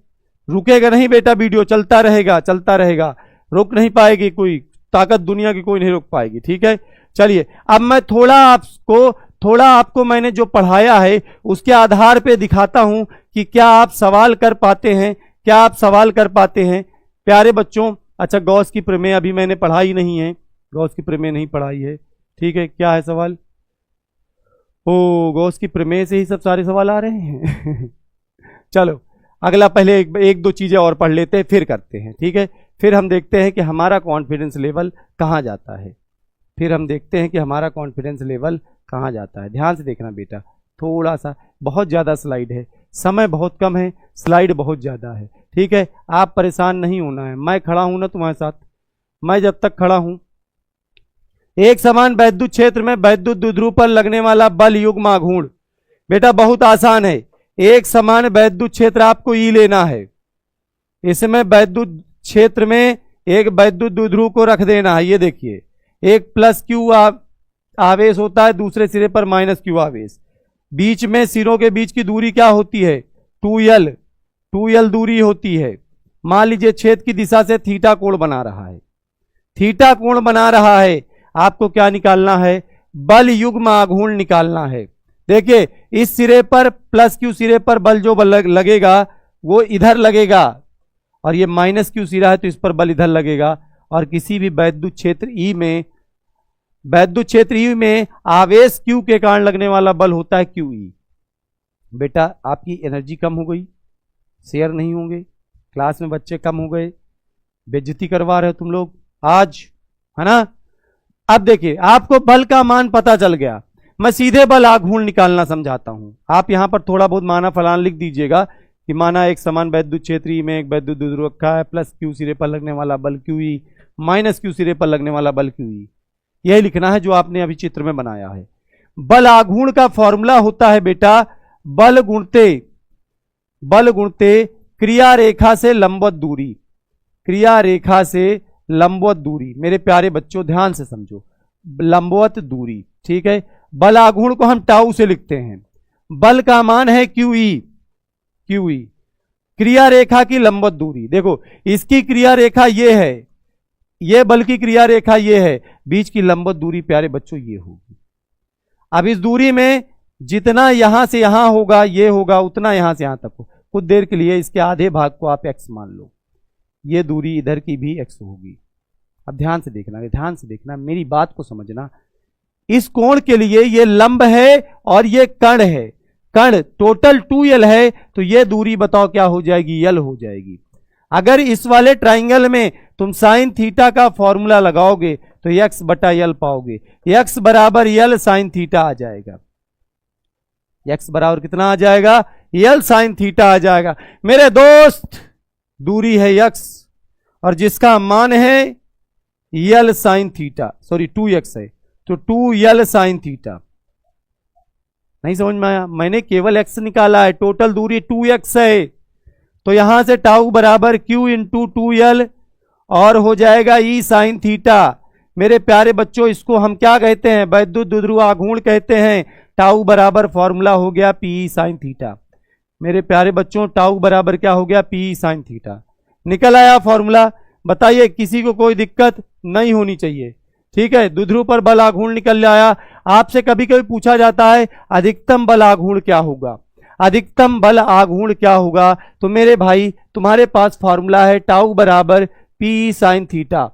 रुकेगा नहीं बेटा, वीडियो चलता रहेगा, चलता रहेगा, रुक नहीं पाएगी, कोई ताकत दुनिया की कोई नहीं रोक पाएगी, ठीक है। चलिए अब मैं थोड़ा आपको मैंने जो पढ़ाया है उसके आधार पे दिखाता हूं कि क्या आप सवाल कर पाते हैं, क्या आप सवाल कर पाते हैं प्यारे बच्चों। अच्छा, गॉस की प्रमेय अभी मैंने पढ़ाई नहीं है, गॉस की प्रमेय नहीं पढ़ाई है, ठीक है। क्या है सवाल? ओ, गॉस की प्रमेय से ही सब सारे सवाल आ रहे हैं चलो अगला पहले एक दो चीजें और पढ़ लेते हैं, फिर करते हैं, ठीक है। फिर हम देखते हैं कि हमारा कॉन्फिडेंस लेवल कहाँ जाता है, फिर हम देखते हैं कि हमारा कॉन्फिडेंस लेवल कहाँ जाता है। ध्यान से देखना बेटा, थोड़ा सा, बहुत ज़्यादा स्लाइड है, समय बहुत कम है, स्लाइड बहुत ज़्यादा है, ठीक है। आप परेशान नहीं होना है, मैं खड़ा हूं ना तुम्हारे साथ, मैं जब तक खड़ा हूं। एक समान वैद्युत क्षेत्र में वैद्युत द्विध्रुव पर लगने वाला बल युग्म आघूर्ण, बेटा बहुत आसान है। एक समान वैद्युत क्षेत्र आपको ई लेना है, इसमें वैद्युत क्षेत्र में एक वैद्युत द्विध्रुव को रख देना है। ये देखिए, एक प्लस क्यू आवेश होता है, दूसरे सिरे पर माइनस क्यू आवेश, बीच में सिरों के बीच की दूरी क्या होती है? 2L दूरी होती है। मान लीजिए छेद की दिशा से थीटा कोण बना रहा है, थीटा कोण बना रहा है, आपको क्या निकालना है? बल युग्म आघूर्ण निकालना है। देखिए इस सिरे पर प्लस क्यू सिरे पर बल जो लगेगा वो इधर लगेगा, और ये माइनस क्यू सिरा है तो इस पर बल इधर लगेगा। और किसी भी वैद्युत क्षेत्र ई में आवेश क्यू के कारण लगने वाला बल होता है QE। बेटा आपकी एनर्जी कम हो गई, शेयर नहीं होंगे, क्लास में बच्चे कम हो गए, बेइज्जती करवा रहे हो तुम लोग आज, है ना। अब देखिए आपको बल का मान पता चल गया, मैं सीधे बल आघूर्ण निकालना समझाता हूं। आप यहां पर थोड़ा बहुत माना फलान लिख दीजिएगा कि माना एक समान वैद्युत क्षेत्र में एक वैद्युत द्विध्रुव रखा है, प्लस क्यू सिरे पर लगने वाला बल QE, माइनस क्यू सिरे पर लगने वाला बल QE। यही लिखना है जो आपने अभी चित्र में बनाया है। बल आघूर्ण का फॉर्मूला होता है बेटा बल गुणते क्रिया रेखा से लंबवत दूरी, क्रिया रेखा से लंबवत दूरी। मेरे प्यारे बच्चों ध्यान से समझो, लंबवत दूरी, ठीक है। बल आघूर्ण को हम टाउ से लिखते हैं, बल का मान है QE, क्रिया रेखा की लंबवत दूरी। देखो इसकी क्रिया रेखा ये है, ये बल की क्रिया रेखा ये है, बीच की लंबवत दूरी प्यारे बच्चों ये होगी। अब इस दूरी में जितना यहां से यहां होगा ये होगा, उतना यहां से यहां तक हो। कुछ देर के लिए इसके आधे भाग को आप x मान लो, ये दूरी इधर की भी x होगी। अब ध्यान से देखना, मेरी बात को समझना। इस कोण के लिए ये लंब है और ये कर्ण है, कर्ण टोटल 2L है, तो ये दूरी बताओ क्या हो जाएगी? L हो जाएगी। अगर इस वाले ट्राइंगल में तुम साइन थीटा का फॉर्मूला लगाओगे तो x बटा L पाओगे, x बराबर L साइन थीटा आ जाएगा, x बराबर कितना आ जाएगा? L साइन थीटा आ जाएगा। मेरे दोस्त दूरी है x और जिसका मान है L sine theta, sorry 2x है, तो 2L साइन थीटा। नहीं समझ में आया? मैंने केवल x निकाला है, टोटल दूरी 2x है, तो यहां से टाउ बराबर Q इंटू 2L और हो जाएगा E साइन थीटा। मेरे प्यारे बच्चों इसको हम क्या कहते हैं? वैद्युत द्विध्रुव आघूर्ण कहते हैं। टाउ बराबर फॉर्मूला हो गया PE साइन थीटा। मेरे प्यारे बच्चों टाउ बराबर क्या हो गया? PE sine theta. निकल आया फॉर्मूला। बताइए किसी को कोई दिक्कत नहीं होनी चाहिए, ठीक है। द्विध्रुव पर बल आघूर्ण निकल आया। आपसे कभी कभी पूछा जाता है अधिकतम बल आघूर्ण क्या होगा, अधिकतम बल आघूर्ण क्या होगा? तो मेरे भाई तुम्हारे पास फॉर्मूला है टाउ बराबर PE साइन थीटा,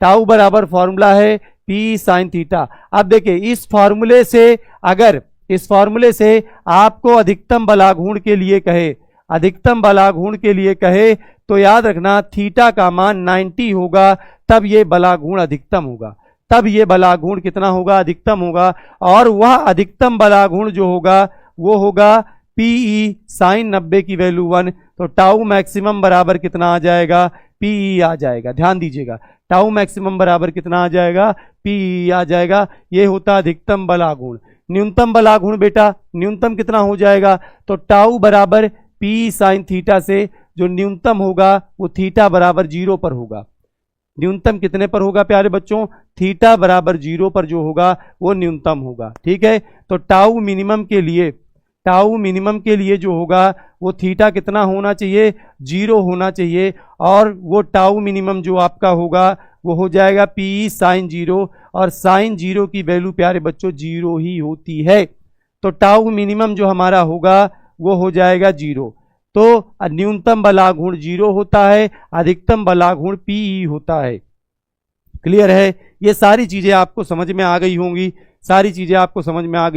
टाउ बराबर फॉर्मूला है PE साइन थीटा। अब देखिए इस फॉर्मूले से, अगर इस फॉर्मूले से आपको अधिकतम बल आघूर्ण के लिए कहे, अधिकतम बल आघूर्ण के लिए कहे, तो याद रखना थीटा का मान 90 होगा, तब ये बल आघूर्ण अधिकतम होगा, तब ये बल आघूर्ण कितना होगा? अधिकतम होगा। और वह अधिकतम बल आघूर्ण जो होगा वो होगा PE साइन 90 की वैल्यू 1, तो टाउ मैक्सिमम बराबर कितना आ जाएगा? PE आ जाएगा। ध्यान दीजिएगा टाउ मैक्सिमम बराबर कितना आ जाएगा, पी आ जाएगा। ये होता अधिकतम बल आघूर्ण। न्यूनतम बल आघूर्ण बेटा न्यूनतम कितना हो जाएगा, तो टाउ बराबर पी साइन थीटा से जो न्यूनतम होगा वो थीटा बराबर 0 पर होगा। न्यूनतम कितने पर होगा प्यारे बच्चों, थीटा बराबर 0 पर जो होगा वो न्यूनतम होगा। ठीक है, तो टाउ मिनिमम के लिए जो होगा वो थीटा कितना होना चाहिए, 0 होना चाहिए। और वो टाउ मिनिमम जो आपका होगा वो हो जाएगा पी साइन 0, और साइन 0 की वैल्यू प्यारे बच्चों 0 ही होती है। तो टाउ मिनिमम जो हमारा होगा वो हो जाएगा 0। तो न्यूनतम बलाघूर्ण 0 होता है, अधिकतम बलाघूर्ण पी होता है। क्लियर है, ये सारी चीजें आपको समझ में आ गई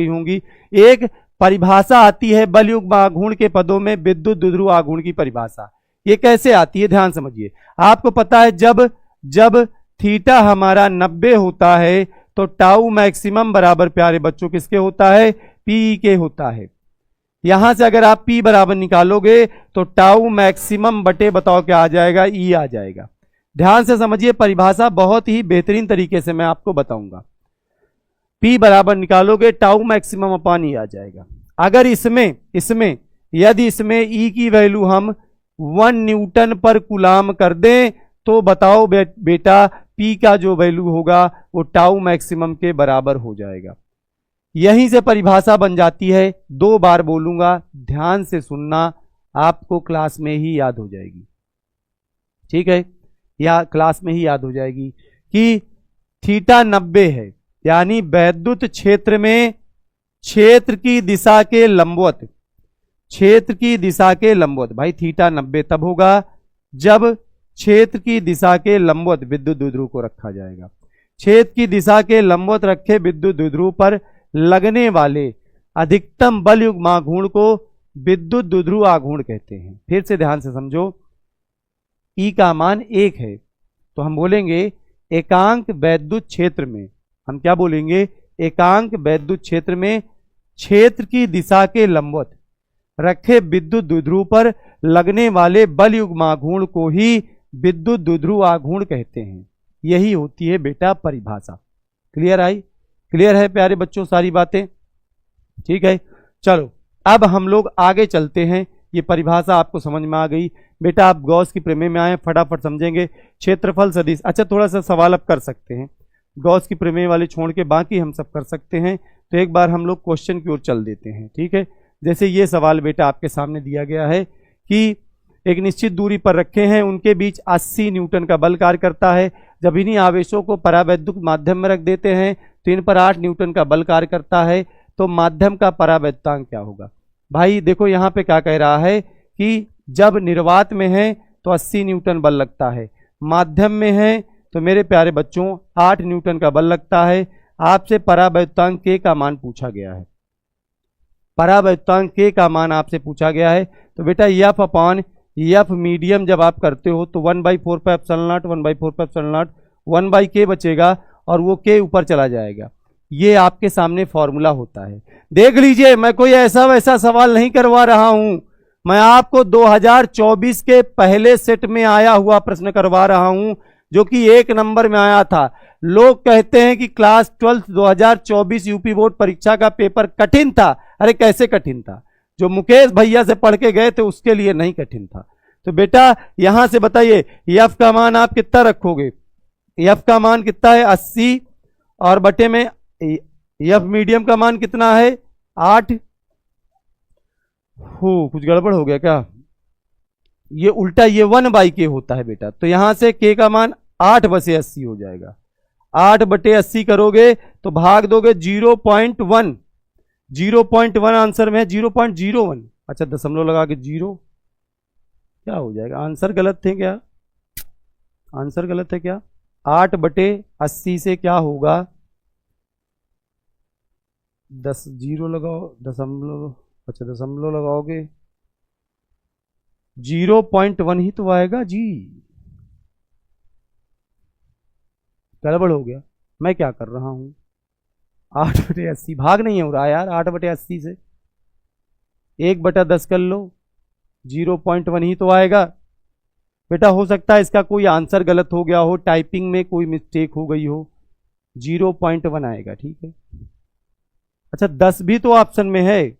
होंगी। एक परिभाषा आती है बलयुग्म आघूर्ण के पदों में विद्युत द्विध्रुव आघूर्ण की परिभाषा। ये कैसे आती है, ध्यान समझिए। आपको पता है जब थीटा हमारा 90 होता है तो टाउ मैक्सिमम बराबर प्यारे बच्चों किसके होता है, पी के होता है। यहां से अगर आप P बराबर निकालोगे तो टाउ मैक्सिमम बटे बताओ क्या आ जाएगा, E आ जाएगा। ध्यान से समझिए, परिभाषा बहुत ही बेहतरीन तरीके से मैं आपको बताऊंगा। P बराबर निकालोगे टाउ मैक्सिमम अपान E आ जाएगा। अगर इसमें यदि इसमें E की वैल्यू हम 1 न्यूटन पर कूलाम कर दें तो बताओ बेटा P का जो वैल्यू होगा वो टाउ मैक्सिमम के बराबर हो जाएगा। यहीं से परिभाषा बन जाती है। 2 बार बोलूंगा, ध्यान से सुनना, आपको क्लास में ही याद हो जाएगी। ठीक है, या क्लास में ही याद हो जाएगी कि थीटा 90 है, यानी वैद्युत क्षेत्र में क्षेत्र की दिशा के लंबवत भाई थीटा 90 तब होगा जब क्षेत्र की दिशा के लंबवत विद्युत द्विध्रुव को रखा जाएगा। क्षेत्र की दिशा के लंबवत रखे विद्युत द्विध्रुव पर लगने वाले अधिकतम बल युग्म आघूर्ण को विद्युत द्विध्रुव आघूर्ण कहते हैं। फिर से ध्यान से समझो, E का मान 1 है तो हम बोलेंगे एकांक वैद्युत क्षेत्र में, हम क्या बोलेंगे, एकांक वैद्युत क्षेत्र में क्षेत्र की दिशा के लंबवत रखे विद्युत द्विध्रुव पर लगने वाले बल युग्म आघूर्ण को ही विद्युत द्विध्रुव आघूर्ण कहते हैं। यही होती है बेटा परिभाषा। क्लियर है प्यारे बच्चों सारी बातें? ठीक है, चलो अब हम लोग आगे चलते हैं। ये परिभाषा आपको समझ में आ गई बेटा, आप गॉस की प्रमेय में आए, फटाफट समझेंगे। क्षेत्रफल सदिश, अच्छा थोड़ा सा सवाल अब कर सकते हैं, गॉस की प्रमेय वाले छोड़ के बाकी हम सब कर सकते हैं। तो एक बार हम लोग क्वेश्चन की ओर चल देते हैं। ठीक है, जैसे ये सवाल बेटा आपके सामने दिया गया है कि एक निश्चित दूरी पर रखे हैं, उनके बीच 80 न्यूटन का बल कार्य करता है। जब इन्हीं आवेशों को परावैद्युत माध्यम में रख देते हैं तो इन पर 8 न्यूटन का बल कार्य करता है, तो माध्यम का परावैद्युतांक क्या होगा। भाई देखो यहाँ पे क्या कह रहा है कि जब निर्वात में है तो 80 न्यूटन बल लगता है, माध्यम में है तो मेरे प्यारे बच्चों 8 न्यूटन का बल लगता है। आपसे परावैद्युतांक K का मान पूछा गया है, परावैद्युतांक K का मान आपसे पूछा गया है। तो बेटा F अपॉन F मीडियम जब आप करते हो तो 1/4 pi epsilon not 1/4 pi epsilon not 1/K बचेगा और वो K ऊपर चला जाएगा। ये आपके सामने फॉर्मूला होता है। देख लीजिए, मैं कोई ऐसा वैसा सवाल नहीं करवा रहा हूं, मैं आपको 2024 के पहले सेट में आया हुआ प्रश्न करवा रहा हूं जो कि 1 नंबर में आया था। लोग कहते हैं कि क्लास 12 2024 यूपी बोर्ड परीक्षा का पेपर कठिन था। अरे कैसे कठिन था, जो मुकेश भैया से पढ़ के गए थे उसके लिए नहीं कठिन था। तो बेटा यहां से बताइए F का मान आप कितना रखोगे, F का मान कितना है 80 और बटे में F मीडियम का मान कितना है 8। हो कुछ गड़बड़ हो गया क्या, ये उल्टा, ये 1/K होता है बेटा। तो यहां से K का मान 8/80 हो जाएगा। 8/80 करोगे तो भाग दोगे 0.1, 0.1 आंसर में है 0.01। अच्छा दशमलव लगा के 0 क्या हो जाएगा, आंसर गलत थे क्या, आंसर गलत है क्या। 8/80 से क्या होगा 10 0 लगाओ, दशमलव, अच्छा दशमलव लगाओगे 0.1 ही तो आएगा जी। गड़बड़ हो गया, मैं क्या कर रहा हूं, 8/80 भाग नहीं हो रहा यार, 8/80 से 1/10 कर लो, 0.1 ही तो आएगा। बेटा हो सकता है इसका कोई आंसर गलत हो गया हो, टाइपिंग में कोई मिस्टेक हो गई हो, 0.1 आएगा। ठीक है, अच्छा 10 भी तो ऑप्शन में है,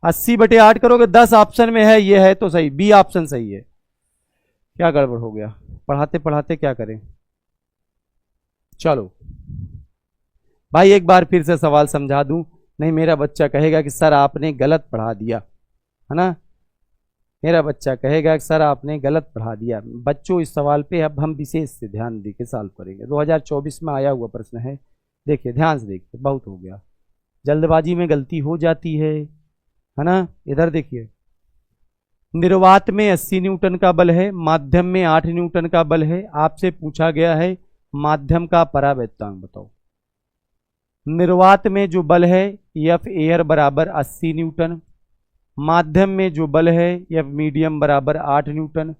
80/8 करोगे 10 ऑप्शन में है, ये है तो सही, बी ऑप्शन सही है। क्या गड़बड़ हो गया, पढ़ाते पढ़ाते क्या करें। चलो भाई एक बार फिर से सवाल समझा दूं, नहीं मेरा बच्चा कहेगा कि सर आपने गलत पढ़ा दिया, है ना, मेरा बच्चा कहेगा कि सर आपने गलत पढ़ा दिया। बच्चों इस सवाल पे अब हम विशेष से ध्यान देके सॉल्व करेंगे। 2024 में आया हुआ प्रश्न है, देखिए ध्यान से देखिए, बहुत हो गया, जल्दबाजी में गलती हो जाती है ना। इधर देखिए, निर्वात में 80 न्यूटन का बल है, माध्यम में 8 न्यूटन का बल है। आपसे पूछा गया है माध्यम का परावैत्तांक बताओ। निर्वात में जो बल है एफ एयर बराबर 80 न्यूटन, माध्यम में जो बल है एफ मीडियम बराबर 8 न्यूटन,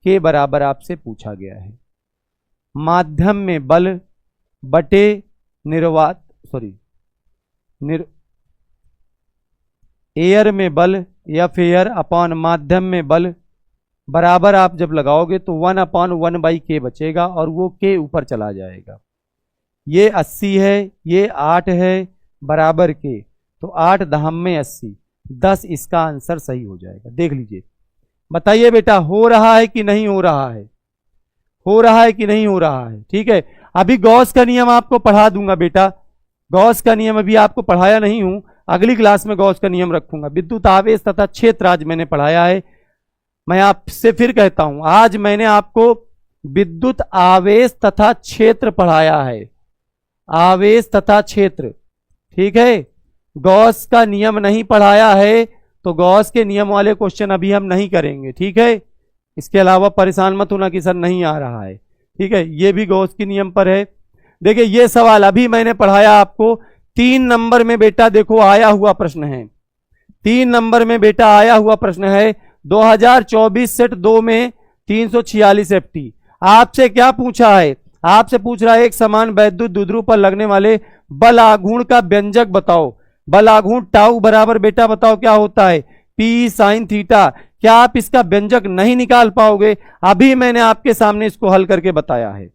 के बराबर आपसे पूछा गया है माध्यम में बल बटे निर्वात एयर में बल एफ एयर अपॉन माध्यम में बल बराबर आप जब लगाओगे तो 1/1/k बचेगा और वो के ऊपर चला जाएगा। ये 80 है, ये 8 है, बराबर के, तो 8 धाम में 80, 10 इसका आंसर सही हो जाएगा। देख लीजिए, बताइए बेटा हो रहा है कि नहीं हो रहा है, हो रहा है कि नहीं हो रहा है। ठीक है, अभी गॉस का नियम आपको पढ़ा दूंगा बेटा, गॉस का नियम अभी आपको पढ़ाया नहीं हूं, अगली क्लास में गॉस का नियम रखूंगा। विद्युत आवेश तथा क्षेत्र आज मैंने पढ़ाया है। मैं आपसे फिर कहता हूं, आज मैंने आपको विद्युत आवेश तथा क्षेत्र पढ़ाया है, आवेश तथा क्षेत्र। ठीक है, गॉस का नियम नहीं पढ़ाया है, तो गॉस के नियम वाले क्वेश्चन अभी हम नहीं करेंगे। ठीक है, इसके अलावा परेशान मत होना कि सर नहीं आ रहा है। ठीक है, ये भी गॉस के नियम पर है। देखिए ये सवाल अभी मैंने पढ़ाया आपको, 3 नंबर में बेटा देखो आया हुआ प्रश्न है, 3 नंबर में बेटा आया हुआ प्रश्न है 2024 सेट 2 में 346 FT। आपसे क्या पूछा है, आपसे पूछ रहा है एक समान वैद्युत द्विध्रुव पर लगने वाले बल आघूर्ण का व्यंजक बताओ। बल आघूर्ण टाउ बराबर बेटा बताओ क्या होता है, पी साइन थीटा। क्या आप इसका व्यंजक नहीं निकाल पाओगे? अभी मैंने आपके सामने इसको हल करके बताया है,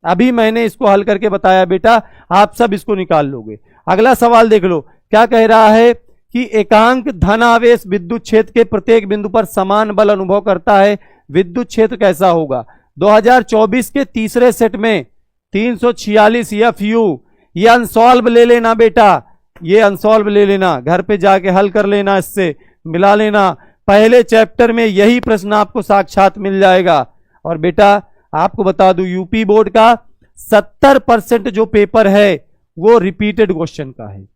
अभी मैंने इसको हल करके बताया बेटा, आप सब इसको निकाल लोगे। अगला सवाल देख लो, क्या कह रहा है कि एकांक धन आवेश विद्युत क्षेत्र के प्रत्येक बिंदु पर समान बल अनुभव करता है, विद्युत क्षेत्र कैसा होगा। 2024 के तीसरे सेट में 346 FU, ये अनसॉल्व ले लेना बेटा, ये अनसॉल्व ले लेना, घर पे जाके हल कर लेना, इससे मिला लेना। पहले चैप्टर में यही प्रश्न आपको साक्षात मिल जाएगा। और बेटा आपको बता दूं, यूपी बोर्ड का 70% जो पेपर है वो रिपीटेड क्वेश्चन का है।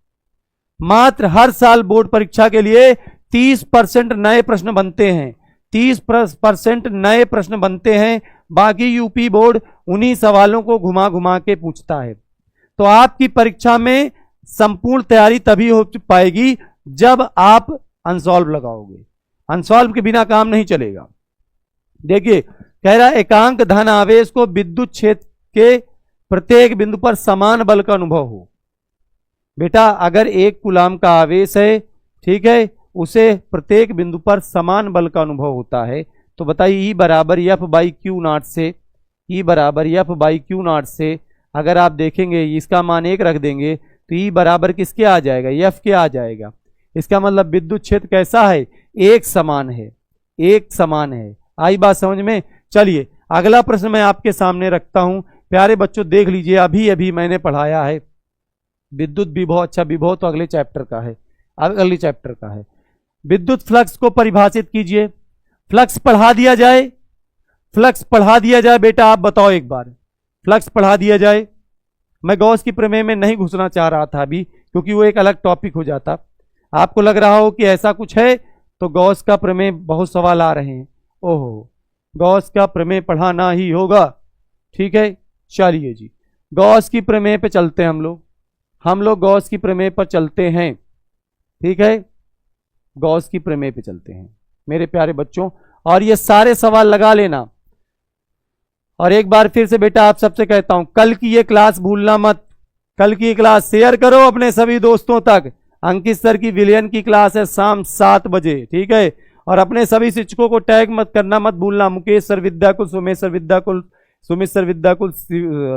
मात्र हर साल बोर्ड परीक्षा के लिए 30% नए प्रश्न बनते हैं, 30% नए प्रश्न बनते हैं। बाकी यूपी बोर्ड उन्हीं सवालों को घुमा घुमा के पूछता है। तो आपकी परीक्षा में संपूर्ण तैयारी तभी हो पाएगी जब आप अनसॉल्व लगाओगे, अनसॉल्व के बिना काम नहीं चलेगा। देखिए कह रहा है एकांक धन आवेश को विद्युत क्षेत्र के प्रत्येक बिंदु पर समान बल का अनुभव हो। बेटा अगर 1 कूलाम का आवेश है, ठीक है, उसे प्रत्येक बिंदु पर समान बल का अनुभव होता है, तो बताइए E बराबर F/Q0 से, E बराबर F/Q0 से अगर आप देखेंगे इसका मान 1 रख देंगे तो E बराबर किसके आ जाएगा, F के आ जाएगा। इसका मतलब विद्युत क्षेत्र कैसा है, एक समान है, एक समान है। आई बात समझ में। चलिए अगला प्रश्न मैं आपके सामने रखता हूं, प्यारे बच्चों देख लीजिए, अभी अभी मैंने पढ़ाया है विद्युत विभव। अच्छा विभव तो अगले चैप्टर का है, अगले चैप्टर का है। विद्युत फ्लक्स को परिभाषित कीजिए। फ्लक्स पढ़ा दिया जाए, फ्लक्स पढ़ा दिया जाए बेटा, आप बताओ एक बार, फ्लक्स पढ़ा दिया जाए। मैं गॉस की प्रमेय में नहीं घुसना चाह रहा था अभी, क्योंकि वो एक अलग टॉपिक हो जाता। आपको लग रहा हो कि ऐसा कुछ है तो गॉस का प्रमेय बहुत सवाल आ रहे हैं, ओहो गॉस का प्रमेय पढ़ाना ही होगा। ठीक है, चलिए जी गॉस की प्रमेय पे चलते हैं हम लोग गॉस की प्रमेय पर चलते हैं। ठीक है, गॉस की प्रमेय पे चलते हैं मेरे प्यारे बच्चों, और ये सारे सवाल लगा लेना। और एक बार फिर से बेटा आप सबसे कहता हूं, कल की ये क्लास भूलना मत, कल की क्लास शेयर करो अपने सभी दोस्तों तक। अंकित सर की विलियन की क्लास है शाम 7 बजे, ठीक है, और अपने सभी शिक्षकों को टैग मत करना मत भूलना, Mukesh sir Vidyakul, Somesh sir Vidyakul, Sumit sir Vidyakul,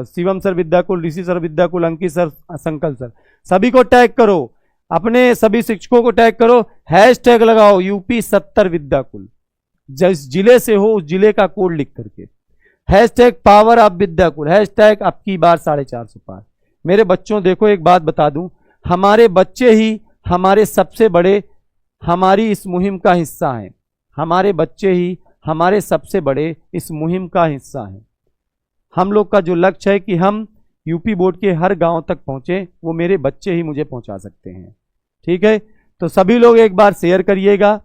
Shivam sir Vidyakul, Rishi sir Vidyakul, Ankit sir, Sankalp sir, सभी को टैग करो, अपने सभी शिक्षकों को टैग करो, हैशटैग लगाओ UP70 विद्याकुल, जिस जिले से हो उस जिले का कोड लिख करके, hashtag power of Vidyakul, hashtag अब की बार 450 पार। मेरे बच्चों देखो एक बात बता दूं, हमारे बच्चे ही हमारे सबसे बड़े, हमारी इस मुहिम का हिस्सा हैं, हमारे बच्चे ही हमारे सबसे बड़े इस मुहिम का हिस्सा हैं। हम लोग का जो लक्ष्य है कि हम यूपी बोर्ड के हर गांव तक पहुंचे, वो मेरे बच्चे ही मुझे पहुंचा सकते हैं। ठीक है, तो सभी लोग एक बार शेयर करिएगा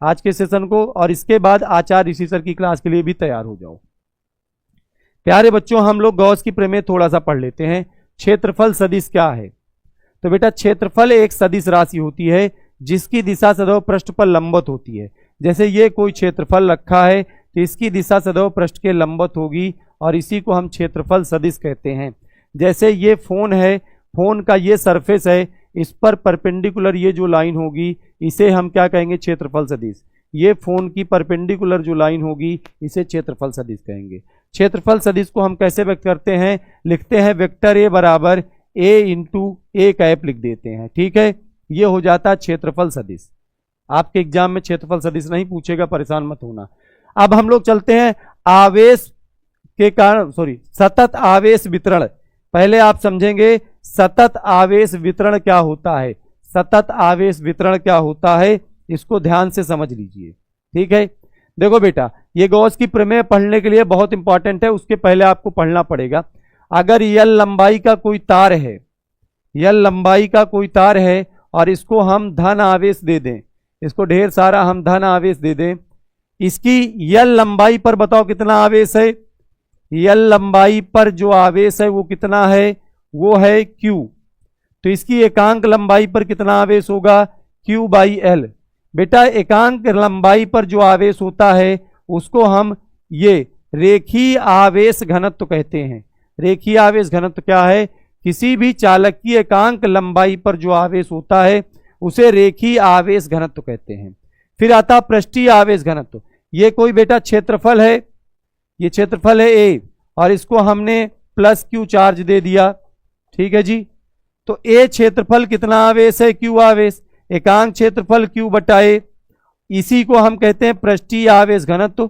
आज के सेशन को, और इसके बाद आचार्य ऋषि सर की क्लास के लिए भी तैयार हो जाओ। प्यारे बच्चों, हम लोग गॉस की प्रमेय थोड़ा सा पढ़ लेते हैं। क्षेत्रफल सदिश क्या है? तो बेटा क्षेत्रफल एक सदिश राशि होती है जिसकी दिशा सदैव पृष्ठ पर लंबवत होती है। जैसे ये कोई क्षेत्रफल रखा है तो इसकी दिशा सदैव पृष्ठ के लंबवत होगी और इसी को हम क्षेत्रफल सदिश कहते हैं। जैसे ये फोन है, फोन का ये सरफेस है, इस पर परपेंडिकुलर ये जो लाइन होगी इसे हम क्या कहेंगे? क्षेत्रफल सदिश। ये फोन की परपेंडिकुलर जो लाइन होगी इसे क्षेत्रफल सदिश कहेंगे। क्षेत्रफल सदिश को हम कैसे व्यक्त करते हैं? लिखते हैं वेक्टर ए बराबर ए इंटू ए कैप लिख देते हैं। ठीक है, ये हो जाता है क्षेत्रफल सदिश। आपके एग्जाम में क्षेत्रफल सदिश नहीं पूछेगा, परेशान मत होना। अब हम लोग चलते हैं आवेश के कारण, सतत आवेश वितरण। पहले आप समझेंगे सतत आवेश वितरण क्या होता है। सतत आवेश वितरण क्या होता है इसको ध्यान से समझ लीजिए। ठीक है, देखो बेटा, ये गॉस की प्रमेय पढ़ने के लिए बहुत इंपॉर्टेंट है। उसके पहले आपको पढ़ना पड़ेगा, अगर यल लंबाई का कोई तार है, यल लंबाई का कोई तार है और इसको हम धन आवेश दे दें, इसको ढेर सारा हम धन आवेश दे दें, इसकी यल लंबाई पर बताओ कितना आवेश है? यल लंबाई पर जो आवेश है वो कितना है? वो है Q। तो इसकी एकांक लंबाई पर कितना आवेश होगा? Q/L। बेटा एकांक लंबाई पर जो आवेश होता है उसको हम ये रेखीय आवेश घनत्व कहते हैं। रेखीय आवेश घनत्व क्या है? किसी भी चालक की एकांक लंबाई पर जो आवेश होता है उसे रेखीय आवेश घनत्व कहते हैं। फिर आता पृष्ठीय आवेश घनत्व। ये कोई बेटा क्षेत्रफल है, ये क्षेत्रफल है A और इसको हमने +Q चार्ज दे दिया। ठीक है जी, तो A क्षेत्रफल कितना आवेश है? Q आवेश। एकांक क्षेत्रफल Q/A, इसी को हम कहते हैं पृष्ठीय आवेश घनत्व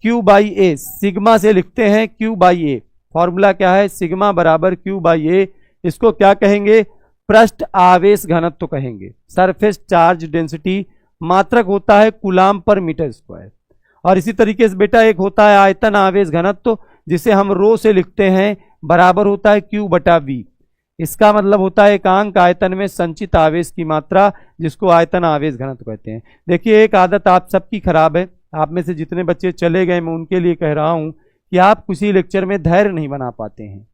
Q/A। सिग्मा से लिखते हैं Q/A। फॉर्मूला क्या है? सिग्मा बराबर Q/A। इसको क्या कहेंगे? पृष्ठ आवेश घनत्व कहेंगे। सरफेस चार्ज डेंसिटी मात्रक होता है कूलाम पर मीटर स्क्वायर। और इसी तरीके से बेटा एक होता है आयतन आवेश घनत्व, जिसे हम रो से लिखते हैं, बराबर होता है Q/V। इसका मतलब होता है एकांक आयतन में संचित आवेश की मात्रा, जिसको आयतन आवेश घनत्व कहते हैं। देखिए एक आदत आप सबकी खराब है, आप में से जितने बच्चे चले गए मैं उनके लिए कह रहा हूं कि आप किसी लेक्चर में धैर्य नहीं बना पाते हैं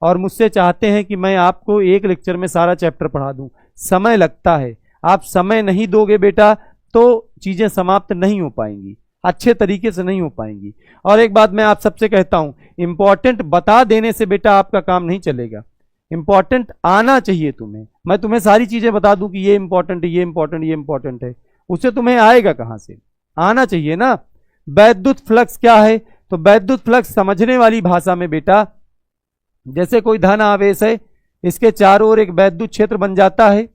और मुझसे चाहते हैं कि मैं आपको एक लेक्चर में सारा चैप्टर पढ़ा दूं। समय लगता है, आप समय नहीं दोगे बेटा तो चीजें समाप्त नहीं हो पाएंगी, अच्छे तरीके से नहीं हो पाएंगी। और एक बात मैं आप सबसे कहता हूं, इंपॉर्टेंट बता देने से बेटा आपका काम नहीं चलेगा, इंपॉर्टेंट आना चाहिए तुम्हें। मैं तुम्हें सारी चीजें बता दूं कि ये इंपॉर्टेंट है, ये इंपॉर्टेंट, ये इंपॉर्टेंट है, उससे तुम्हें आएगा कहां से? आना चाहिए ना। वैद्युत फ्लक्स क्या है? तो वैद्युत फ्लक्स समझने वाली भाषा में बेटा, जैसे कोई धन आवेश है, इसके चारों ओर एक वैद्युत क्षेत्र बन जाता है,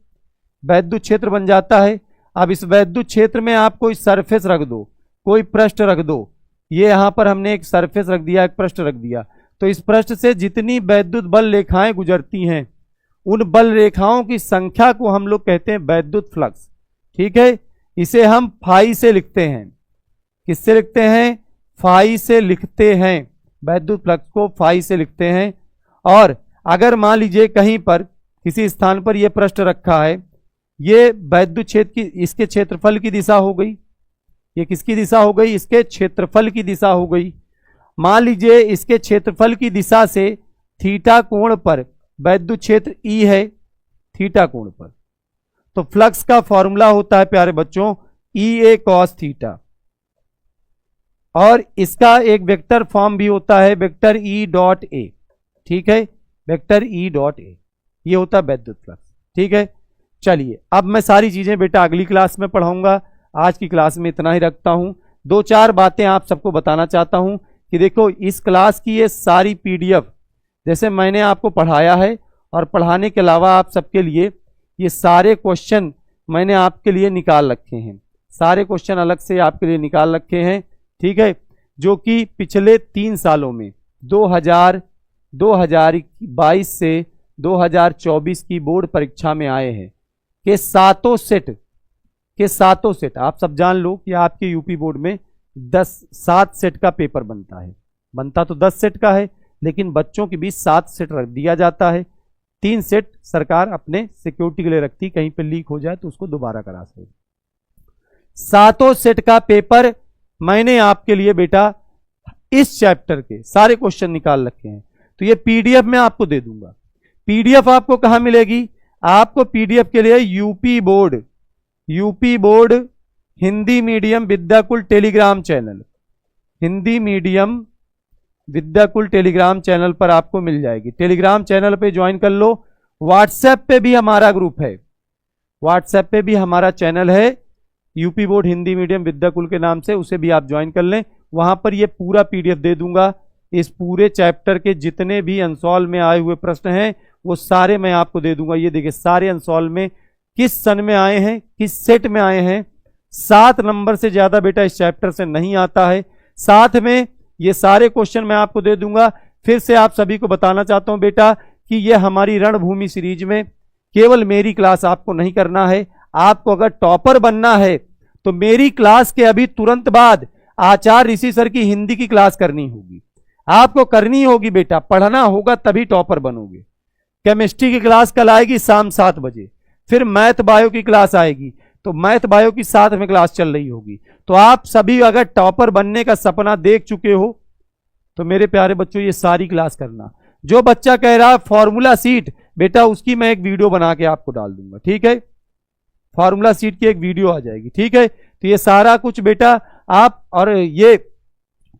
वैद्युत क्षेत्र बन जाता है। अब इस वैद्युत क्षेत्र में आप कोई सरफेस रख दो, कोई पृष्ठ रख दो, ये यहां पर हमने एक सरफेस रख दिया, एक पृष्ठ रख दिया, तो इस पृष्ठ से जितनी वैद्युत बल रेखाएं गुजरती हैं उन बल रेखाओं की संख्या को हम लोग कहते हैं वैद्युत फ्लक्स। ठीक है, इसे हम फाई से लिखते हैं। किससे लिखते हैं? फाई से लिखते हैं, वैद्युत फ्लक्स को फाई से लिखते हैं। और अगर मान लीजिए कहीं पर किसी स्थान पर यह पृष्ठ रखा है, ये वैद्युत क्षेत्र की, इसके क्षेत्रफल की दिशा हो गई, ये किसकी दिशा हो गई? इसके क्षेत्रफल की दिशा हो गई। मान लीजिए इसके क्षेत्रफल की दिशा से थीटा कोण पर वैद्युत क्षेत्र E है, थीटा कोण पर, तो फ्लक्स का फॉर्मूला होता है प्यारे बच्चों EA cos थीटा, और इसका एक वेक्टर फॉर्म भी होता है वेक्टर E.A। ठीक है, वेक्टर E.A, ये होता है वैद्युत फ्लक्स। ठीक है, चलिए अब मैं सारी चीजें बेटा अगली क्लास में पढ़ाऊंगा। आज की क्लास में इतना ही रखता हूं। दो चार बातें आप सबको बताना चाहता हूं कि देखो इस क्लास की ये सारी पीडीएफ जैसे मैंने आपको पढ़ाया है और पढ़ाने के अलावा आप सबके लिए ये सारे क्वेश्चन मैंने आपके लिए निकाल रखे हैं, सारे क्वेश्चन अलग से आपके लिए निकाल रखे हैं, ठीक है, जो कि पिछले 3 सालों में 2022 से 2024 की बोर्ड परीक्षा में आए हैं के सातों सेट आप सब जान लो कि आपके यूपी बोर्ड में 7 सेट का पेपर बनता है। बनता तो 10 सेट का है, लेकिन बच्चों के बीच 7 सेट रख दिया जाता है। 3 सेट सरकार अपने सिक्योरिटी के लिए रखती, कहीं पे लीक हो जाए तो उसको दोबारा करा सके। सातों सेट का पेपर मैंने आपके लिए बेटा इस चैप्टर के सारे क्वेश्चन निकाल रखे हैं, तो ये पीडीएफ मैं आपको दे दूंगा। पीडीएफ आपको कहां मिलेगी? आपको पीडीएफ के लिए UP board Hindi medium Vidyakul Telegram channel, Hindi medium Vidyakul Telegram channel पर आपको मिल जाएगी। टेलीग्राम चैनल पे ज्वाइन कर लो। व्हाट्सएप पे भी हमारा ग्रुप है, व्हाट्सएप पे भी हमारा चैनल है UP board Hindi medium Vidyakul के नाम से, उसे भी आप ज्वाइन कर लें। वहां पर ये पूरा पीडीएफ दे दूंगा। इस पूरे चैप्टर के जितने भी अनसॉल्व में आए हुए प्रश्न हैं वो सारे मैं आपको दे दूंगा। ये देखिए सारे अनसॉल्व में किस सन में आए हैं, किस सेट में आए हैं। 7 नंबर से ज्यादा बेटा इस चैप्टर से नहीं आता है। साथ में ये सारे क्वेश्चन मैं आपको दे दूंगा। फिर से आप सभी को बताना चाहता हूं बेटा कि ये हमारी रणभूमि सीरीज में केवल मेरी क्लास आपको नहीं करना है। आपको अगर टॉपर बनना है तो मेरी क्लास के अभी तुरंत बाद आचार्य ऋषि सर की हिंदी की क्लास करनी होगी। आपको करनी होगी बेटा, पढ़ना होगा तभी टॉपर बनोगे। केमिस्ट्री की क्लास कल आएगी शाम 7 बजे, फिर मैथ बायो की क्लास आएगी, तो मैथ बायो की साथ में क्लास चल रही होगी। तो आप सभी अगर टॉपर बनने का सपना देख चुके हो तो मेरे प्यारे बच्चों ये सारी क्लास करना। जो बच्चा कह रहा है फॉर्मूला सीट, बेटा उसकी मैं एक वीडियो बना के आपको डाल दूंगा, ठीक है, फॉर्मूला सीट की एक वीडियो आ जाएगी, ठीक है। तो ये सारा कुछ बेटा आप, और ये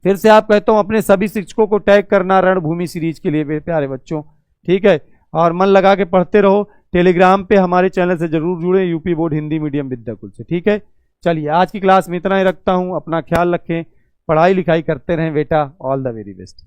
फिर से आप कहता हूं अपने सभी शिक्षकों को टैग करना रणभूमि सीरीज के लिए मेरे प्यारे बच्चों, ठीक है। और मन लगा के पढ़ते रहो। टेलीग्राम पे हमारे चैनल से जरूर जुड़े UP board Hindi medium Vidyakul से, ठीक है। चलिए आज की क्लास में इतना ही रखता हूं। अपना ख्याल रखें, पढ़ाई लिखाई करते रहें बेटा। All the very best.